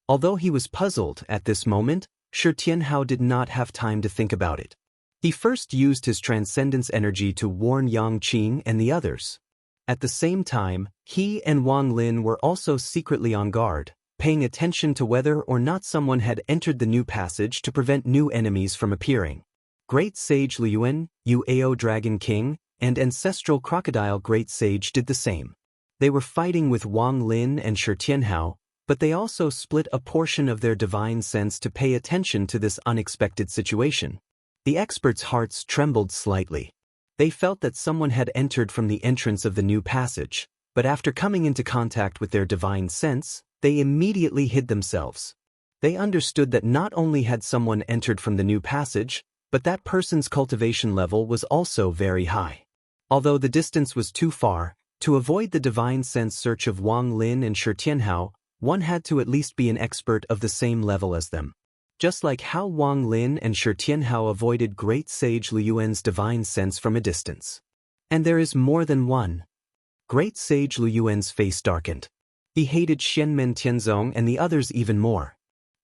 Although he was puzzled at this moment, Shi Tianhao did not have time to think about it. He first used his transcendence energy to warn Yang Qing and the others. At the same time, he and Wang Lin were also secretly on guard, paying attention to whether or not someone had entered the new passage to prevent new enemies from appearing. Great Sage Liyuan, Yuao Dragon King, and Ancestral Crocodile Great Sage did the same. They were fighting with Wang Lin and Shi Tianhao, but they also split a portion of their divine sense to pay attention to this unexpected situation. The experts' hearts trembled slightly. They felt that someone had entered from the entrance of the new passage, but after coming into contact with their divine sense, they immediately hid themselves. They understood that not only had someone entered from the new passage, but that person's cultivation level was also very high. Although the distance was too far, to avoid the divine sense search of Wang Lin and Shi Tianhao, one had to at least be an expert of the same level as them. Just like how Wang Lin and Shi Tianhao avoided great sage Lu Yuan's divine sense from a distance. And there is more than one. Great sage Lu Yuan's face darkened. He hated Xianmen Tianzong and the others even more.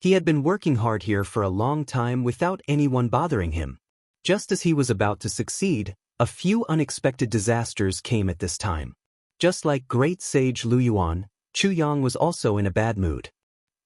He had been working hard here for a long time without anyone bothering him. Just as he was about to succeed, a few unexpected disasters came at this time. Just like great sage Lu Yuan, Chu Yang was also in a bad mood.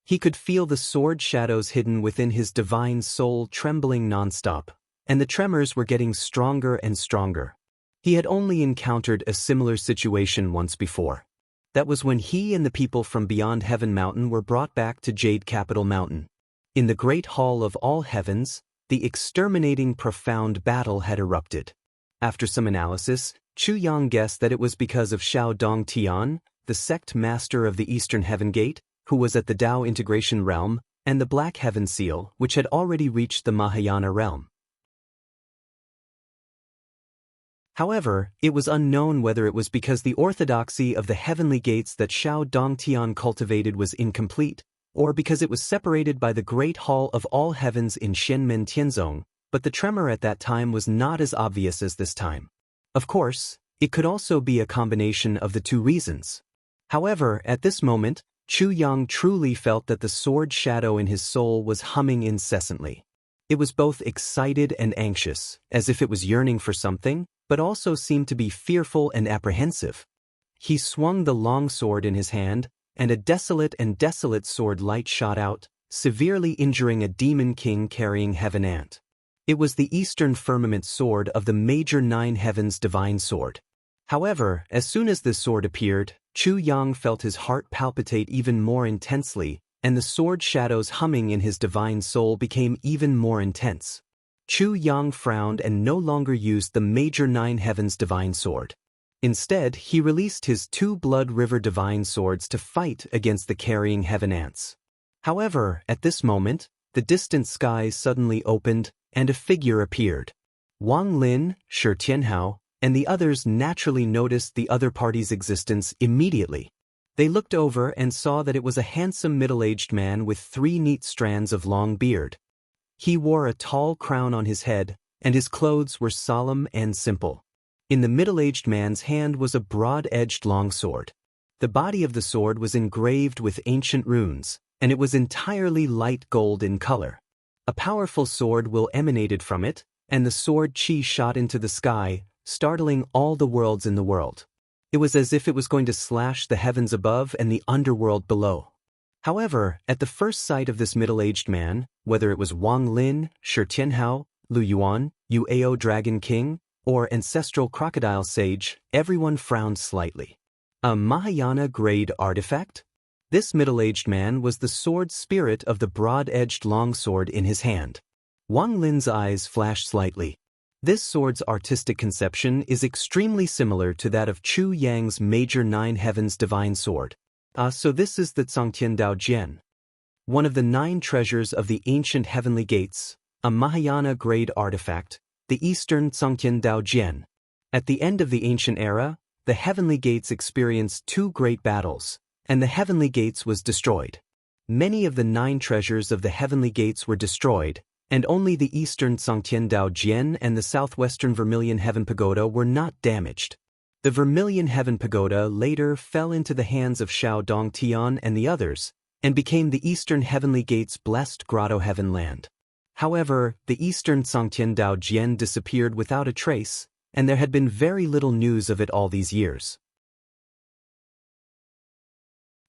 He could feel the sword shadows hidden within his divine soul trembling nonstop, and the tremors were getting stronger and stronger. He had only encountered a similar situation once before. That was when he and the people from beyond Heaven Mountain were brought back to Jade Capital Mountain. In the great hall of all heavens, the exterminating profound battle had erupted. After some analysis, Chu Yang guessed that it was because of Xiao Dong Tian, the sect master of the Eastern Heaven Gate, who was at the Tao Integration Realm, and the Black Heaven Seal, which had already reached the Mahayana realm. However, it was unknown whether it was because the orthodoxy of the heavenly gates that Xiao Dongtian cultivated was incomplete, or because it was separated by the Great Hall of all heavens in Xianmen Tianzong, but the tremor at that time was not as obvious as this time. Of course, it could also be a combination of the two reasons. However, at this moment, Chu Yang truly felt that the sword shadow in his soul was humming incessantly. It was both excited and anxious, as if it was yearning for something, but also seemed to be fearful and apprehensive. He swung the long sword in his hand, and a desolate sword light shot out, severely injuring a demon king carrying heaven ant. It was the Eastern Firmament sword of the Major Nine Heavens divine sword. However, as soon as this sword appeared, Chu Yang felt his heart palpitate even more intensely, and the sword shadows humming in his divine soul became even more intense. Chu Yang frowned and no longer used the Major Nine Heavens divine sword. Instead, he released his two Blood River divine swords to fight against the carrying heaven ants. However, at this moment, the distant skies suddenly opened, and a figure appeared. Wang Lin, Shi Tianhao, and the others naturally noticed the other party's existence immediately. They looked over and saw that it was a handsome middle-aged man with 3 neat strands of long beard. He wore a tall crown on his head, and his clothes were solemn and simple. In the middle-aged man's hand was a broad-edged longsword. The body of the sword was engraved with ancient runes, and it was entirely light gold in color. A powerful sword will emanated from it, and the sword chi shot into the sky, startling all the worlds in the world. It was as if it was going to slash the heavens above and the underworld below. However, at the first sight of this middle-aged man, whether it was Wang Lin, Shi Tianhao, Lu Yuan, Yuao Dragon King, or Ancestral Crocodile Sage, everyone frowned slightly. A Mahayana-grade artifact? This middle-aged man was the sword spirit of the broad-edged longsword in his hand. Wang Lin's eyes flashed slightly. This sword's artistic conception is extremely similar to that of Chu Yang's Major Nine Heavens divine sword. So this is the Zhangtian Dao Jian, one of the 9 treasures of the ancient heavenly gates, a Mahayana-grade artifact, the Eastern Zhangtian Dao Jian. At the end of the ancient era, the heavenly gates experienced 2 great battles, and the heavenly gates was destroyed. Many of the 9 treasures of the heavenly gates were destroyed, and only the Eastern Zhangtian Dao Jian and the Southwestern Vermilion Heaven Pagoda were not damaged. The Vermilion Heaven Pagoda later fell into the hands of Xiao Dongtian and the others, and became the Eastern Heavenly Gate's blessed Grotto Heaven land. However, the Eastern Zhangtian Dao Jian disappeared without a trace, and there had been very little news of it all these years.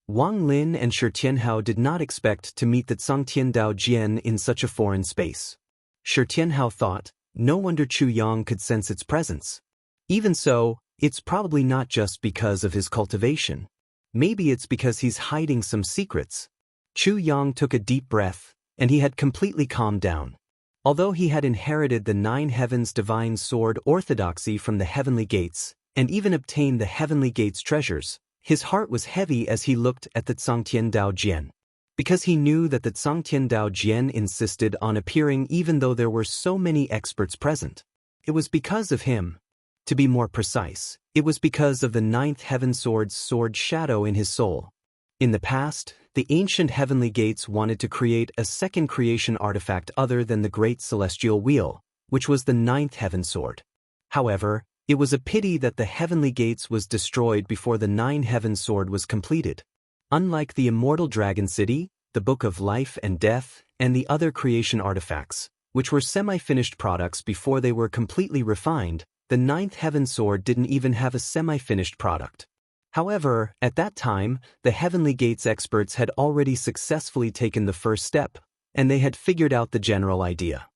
Wang Lin and Shi Tianhao did not expect to meet the Zhangtian Dao Jian in such a foreign space. Shi Tianhao thought, no wonder Chu Yang could sense its presence. Even so, it's probably not just because of his cultivation. Maybe it's because he's hiding some secrets. Chu Yang took a deep breath, and he had completely calmed down. Although he had inherited the 9 Heavens divine sword orthodoxy from the heavenly gates, and even obtained the heavenly gates treasures, his heart was heavy as he looked at the Zhangtian Dao Jian. Because he knew that the Zhangtian Dao Jian insisted on appearing even though there were so many experts present. It was because of him. To be more precise, it was because of the ninth heaven sword's sword shadow in his soul. In the past, the ancient heavenly gates wanted to create a second creation artifact other than the great celestial wheel, which was the ninth heaven sword. However, it was a pity that the heavenly gates was destroyed before the nine heaven sword was completed. Unlike the immortal dragon city, the book of life and death, and the other creation artifacts, which were semi-finished products before they were completely refined, the ninth heaven sword didn't even have a semi-finished product. However, at that time, the Heavenly Gates experts had already successfully taken the first step, and they had figured out the general idea.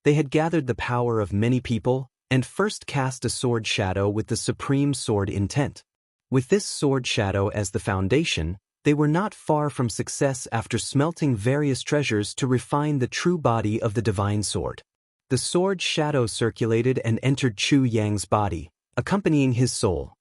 They had gathered the power of many people, and first cast a sword shadow with the supreme sword intent. With this sword shadow as the foundation, they were not far from success after smelting various treasures to refine the true body of the divine sword. The sword shadow circulated and entered Chu Yang's body, accompanying his soul.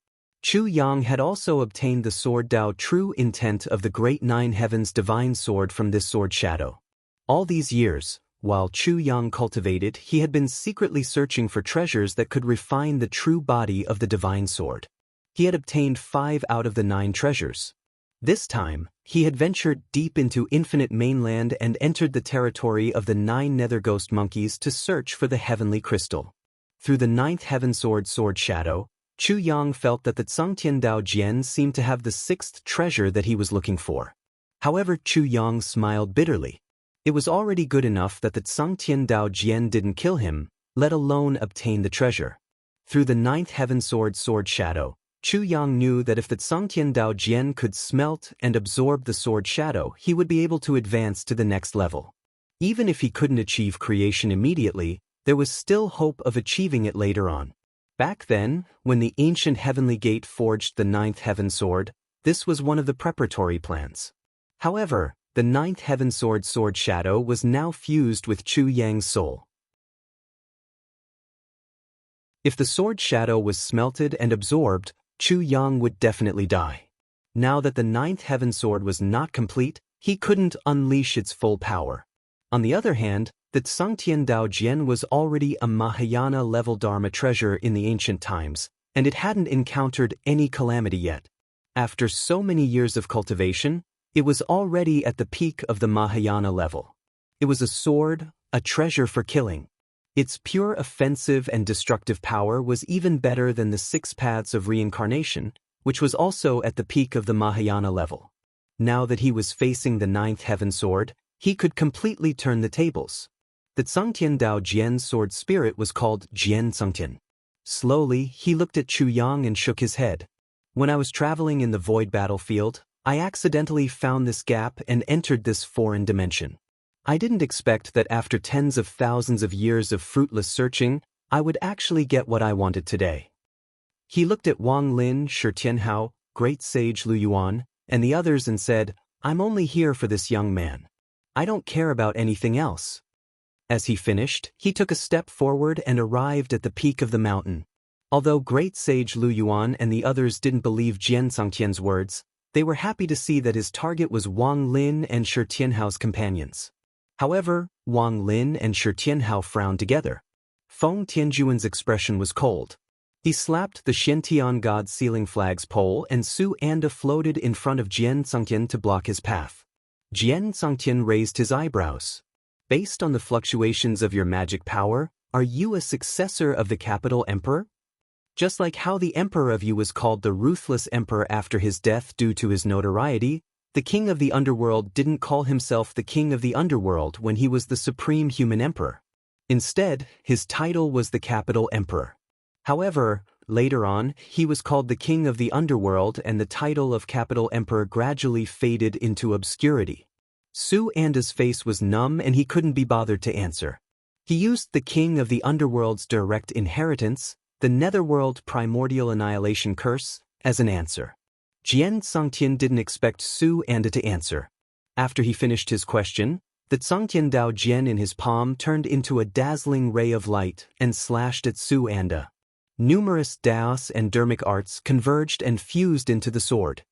Chu Yang had also obtained the sword Dao true intent of the great nine heavens divine sword from this sword shadow. All these years, while Chu Yang cultivated, he had been secretly searching for treasures that could refine the true body of the divine sword. He had obtained 5 out of the 9 treasures. This time, he had ventured deep into infinite mainland and entered the territory of the 9 nether ghost monkeys to search for the heavenly crystal. Through the 9th heaven sword shadow, Chu Yang felt that the Zhangtian Dao Jian seemed to have the 6th treasure that he was looking for. However, Chu Yang smiled bitterly. It was already good enough that the Zhangtian Dao Jian didn't kill him, let alone obtain the treasure. Through the 9th heaven sword shadow, Chu Yang knew that if the Zhangtian Dao Jian could smelt and absorb the sword shadow, he would be able to advance to the next level. Even if he couldn't achieve creation immediately, there was still hope of achieving it later on. Back then, when the ancient heavenly gate forged the 9th heaven sword, this was one of the preparatory plans. However, the 9th heaven sword shadow was now fused with Chu Yang's soul. If the sword shadow was smelted and absorbed, Chu Yang would definitely die. Now that the 9th heaven sword was not complete, he couldn't unleash its full power. On the other hand, the Zhangtian Dao Jian was already a Mahayana-level Dharma treasure in the ancient times, and it hadn't encountered any calamity yet. After so many years of cultivation, it was already at the peak of the Mahayana level. It was a sword, a treasure for killing. Its pure offensive and destructive power was even better than the 6 paths of reincarnation, which was also at the peak of the Mahayana level. Now that he was facing the 9th heaven sword, he could completely turn the tables. The Zhangtian Dao Jian's sword spirit was called Jian Zhangtian. Slowly, he looked at Chu Yang and shook his head. When I was traveling in the void battlefield, I accidentally found this gap and entered this foreign dimension. I didn't expect that after tens of thousands of years of fruitless searching, I would actually get what I wanted today. He looked at Wang Lin, Shi Tianhao, Great Sage Lu Yuan, and the others and said, "I'm only here for this young man. I don't care about anything else." As he finished, he took a step forward and arrived at the peak of the mountain. Although Great Sage Lu Yuan and the others didn't believe Jian Zhangtian's words, they were happy to see that his target was Wang Lin and Shi Tianhao's companions. However, Wang Lin and Shi Tianhao frowned together. Feng Tianjuan's expression was cold. He slapped the Shintian god sealing flag's pole and Su Anda floated in front of Jian Zhangtian to block his path. Jian Zhangtian raised his eyebrows. "Based on the fluctuations of your magic power, are you a successor of the capital emperor? Just like how the emperor of you was called the ruthless emperor after his death due to his notoriety, the king of the underworld didn't call himself the king of the underworld when he was the supreme human emperor. Instead, his title was the capital emperor. However, later on, he was called the king of the underworld and the title of capital emperor gradually faded into obscurity." Su Anda's face was numb and he couldn't be bothered to answer. He used the king of the underworld's direct inheritance, the netherworld primordial annihilation curse, as an answer. Jian Zhangtian didn't expect Su Anda to answer. After he finished his question, the Zhangtian Dao Jian in his palm turned into a dazzling ray of light and slashed at Su Anda. Numerous Daos and Dermic arts converged and fused into the sword.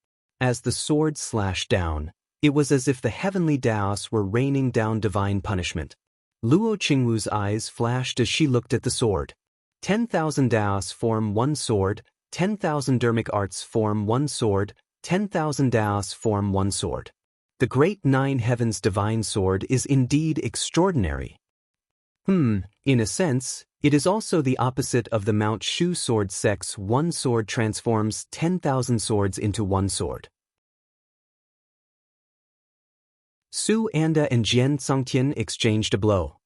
As the sword slashed down, It was as if the heavenly Daos were raining down divine punishment. Luo Qingwu's eyes flashed as she looked at the sword. 10,000 Daos form one sword, 10,000 dermic arts form one sword, 10,000 Daos form one sword. The great nine heavens divine sword is indeed extraordinary. In a sense, it is also the opposite of the Mount Shu sword sects. One sword transforms 10,000 swords into one sword. Su Anda and Jian Zongtian exchanged a blow.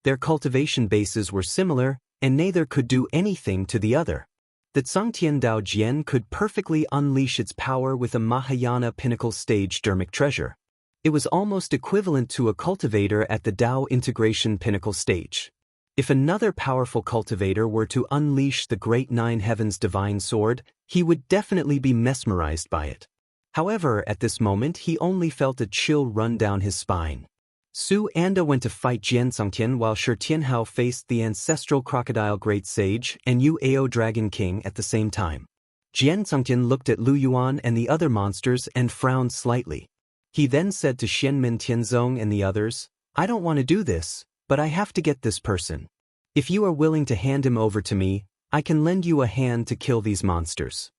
Their cultivation bases were similar, and neither could do anything to the other. The Zongtian Dao Jian could perfectly unleash its power with a Mahayana pinnacle stage dermic treasure. It was almost equivalent to a cultivator at the Dao integration pinnacle stage. If another powerful cultivator were to unleash the great nine heavens divine sword, he would definitely be mesmerized by it. However, at this moment he only felt a chill run down his spine. Su Anda went to fight Jian Zongtian while Shi Tianhao faced the ancestral crocodile great sage and Yu Ao dragon king at the same time. Jian Zongtian looked at Lu Yuan and the other monsters and frowned slightly. He then said to Xianmen Tianzong and the others, "I don't want to do this, but I have to get this person. If you are willing to hand him over to me, I can lend you a hand to kill these monsters."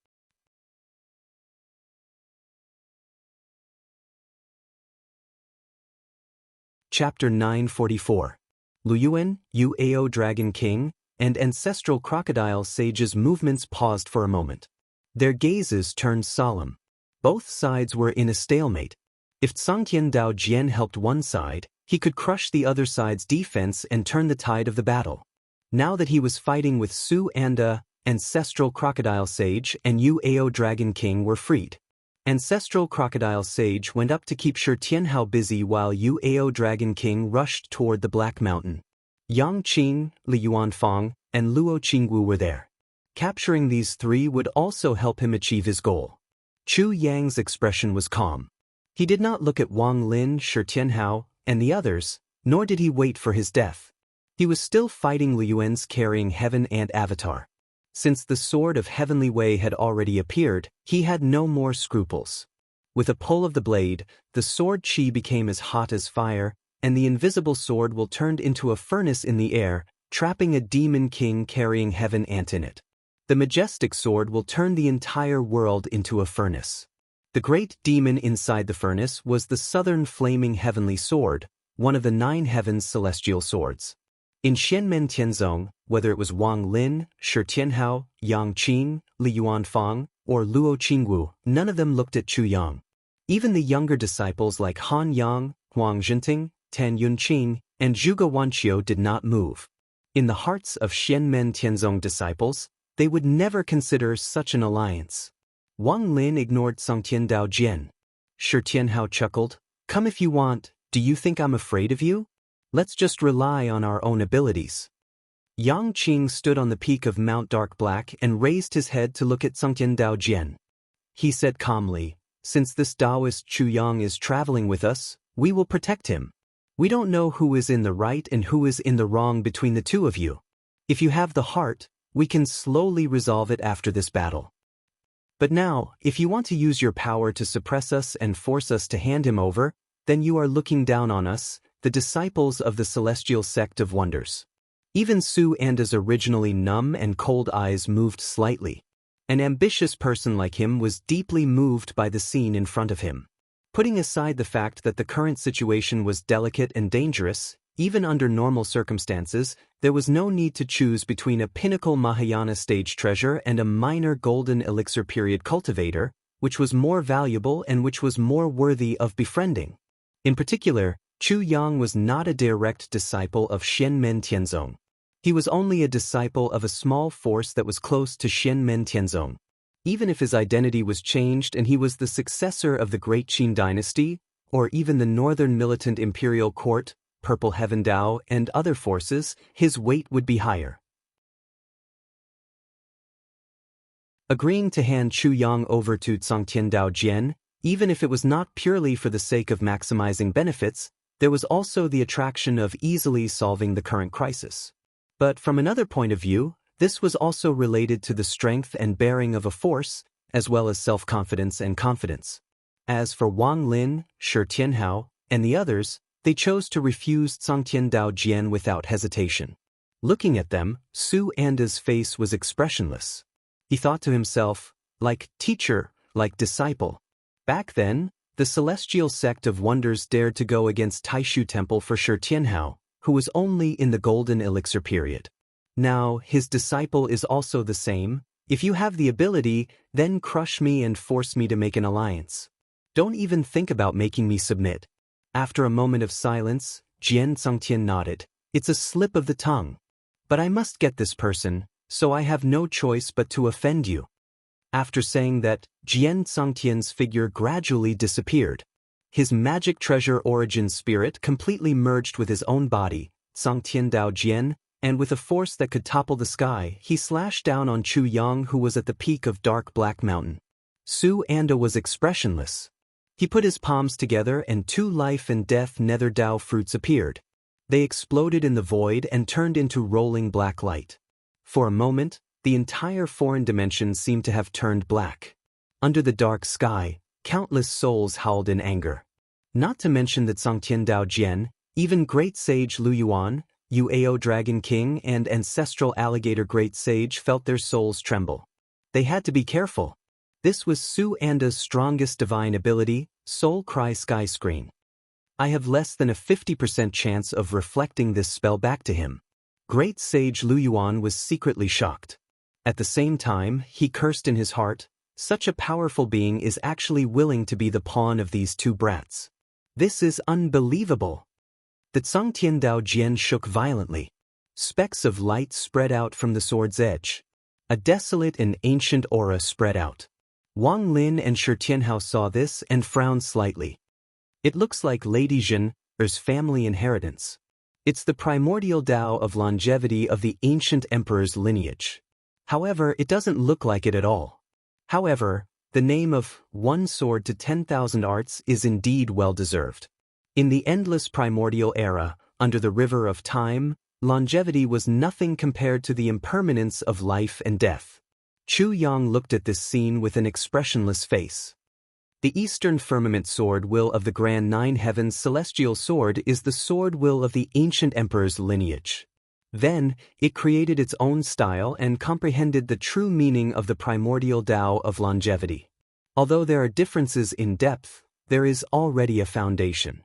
Chapter 944. Lu Yuan, Yu Ao Dragon King, and Ancestral Crocodile Sage's movements paused for a moment. Their gazes turned solemn. Both sides were in a stalemate. If Zongtian Dao Jian helped one side, he could crush the other side's defense and turn the tide of the battle. Now that he was fighting with Su Anda, Ancestral Crocodile Sage and Yu Ao Dragon King were freed. Ancestral Crocodile Sage went up to keep Shi Tianhao busy while Yu Ao Dragon King rushed toward the Black Mountain. Yang Qing, Li Yuanfang, and Luo Qingwu were there. Capturing these three would also help him achieve his goal. Chu Yang's expression was calm. He did not look at Wang Lin, Shi Tianhao, and the others, nor did he wait for his death. He was still fighting Li Yuan's carrying heaven and avatar. Since the sword of Heavenly Wei had already appeared, he had no more scruples. With a pull of the blade, the sword chi became as hot as fire, and the invisible sword will turned into a furnace in the air, trapping a demon king carrying heaven ant in it. The majestic sword will turn the entire world into a furnace. The great demon inside the furnace was the southern flaming heavenly sword, one of the nine heavens celestial swords. In Xianmen Tianzong, whether it was Wang Lin, Shi Tianhao, Yang Qing, Li Yuanfang, or Luo Qingwu, none of them looked at Chu Yang. Even the younger disciples like Han Yang, Huang Zhenting, Tan Yunqing, and Zhuge Wanqiu did not move. In the hearts of Xianmen Tianzong disciples, they would never consider such an alliance. Wang Lin ignored Zongtian Dao Jian. Shi Tianhao chuckled, "Come if you want, do you think I'm afraid of you? Let's just rely on our own abilities." Yang Qing stood on the peak of Mount Dark Black and raised his head to look at Zongtian Dao Jian. He said calmly, "Since this Taoist Chu Yang is traveling with us, we will protect him. We don't know who is in the right and who is in the wrong between the two of you. If you have the heart, we can slowly resolve it after this battle. But now, if you want to use your power to suppress us and force us to hand him over, then you are looking down on us, the disciples of the celestial sect of wonders." Even Su Anda's originally numb and cold eyes moved slightly. An ambitious person like him was deeply moved by the scene in front of him. Putting aside the fact that the current situation was delicate and dangerous, even under normal circumstances, there was no need to choose between a pinnacle Mahayana stage treasure and a minor golden elixir period cultivator, which was more valuable and which was more worthy of befriending. In particular, Chu Yang was not a direct disciple of Xianmen Tianzong. He was only a disciple of a small force that was close to Xianmen Tianzong. Even if his identity was changed and he was the successor of the Great Qin dynasty, or even the northern militant imperial court, Purple Heaven Dao, and other forces, his weight would be higher. Agreeing to hand Chu Yang over to Zongtian Dao Jian, even if it was not purely for the sake of maximizing benefits, there was also the attraction of easily solving the current crisis. But from another point of view, this was also related to the strength and bearing of a force, as well as self-confidence and confidence. As for Wang Lin, Shi Tianhao, and the others, they chose to refuse Zhangtian Dao Jian without hesitation. Looking at them, Su Anda's face was expressionless. He thought to himself, like teacher, like disciple. Back then, the celestial sect of wonders dared to go against Taishu Temple for Shi Tianhao, who was only in the golden elixir period. Now, his disciple is also the same. If you have the ability, then crush me and force me to make an alliance. Don't even think about making me submit. After a moment of silence, Jian Zhangtian nodded. It's a slip of the tongue. But I must get this person, so I have no choice but to offend you. After saying that, Jian Zhangtian's figure gradually disappeared. His magic treasure origin spirit completely merged with his own body, Zhangtian Dao Jian, and with a force that could topple the sky, he slashed down on Chu Yang, who was at the peak of dark black mountain. Su Anda was expressionless. He put his palms together and 2 life and death nether Dao fruits appeared. They exploded in the void and turned into rolling black light. For a moment, the entire foreign dimension seemed to have turned black. Under the dark sky, countless souls howled in anger. Not to mention that Zhangtian Dao Jian, even great sage Lu Yuan, Yuao Dragon King and ancestral alligator great sage felt their souls tremble. They had to be careful. This was Su Anda's strongest divine ability, Soul Cry Sky Screen. I have less than a 50% chance of reflecting this spell back to him. Great sage Lu Yuan was secretly shocked. At the same time, he cursed in his heart, such a powerful being is actually willing to be the pawn of these 2 brats. This is unbelievable. The Zhangtian Dao Jian shook violently. Specks of light spread out from the sword's edge. A desolate and ancient aura spread out. Wang Lin and Shi Tianhao saw this and frowned slightly. It looks like Lady Zhen's family inheritance. It's the primordial Dao of longevity of the ancient emperor's lineage. However, it doesn't look like it at all. However, the name of 1 sword to 10,000 arts is indeed well-deserved. In the endless primordial era, under the river of time, longevity was nothing compared to the impermanence of life and death. Chu Yang looked at this scene with an expressionless face. The Eastern Firmament Sword Will of the Grand Nine Heavens Celestial Sword is the sword will of the ancient emperor's lineage. Then, it created its own style and comprehended the true meaning of the primordial Tao of longevity. Although there are differences in depth, there is already a foundation.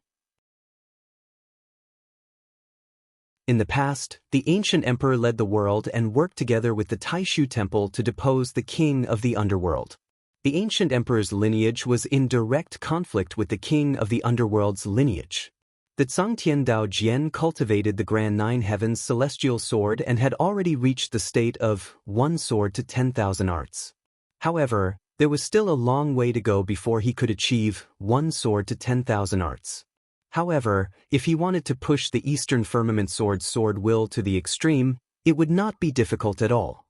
In the past, the ancient emperor led the world and worked together with the Taishu Temple to depose the king of the underworld. The ancient emperor's lineage was in direct conflict with the king of the underworld's lineage. The Zhangtian Dao Jian cultivated the Grand Nine Heavens Celestial Sword and had already reached the state of 1 sword to 10,000 arts. However, there was still a long way to go before he could achieve 1 sword to 10,000 arts. However, if he wanted to push the Eastern Firmament Sword's sword will to the extreme, it would not be difficult at all.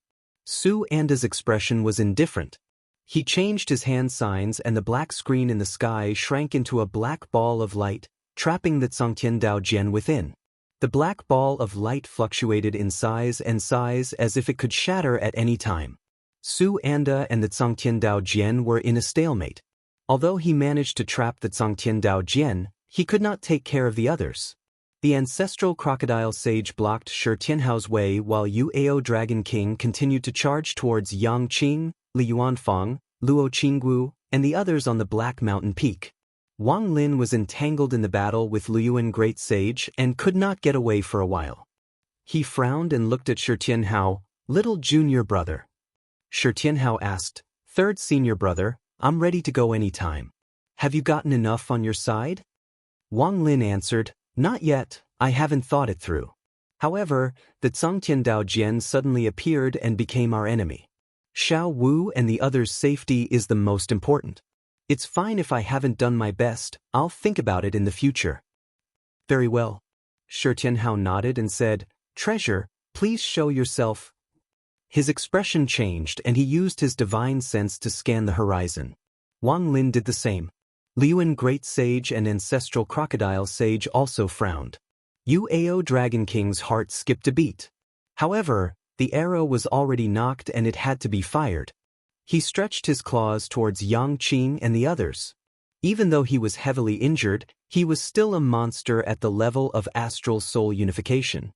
Su Anda's expression was indifferent. He changed his hand signs and the black screen in the sky shrank into a black ball of light, trapping the Zhangtian Dao Jian within. The black ball of light fluctuated in size as if it could shatter at any time. Su Anda and the Zhangtian Dao Jian were in a stalemate. Although he managed to trap the Zhangtian Dao Jian, he could not take care of the others. The ancestral crocodile sage blocked Shi Tianhao's way while Yuao Dragon King continued to charge towards Yang Qing, Li Yuanfang, Luo Qinggu, and the others on the Black Mountain Peak. Wang Lin was entangled in the battle with Liyuan Great Sage and could not get away for a while. He frowned and looked at Shi Tianhao, little junior brother. Shi Tianhao asked, third senior brother, I'm ready to go anytime. Have you gotten enough on your side? Wang Lin answered, not yet, I haven't thought it through. However, the Zhangtian Dao Jian suddenly appeared and became our enemy. Xiao Wu and the others' safety is the most important. It's fine if I haven't done my best, I'll think about it in the future. Very well. Shi Tianhao nodded and said, Treasure, please show yourself. His expression changed and he used his divine sense to scan the horizon. Wang Lin did the same. Liyuan Great Sage and Ancestral Crocodile Sage also frowned. Yuao Dragon King's heart skipped a beat. However, the arrow was already knocked and it had to be fired. He stretched his claws towards Yang Qing and the others. Even though he was heavily injured, he was still a monster at the level of astral soul unification.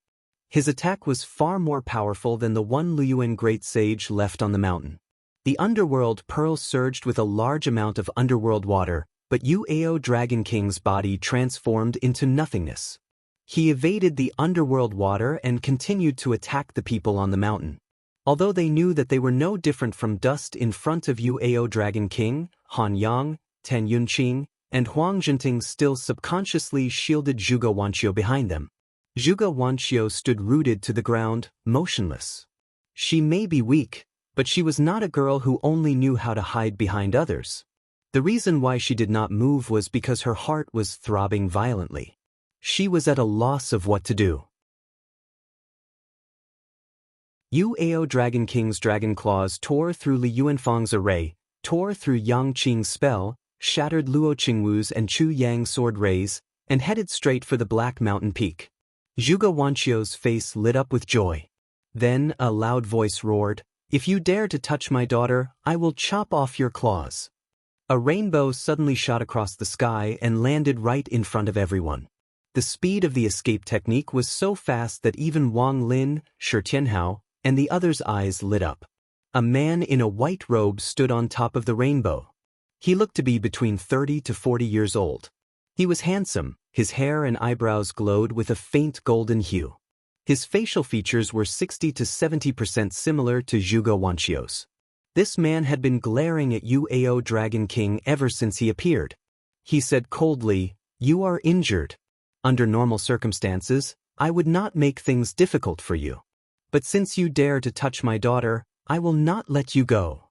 His attack was far more powerful than the one Liyuan great sage left on the mountain. The underworld pearl surged with a large amount of underworld water, but Uao Dragon King's body transformed into nothingness. He evaded the underworld water and continued to attack the people on the mountain. Although they knew that they were no different from dust in front of Uao Dragon King, Han Yang, Tan Yunqing, and Huang Zhenting still subconsciously shielded Zhuge Wanqiu behind them. Zhuge Wanqiu stood rooted to the ground, motionless. She may be weak, but she was not a girl who only knew how to hide behind others. The reason why she did not move was because her heart was throbbing violently. She was at a loss of what to do. Uao Dragon King's dragon claws tore through Li Yuanfang's array, tore through Yang Qing's spell, shattered Luo Qingwu's and Chu Yang's sword rays, and headed straight for the Black Mountain Peak. Zhuge Wanqiu's face lit up with joy. Then a loud voice roared, "If you dare to touch my daughter, I will chop off your claws." A rainbow suddenly shot across the sky and landed right in front of everyone. The speed of the escape technique was so fast that even Wang Lin, Shi Tianhao, and the others' eyes lit up. A man in a white robe stood on top of the rainbow. He looked to be between 30 to 40 years old. He was handsome, his hair and eyebrows glowed with a faint golden hue. His facial features were 60 to 70% similar to Zhuge Wanqiu's. This man had been glaring at Uao Dragon King ever since he appeared. He said coldly, "You are injured. Under normal circumstances, I would not make things difficult for you. But since you dare to touch my daughter, I will not let you go."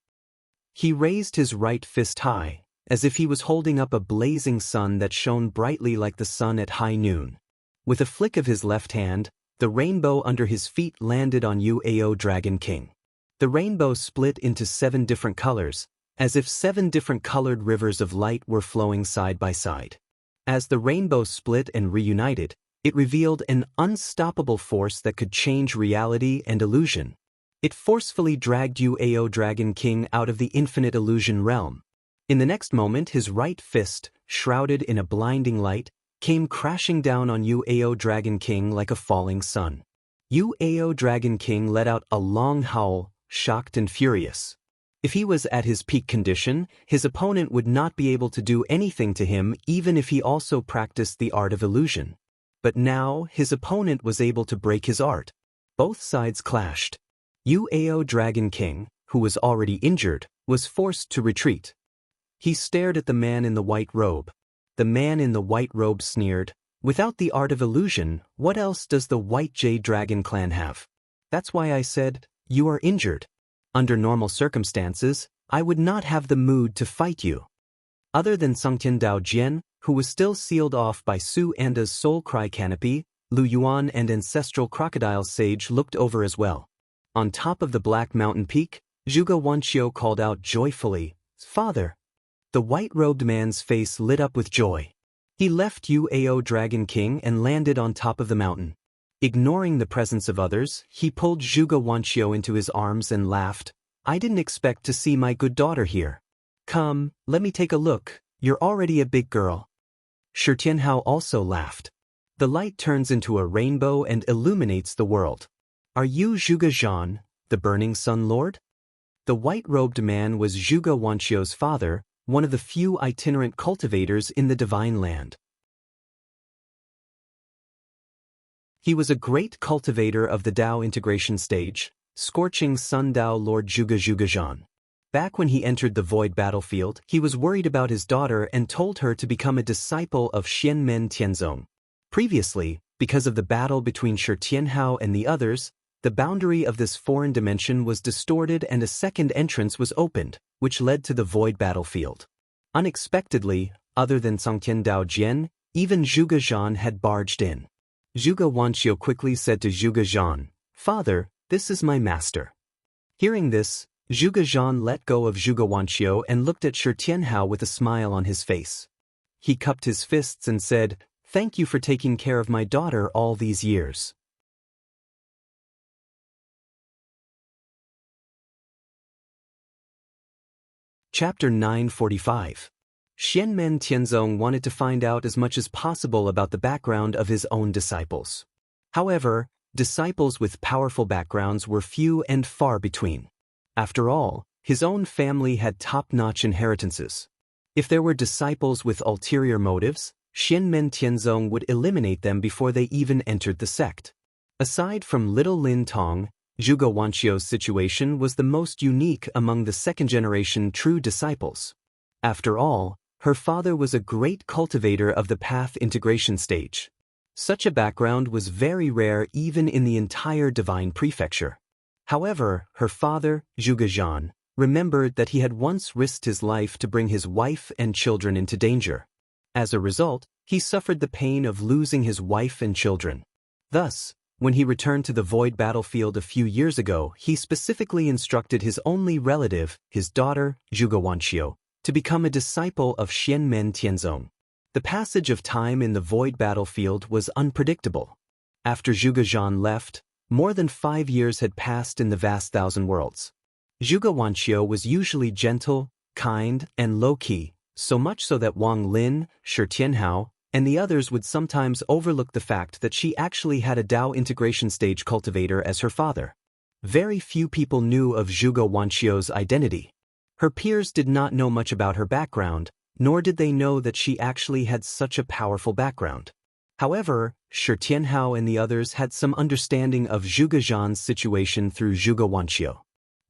He raised his right fist high, as if he was holding up a blazing sun that shone brightly like the sun at high noon. With a flick of his left hand, the rainbow under his feet landed on Uao Dragon King. The rainbow split into 7 different colors, as if 7 different colored rivers of light were flowing side by side. As the rainbow split and reunited, it revealed an unstoppable force that could change reality and illusion. It forcefully dragged Uao Dragon King out of the infinite illusion realm. In the next moment, his right fist, shrouded in a blinding light, came crashing down on Uao Dragon King like a falling sun. Uao Dragon King let out a long howl, shocked and furious. If he was at his peak condition, his opponent would not be able to do anything to him even if he also practiced the art of illusion. But now, his opponent was able to break his art. Both sides clashed. Uao Dragon King, who was already injured, was forced to retreat. He stared at the man in the white robe. The man in the white robe sneered, "Without the art of illusion, what else does the White Jade Dragon clan have? That's why I said, you are injured. Under normal circumstances, I would not have the mood to fight you." Other than Sungtian Dao Jian, who was still sealed off by Su Anda's soul cry canopy, Lu Yuan and Ancestral Crocodile Sage looked over as well. On top of the Black Mountain Peak, Zhuge Wanqiu called out joyfully, "Father!" The white-robed man's face lit up with joy. He left Uao Dragon King and landed on top of the mountain. Ignoring the presence of others, he pulled Zhuge Wanqiu into his arms and laughed, "I didn't expect to see my good daughter here. Come, let me take a look, you're already a big girl." Shi Tianhao also laughed. The light turns into a rainbow and illuminates the world. "Are you Zhuge Zhan, the Burning Sun Lord?" The white-robed man was Zhuge Wanqiu's father, one of the few itinerant cultivators in the Divine Land. He was a great cultivator of the Dao integration stage, Scorching Sun Dao Lord Zhuge Zhan. Back when he entered the void battlefield, he was worried about his daughter and told her to become a disciple of Xianmen Tianzong. Previously, because of the battle between Shi Tianhao and the others, the boundary of this foreign dimension was distorted and a second entrance was opened, which led to the void battlefield. Unexpectedly, other than Songtian Dao Jian, even Zhuge Zhan had barged in. Zhuge Wanqiu quickly said to Zhuge Zhan, "Father, this is my master." Hearing this, Zhuge Zhan let go of Zhuge Wanqiu and looked at Shi Tianhao with a smile on his face. He cupped his fists and said, "Thank you for taking care of my daughter all these years." Chapter 945. Xianmen Tianzong wanted to find out as much as possible about the background of his own disciples. However, disciples with powerful backgrounds were few and far between. After all, his own family had top-notch inheritances. If there were disciples with ulterior motives, Xianmen Tianzong would eliminate them before they even entered the sect. Aside from little Lin Tong, Zhuge Wanqiu's situation was the most unique among the second-generation true disciples. After all, her father was a great cultivator of the path integration stage. Such a background was very rare even in the entire divine prefecture. However, her father, Zhuge Zhan, remembered that he had once risked his life to bring his wife and children into danger. As a result, he suffered the pain of losing his wife and children. Thus, when he returned to the void battlefield a few years ago, he specifically instructed his only relative, his daughter, Zhuge Wanqiu, to become a disciple of Xianmen Tianzong. The passage of time in the void battlefield was unpredictable. After Zhuge Zhan left, more than 5 years had passed in the vast thousand worlds. Zhuge Wanqiu was usually gentle, kind, and low-key, so much so that Wang Lin, Shi Tianhao, and the others would sometimes overlook the fact that she actually had a Dao integration stage cultivator as her father. Very few people knew of Zhuge Wanqiu's identity. Her peers did not know much about her background, nor did they know that she actually had such a powerful background. However, Shi Tianhao and the others had some understanding of Zhuge Zhan's situation through Zhuge Wanqiu.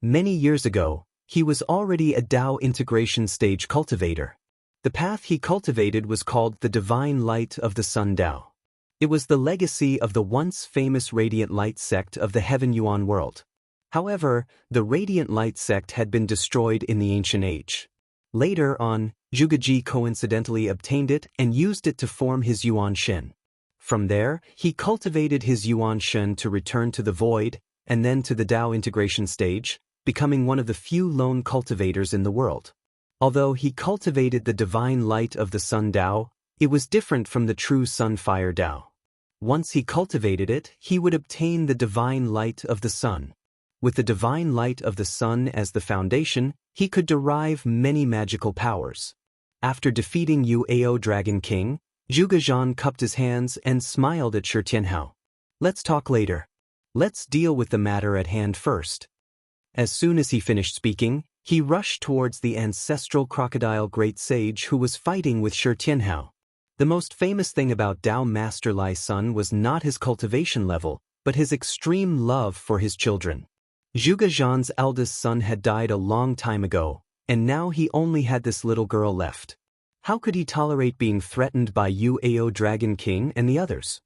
Many years ago, he was already a Dao integration stage cultivator. The path he cultivated was called the Divine Light of the Sun Dao. It was the legacy of the once famous Radiant Light sect of the Heaven Yuan world. However, the Radiant Light sect had been destroyed in the Ancient Age. Later on, Zhuge Ji coincidentally obtained it and used it to form his Yuan Shen. From there, he cultivated his Yuan Shen to return to the void, and then to the Dao integration stage, becoming one of the few lone cultivators in the world. Although he cultivated the divine light of the Sun Dao, it was different from the true Sun Fire Dao. Once he cultivated it, he would obtain the divine light of the sun. With the divine light of the sun as the foundation, he could derive many magical powers. After defeating Yuao Dragon King, Zhuge Zhan cupped his hands and smiled at Shi Tianhao. Let's talk later. Let's deal with the matter at hand first. As soon as he finished speaking, he rushed towards the ancestral crocodile great sage who was fighting with Shi Tianhao. The most famous thing about Dao Master Lai Sun was not his cultivation level, but his extreme love for his children. Zhuge Zhan's eldest son had died a long time ago, and now he only had this little girl left. How could he tolerate being threatened by Yuao Dragon King and the others?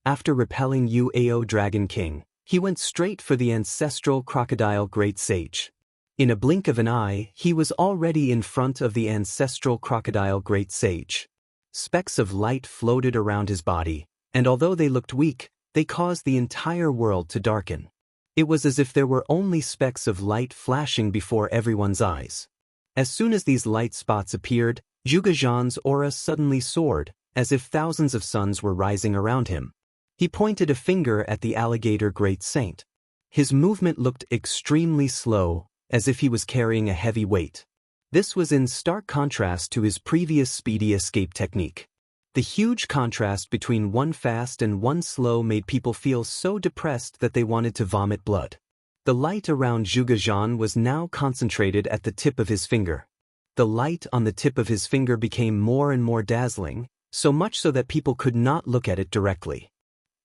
After repelling Yuao Dragon King, he went straight for the ancestral crocodile great sage. In a blink of an eye, he was already in front of the ancestral crocodile great sage. Specks of light floated around his body, and although they looked weak, they caused the entire world to darken. It was as if there were only specks of light flashing before everyone's eyes. As soon as these light spots appeared, Zhuge Zhan's aura suddenly soared, as if thousands of suns were rising around him. He pointed a finger at the alligator great saint. His movement looked extremely slow, as if he was carrying a heavy weight. This was in stark contrast to his previous speedy escape technique. The huge contrast between one fast and one slow made people feel so depressed that they wanted to vomit blood. The light around Zhuge Zhan was now concentrated at the tip of his finger. The light on the tip of his finger became more and more dazzling, so much so that people could not look at it directly.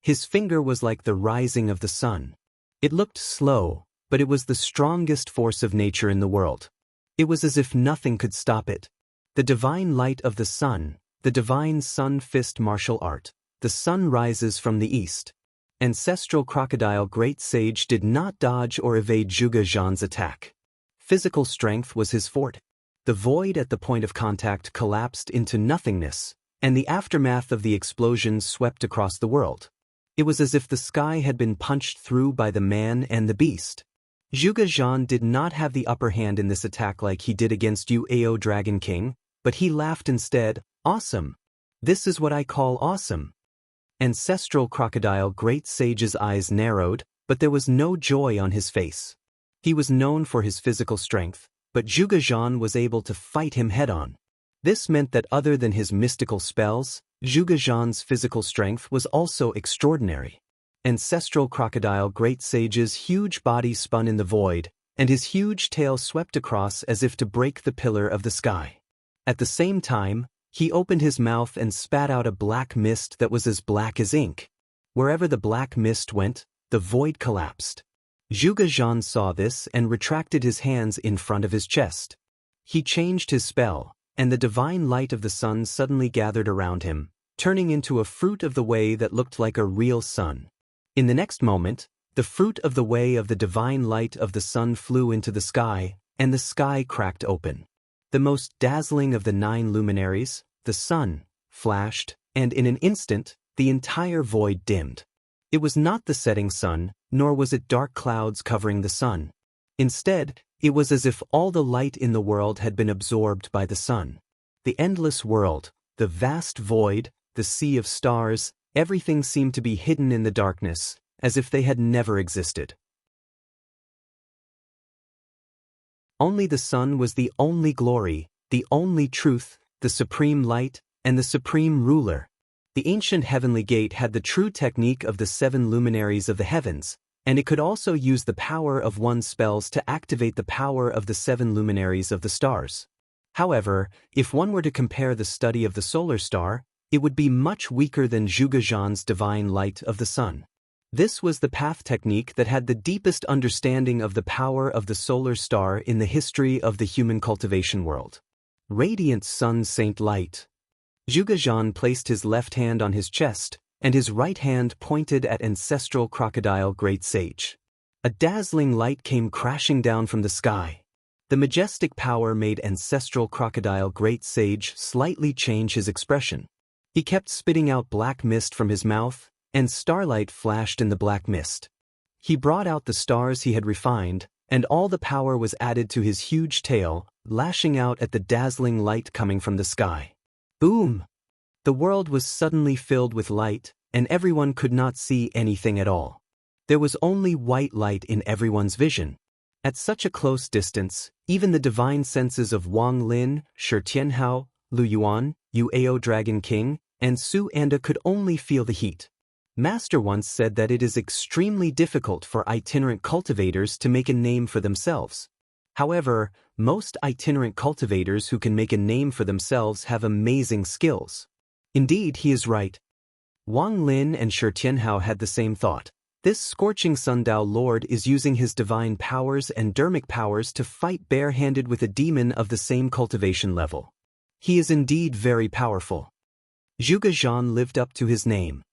His finger was like the rising of the sun. It looked slow, but it was the strongest force of nature in the world. It was as if nothing could stop it. The divine light of the sun, the divine sun fist martial art, the sun rises from the east. Ancestral crocodile great sage did not dodge or evade Zhuge Zhan's attack. Physical strength was his forte. The void at the point of contact collapsed into nothingness, and the aftermath of the explosion swept across the world. It was as if the sky had been punched through by the man and the beast. Zhuge Zhan did not have the upper hand in this attack like he did against Yuao Dragon King, but he laughed instead. Awesome! This is what I call awesome. Ancestral crocodile great sage's eyes narrowed, but there was no joy on his face. He was known for his physical strength, but Zhuge Zhan was able to fight him head-on. This meant that other than his mystical spells, Zhuge Zhan's physical strength was also extraordinary. Ancestral crocodile great sage's huge body spun in the void, and his huge tail swept across as if to break the pillar of the sky. At the same time, he opened his mouth and spat out a black mist that was as black as ink. Wherever the black mist went, the void collapsed. Zhuge Zhan saw this and retracted his hands in front of his chest. He changed his spell, and the divine light of the sun suddenly gathered around him, turning into a fruit of the way that looked like a real sun. In the next moment, the fruit of the way of the divine light of the sun flew into the sky, and the sky cracked open. The most dazzling of the 9 luminaries, the sun, flashed, and in an instant, the entire void dimmed. It was not the setting sun, nor was it dark clouds covering the sun. Instead, it was as if all the light in the world had been absorbed by the sun. The endless world, the vast void, the sea of stars, everything seemed to be hidden in the darkness, as if they had never existed. Only the sun was the only glory, the only truth, the supreme light, and the supreme ruler. The ancient heavenly gate had the true technique of the 7 luminaries of the heavens, and it could also use the power of one's spells to activate the power of the 7 luminaries of the stars. However, if one were to compare the study of the solar star, it would be much weaker than Zhuge Zhan's divine light of the sun. This was the path technique that had the deepest understanding of the power of the solar star in the history of the human cultivation world. Radiant sun saint light. Zhuge Zhan placed his left hand on his chest, and his right hand pointed at ancestral crocodile great sage. A dazzling light came crashing down from the sky. The majestic power made ancestral crocodile great sage slightly change his expression. He kept spitting out black mist from his mouth, and starlight flashed in the black mist. He brought out the stars he had refined, and all the power was added to his huge tail, lashing out at the dazzling light coming from the sky. Boom! The world was suddenly filled with light, and everyone could not see anything at all. There was only white light in everyone's vision. At such a close distance, even the divine senses of Wang Lin, Shi Tianhao, Lu Yuan, Yuao Dragon King, and Su Anda could only feel the heat. Master once said that it is extremely difficult for itinerant cultivators to make a name for themselves. However, most itinerant cultivators who can make a name for themselves have amazing skills. Indeed, he is right. Wang Lin and Shi Tianhao had the same thought. This scorching Sundao Lord is using his divine powers and dermic powers to fight bare-handed with a demon of the same cultivation level. He is indeed very powerful. Zhuge Zhan lived up to his name.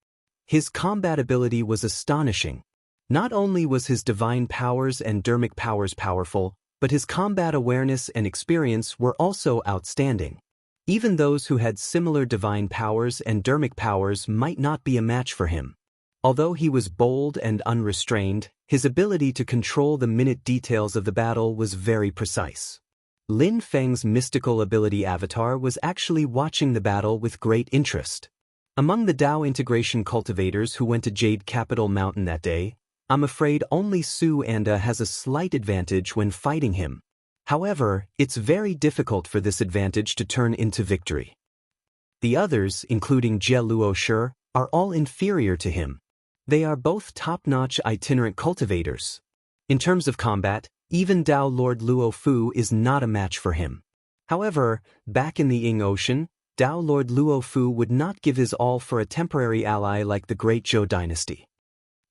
His combat ability was astonishing. Not only was his divine powers and dermic powers powerful, but his combat awareness and experience were also outstanding. Even those who had similar divine powers and dermic powers might not be a match for him. Although he was bold and unrestrained, his ability to control the minute details of the battle was very precise. Lin Feng's mystical ability avatar was actually watching the battle with great interest. Among the Dao integration cultivators who went to Jade Capital Mountain that day, I'm afraid only Su Anda has a slight advantage when fighting him. However, it's very difficult for this advantage to turn into victory. The others, including Jie Luo Shi, are all inferior to him. They are both top-notch itinerant cultivators. In terms of combat, even Dao Lord Luo Fu is not a match for him. However, back in the Ying Ocean, Dao Lord Luo Fu would not give his all for a temporary ally like the Great Zhou dynasty.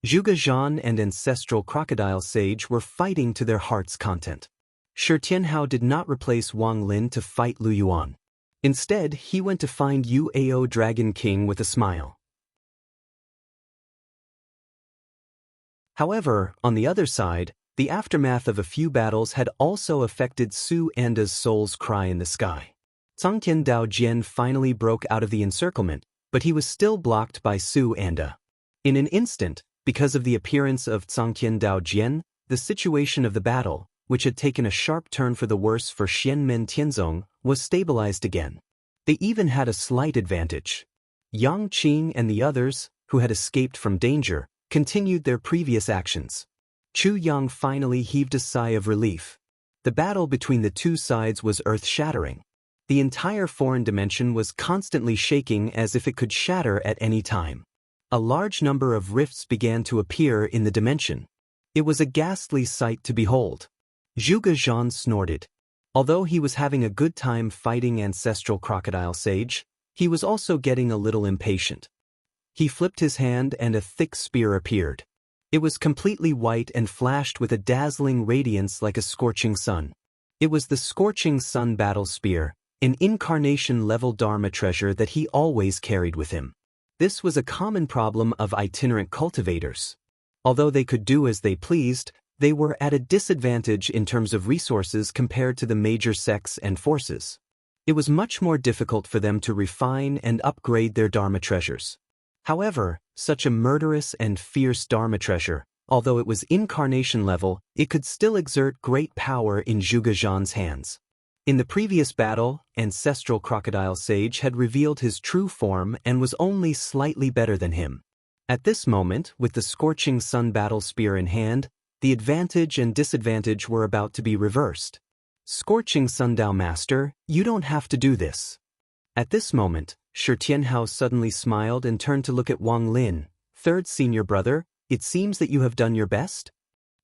Zhuge Zhan and Ancestral Crocodile Sage were fighting to their heart's content. Shi Tianhao did not replace Wang Lin to fight Lu Yuan. Instead, he went to find Yuao Dragon King with a smile. However, on the other side, the aftermath of a few battles had also affected Su Anda's soul's cry in the sky. Cangtian Dao Jian finally broke out of the encirclement, but he was still blocked by Su Anda. In an instant, because of the appearance of Cangtian Dao Jian, the situation of the battle, which had taken a sharp turn for the worse for Xianmen Tianzong, was stabilized again. They even had a slight advantage. Yang Qing and the others, who had escaped from danger, continued their previous actions. Chu Yang finally heaved a sigh of relief. The battle between the two sides was earth-shattering. The entire foreign dimension was constantly shaking as if it could shatter at any time. A large number of rifts began to appear in the dimension. It was a ghastly sight to behold. Zhuge Zhan snorted. Although he was having a good time fighting ancestral crocodile sage, he was also getting a little impatient. He flipped his hand and a thick spear appeared. It was completely white and flashed with a dazzling radiance like a scorching sun. It was the Scorching Sun Battle Spear, an incarnation-level Dharma treasure that he always carried with him. This was a common problem of itinerant cultivators. Although they could do as they pleased, they were at a disadvantage in terms of resources compared to the major sects and forces. It was much more difficult for them to refine and upgrade their Dharma treasures. However, such a murderous and fierce Dharma treasure, although it was incarnation level, it could still exert great power in Zhuge Zhan's hands. In the previous battle, Ancestral Crocodile Sage had revealed his true form and was only slightly better than him. At this moment, with the Scorching Sun Battle Spear in hand, the advantage and disadvantage were about to be reversed. Scorching Sundao Master, you don't have to do this. At this moment, Shi Tianhao suddenly smiled and turned to look at Wang Lin. Third senior brother, it seems that you have done your best?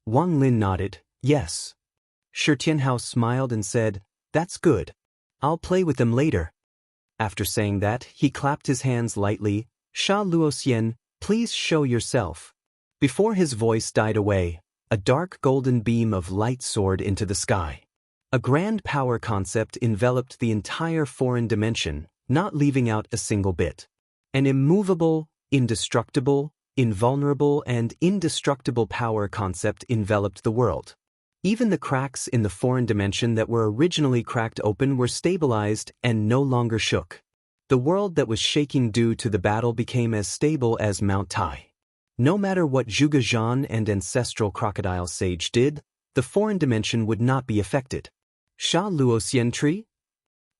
Wang Lin nodded, yes. Shi Tianhao smiled and said, that's good. I'll play with them later. After saying that, he clapped his hands lightly. Sha Luoxian, please show yourself. Before his voice died away, a dark golden beam of light soared into the sky. A grand power concept enveloped the entire foreign dimension, not leaving out a single bit. An immovable, indestructible, invulnerable and indestructible power concept enveloped the world. Even the cracks in the foreign dimension that were originally cracked open were stabilized and no longer shook. The world that was shaking due to the battle became as stable as Mount Tai. No matter what Zhuge Zhan and Ancestral Crocodile Sage did, the foreign dimension would not be affected. Sha Luoxian Tree?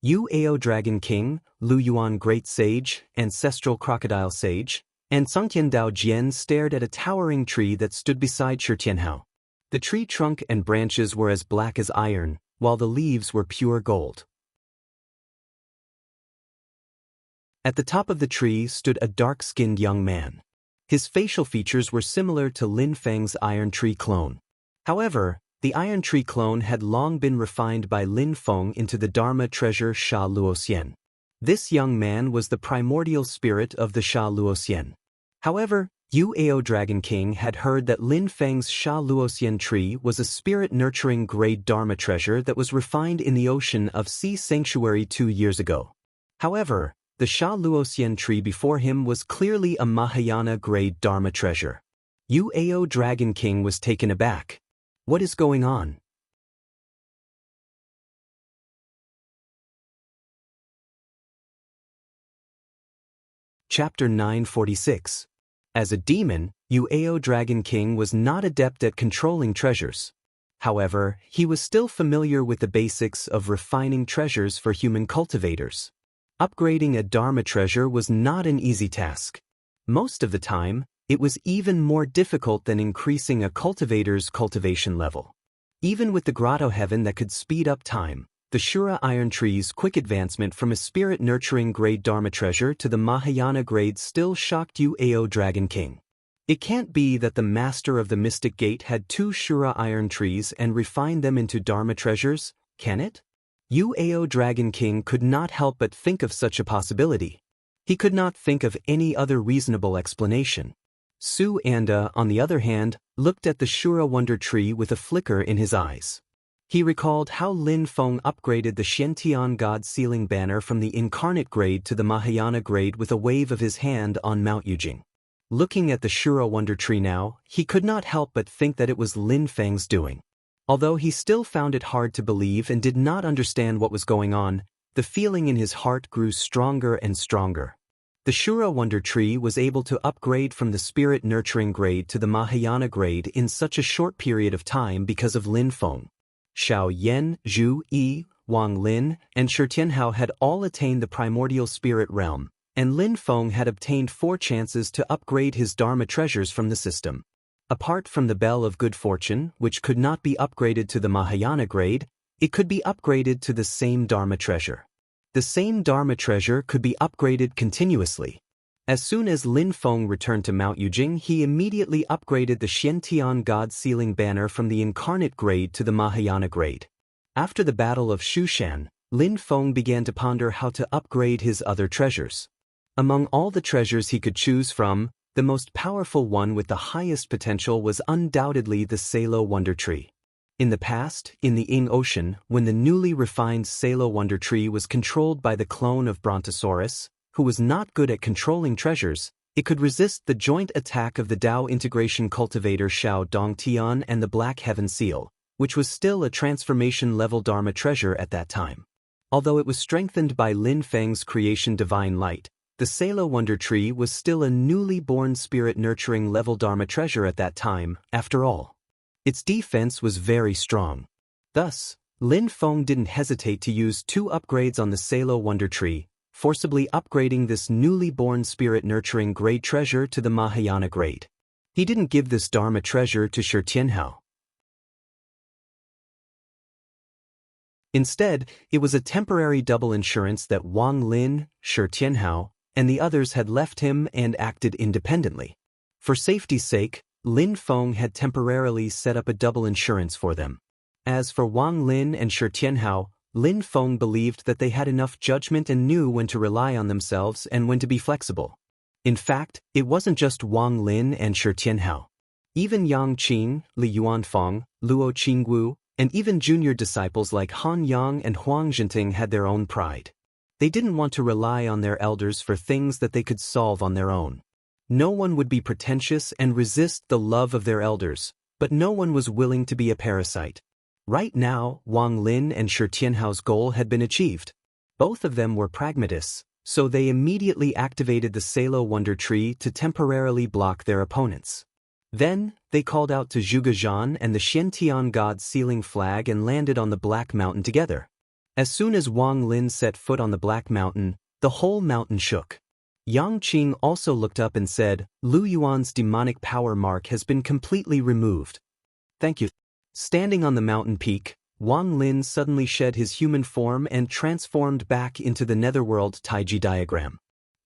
Yu Ao Dragon King, Lu Yuan Great Sage, Ancestral Crocodile Sage, and Songtian Dao Jian stared at a towering tree that stood beside Shi Tianhao. The tree trunk and branches were as black as iron, while the leaves were pure gold. At the top of the tree stood a dark-skinned young man. His facial features were similar to Lin Feng's Iron Tree clone. However, the Iron Tree clone had long been refined by Lin Feng into the Dharma treasure Sha Luoxian. This young man was the primordial spirit of the Sha Luoxian. However, Yu Ao Dragon King had heard that Lin Feng's Sha Luoxian tree was a spirit-nurturing grade Dharma treasure that was refined in the ocean of Sea Sanctuary 2 years ago. However, the Sha Luoxian tree before him was clearly a Mahayana grade Dharma treasure. Yu Ao Dragon King was taken aback. What is going on? Chapter 946. As a demon, Yu Ao Dragon King was not adept at controlling treasures. However, he was still familiar with the basics of refining treasures for human cultivators. Upgrading a Dharma treasure was not an easy task. Most of the time, it was even more difficult than increasing a cultivator's cultivation level. Even with the Grotto Heaven that could speed up time, the Shura Iron Tree's quick advancement from a spirit-nurturing grade Dharma treasure to the Mahayana grade still shocked Yu Ao Dragon King. It can't be that the master of the Mystic Gate had 2 Shura Iron Trees and refined them into Dharma treasures, can it? Yu Ao Dragon King could not help but think of such a possibility. He could not think of any other reasonable explanation. Su Anda, on the other hand, looked at the Shura Wonder Tree with a flicker in his eyes. He recalled how Lin Feng upgraded the Shentian God Sealing Banner from the Incarnate grade to the Mahayana grade with a wave of his hand on Mount Yujing. Looking at the Shura Wonder Tree now, he could not help but think that it was Lin Feng's doing. Although he still found it hard to believe and did not understand what was going on, the feeling in his heart grew stronger and stronger. The Shura Wonder Tree was able to upgrade from the Spirit Nurturing grade to the Mahayana grade in such a short period of time because of Lin Feng. Xiao Yan, Zhu Yi, Wang Lin, and Shi Tianhao had all attained the primordial spirit realm, and Lin Feng had obtained 4 chances to upgrade his Dharma treasures from the system. Apart from the Bell of Good Fortune, which could not be upgraded to the Mahayana grade, It could be upgraded to the same Dharma treasure. The same Dharma treasure could be upgraded continuously. As soon as Lin Feng returned to Mount Yujing, he immediately upgraded the Xiantian God Sealing Banner from the Incarnate grade to the Mahayana grade. After the Battle of Shushan, Lin Feng began to ponder how to upgrade his other treasures. Among all the treasures he could choose from, the most powerful one with the highest potential was undoubtedly the Salo Wonder Tree. In the past, in the Ing Ocean, when the newly refined Salo Wonder Tree was controlled by the clone of Brontosaurus, who was not good at controlling treasures, it could resist the joint attack of the Dao Integration Cultivator Xiao Dongtian and the Black Heaven Seal, which was still a transformation-level Dharma treasure at that time. Although it was strengthened by Lin Feng's creation Divine Light, the Salo Wonder Tree was still a newly born spirit-nurturing level Dharma treasure at that time, after all. Its defense was very strong. Thus, Lin Feng didn't hesitate to use 2 upgrades on the Salo Wonder Tree, forcibly upgrading this newly born spirit-nurturing grade treasure to the Mahayana grade. He didn't give this Dharma treasure to Shi Tianhao. Instead, it was a temporary double insurance that Wang Lin, Shi Tianhao, and the others had left him and acted independently. For safety's sake, Lin Feng had temporarily set up a double insurance for them. As for Wang Lin and Shi Tianhao, Lin Feng believed that they had enough judgment and knew when to rely on themselves and when to be flexible. In fact, it wasn't just Wang Lin and Shi Tianhao. Even Yang Qing, Li Yuanfang, Luo Qingwu, and even junior disciples like Han Yang and Huang Jinting had their own pride. They didn't want to rely on their elders for things that they could solve on their own. No one would be pretentious and resist the love of their elders, but no one was willing to be a parasite. Right now, Wang Lin and Shi Tianhao's goal had been achieved. Both of them were pragmatists, so they immediately activated the Salo Wonder Tree to temporarily block their opponents. Then, they called out to Zhuge Zhan and the Xiantian God Sealing Flag and landed on the Black Mountain together. As soon as Wang Lin set foot on the Black Mountain, the whole mountain shook. Yang Qing also looked up and said, "Lu Yuan's demonic power mark has been completely removed. Thank you." Standing on the mountain peak, Wang Lin suddenly shed his human form and transformed back into the netherworld Taiji diagram.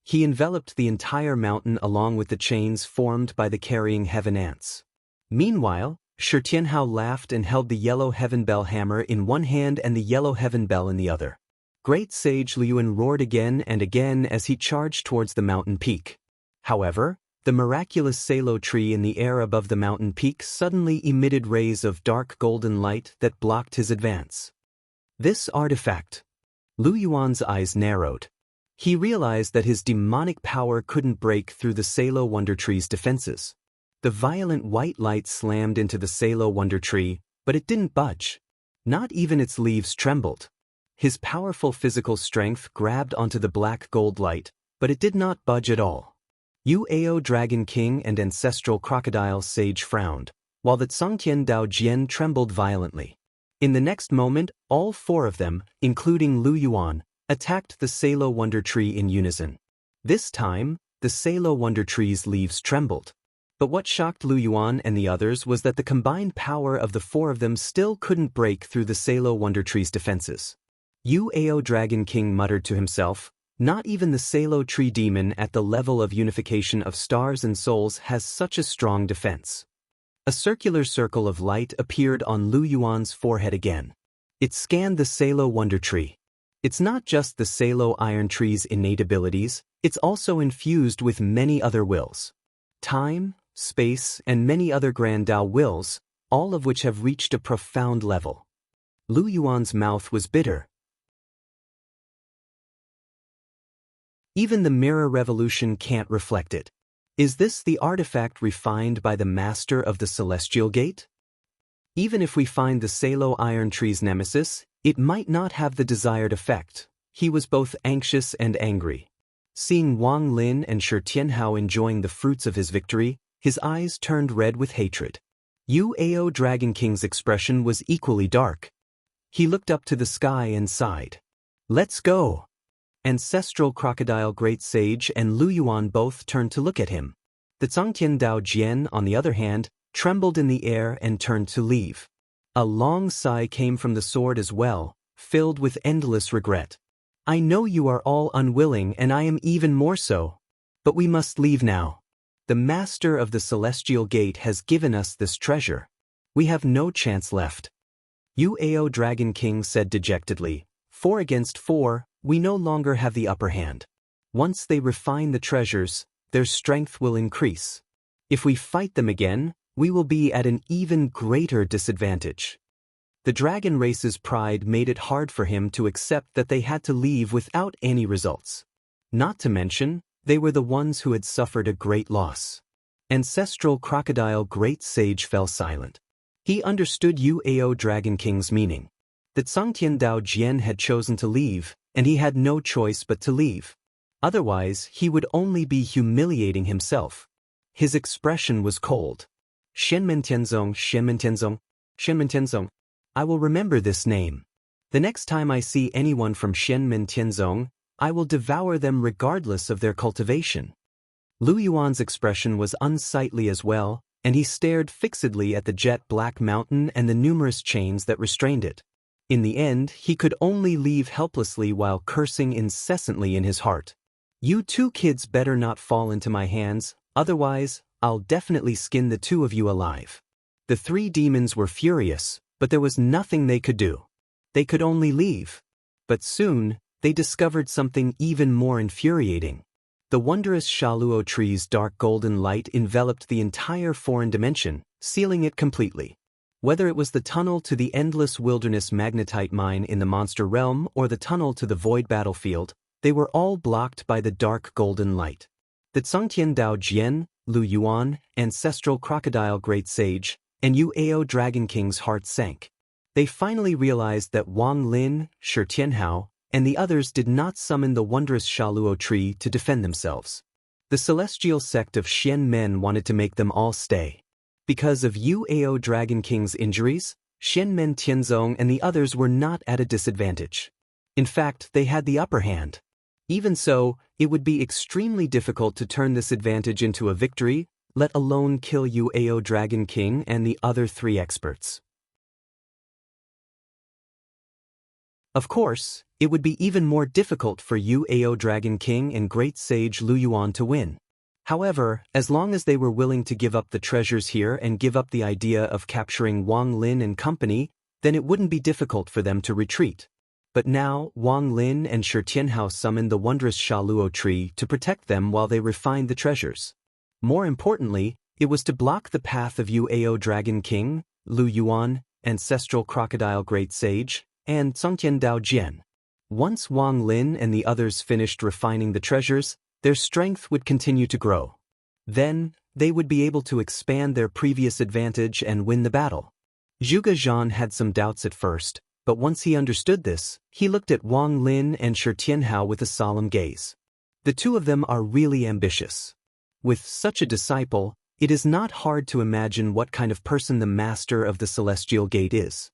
He enveloped the entire mountain along with the chains formed by the carrying heaven ants. Meanwhile, Shi Tianhao laughed and held the yellow heaven bell hammer in one hand and the yellow heaven bell in the other. Great Sage Liyuan roared again and again as he charged towards the mountain peak. However, the miraculous Salo tree in the air above the mountain peak suddenly emitted rays of dark golden light that blocked his advance. This artifact. Lu Yuan's eyes narrowed. He realized that his demonic power couldn't break through the Salo Wonder Tree's defenses. The violent white light slammed into the Salo Wonder Tree, but it didn't budge. Not even its leaves trembled. His powerful physical strength grabbed onto the black gold light, but it did not budge at all. Yuao Dragon King and Ancestral Crocodile Sage frowned, while the Tsangtian Dao Jian trembled violently. In the next moment, all 4 of them, including Lu Yuan, attacked the Salo Wonder Tree in unison. This time, the Salo Wonder Tree's leaves trembled. But what shocked Lu Yuan and the others was that the combined power of the 4 of them still couldn't break through the Salo Wonder Tree's defenses. Yuao Dragon King muttered to himself, "Not even the Salo Tree Demon at the level of unification of stars and souls has such a strong defense." A circular circle of light appeared on Lu Yuan's forehead again. It scanned the Salo Wonder Tree. It's not just the Salo Iron Tree's innate abilities, it's also infused with many other wills. Time, space, and many other Grand Dao wills, all of which have reached a profound level. Lu Yuan's mouth was bitter. Even the Mirror Revolution can't reflect it. Is this the artifact refined by the Master of the Celestial Gate? Even if we find the Salo Iron Tree's nemesis, it might not have the desired effect. He was both anxious and angry. Seeing Wang Lin and Shi Tianhao enjoying the fruits of his victory, his eyes turned red with hatred. Yuao Dragon King's expression was equally dark. He looked up to the sky and sighed. "Let's go." Ancestral Crocodile Great Sage and Lu Yuan both turned to look at him. The Tsangtian Dao Jian, on the other hand, trembled in the air and turned to leave. A long sigh came from the sword as well, filled with endless regret. I know you are all unwilling and I am even more so. But we must leave now. The master of the celestial gate has given us this treasure. We have no chance left. Uao Dragon King said dejectedly, 4 against 4, we no longer have the upper hand. Once they refine the treasures, their strength will increase. If we fight them again, we will be at an even greater disadvantage. The dragon race's pride made it hard for him to accept that they had to leave without any results. Not to mention, they were the ones who had suffered a great loss. Ancestral crocodile great sage fell silent. He understood Uao Dragon King's meaning. That Sangtian Dao Jian had chosen to leave, and he had no choice but to leave. Otherwise, he would only be humiliating himself. His expression was cold. Shenmentianzong, Shenmentianzong, Shenmentianzong. I will remember this name. The next time I see anyone from Shenmentianzong, I will devour them regardless of their cultivation. Lu Yuan's expression was unsightly as well, and he stared fixedly at the jet-black mountain and the numerous chains that restrained it. In the end, he could only leave helplessly while cursing incessantly in his heart. You two kids better not fall into my hands, otherwise, I'll definitely skin the two of you alive. The 3 demons were furious, but there was nothing they could do. They could only leave. But soon, they discovered something even more infuriating. The wondrous Shaluo tree's dark golden light enveloped the entire foreign dimension, sealing it completely. Whether it was the tunnel to the endless wilderness magnetite mine in the monster realm or the tunnel to the void battlefield, they were all blocked by the dark golden light. The Sangtian Dao Jian, Lu Yuan, Ancestral Crocodile Great Sage, and Uao Dragon King's heart sank. They finally realized that Wang Lin, Shi Tianhao, and the others did not summon the wondrous Shaluo tree to defend themselves. The celestial sect of Xian Men wanted to make them all stay. Because of Uao Dragon King's injuries, Xian Men Tianzong and the others were not at a disadvantage. In fact, they had the upper hand. Even so, it would be extremely difficult to turn this advantage into a victory, let alone kill Uao Dragon King and the other 3 experts. Of course, it would be even more difficult for Uao Dragon King and Great Sage Lu Yuan to win. However, as long as they were willing to give up the treasures here and give up the idea of capturing Wang Lin and company, then it wouldn't be difficult for them to retreat. But now, Wang Lin and Shi Tianhao summoned the wondrous Shaluo tree to protect them while they refined the treasures. More importantly, it was to block the path of Uao Dragon King, Lu Yuan, Ancestral Crocodile Great Sage, and Sangtian Dao Jian. Once Wang Lin and the others finished refining the treasures, their strength would continue to grow. Then, they would be able to expand their previous advantage and win the battle. Zhuge Zhan had some doubts at first, but once he understood this, he looked at Wang Lin and Shi Tianhao with a solemn gaze. The 2 of them are really ambitious. With such a disciple, it is not hard to imagine what kind of person the master of the Celestial Gate is.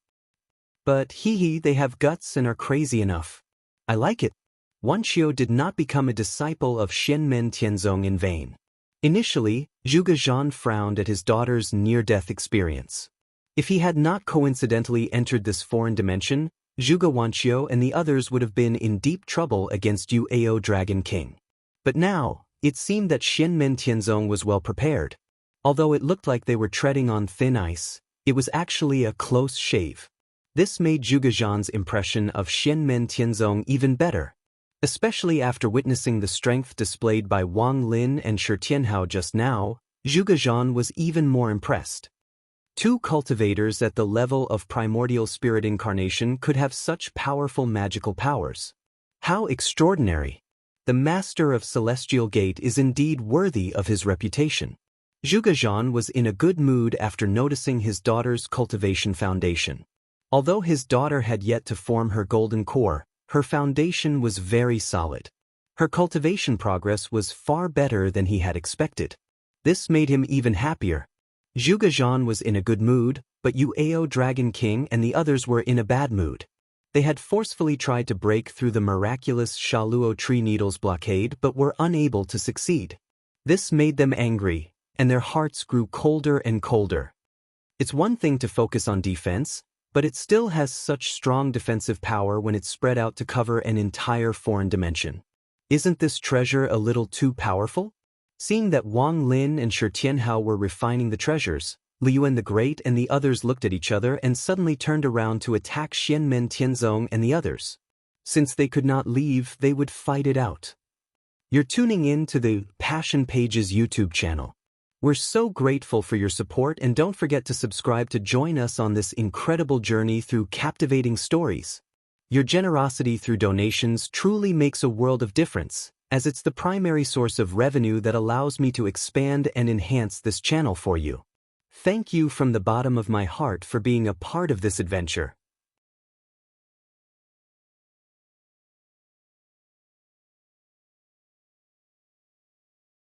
But they have guts and are crazy enough. I like it. Wan Qiu did not become a disciple of Shenmen Tianzong in vain. Initially, Zhuge Zhan frowned at his daughter's near-death experience. If he had not coincidentally entered this foreign dimension, Zhuge Wanqiu and the others would have been in deep trouble against Uao Dragon King. But now, it seemed that Shenmen Tianzong was well prepared. Although it looked like they were treading on thin ice, it was actually a close shave. This made Zhuge Zhan's impression of Shenmen Tianzong even better. Especially after witnessing the strength displayed by Wang Lin and Shi Tianhao just now, Zhuge Zhan was even more impressed. 2 cultivators at the level of primordial spirit incarnation could have such powerful magical powers. How extraordinary! The master of Celestial Gate is indeed worthy of his reputation. Zhuge Zhan was in a good mood after noticing his daughter's cultivation foundation. Although his daughter had yet to form her golden core, her foundation was very solid. Her cultivation progress was far better than he had expected. This made him even happier. Zhuge Zhan was in a good mood, but Uao Dragon King and the others were in a bad mood. They had forcefully tried to break through the miraculous Shaluo tree needles blockade but were unable to succeed. This made them angry, and their hearts grew colder and colder. It's one thing to focus on defense, but it still has such strong defensive power when it's spread out to cover an entire foreign dimension. Isn't this treasure a little too powerful? Seeing that Wang Lin and Shi Tianhao were refining the treasures, Liyuan the Great and the others looked at each other and suddenly turned around to attack Xianmen Tianzong and the others. Since they could not leave, they would fight it out. You're tuning in to the Passion Pages YouTube channel. We're so grateful for your support, and don't forget to subscribe to join us on this incredible journey through captivating stories. Your generosity through donations truly makes a world of difference, as it's the primary source of revenue that allows me to expand and enhance this channel for you. Thank you from the bottom of my heart for being a part of this adventure.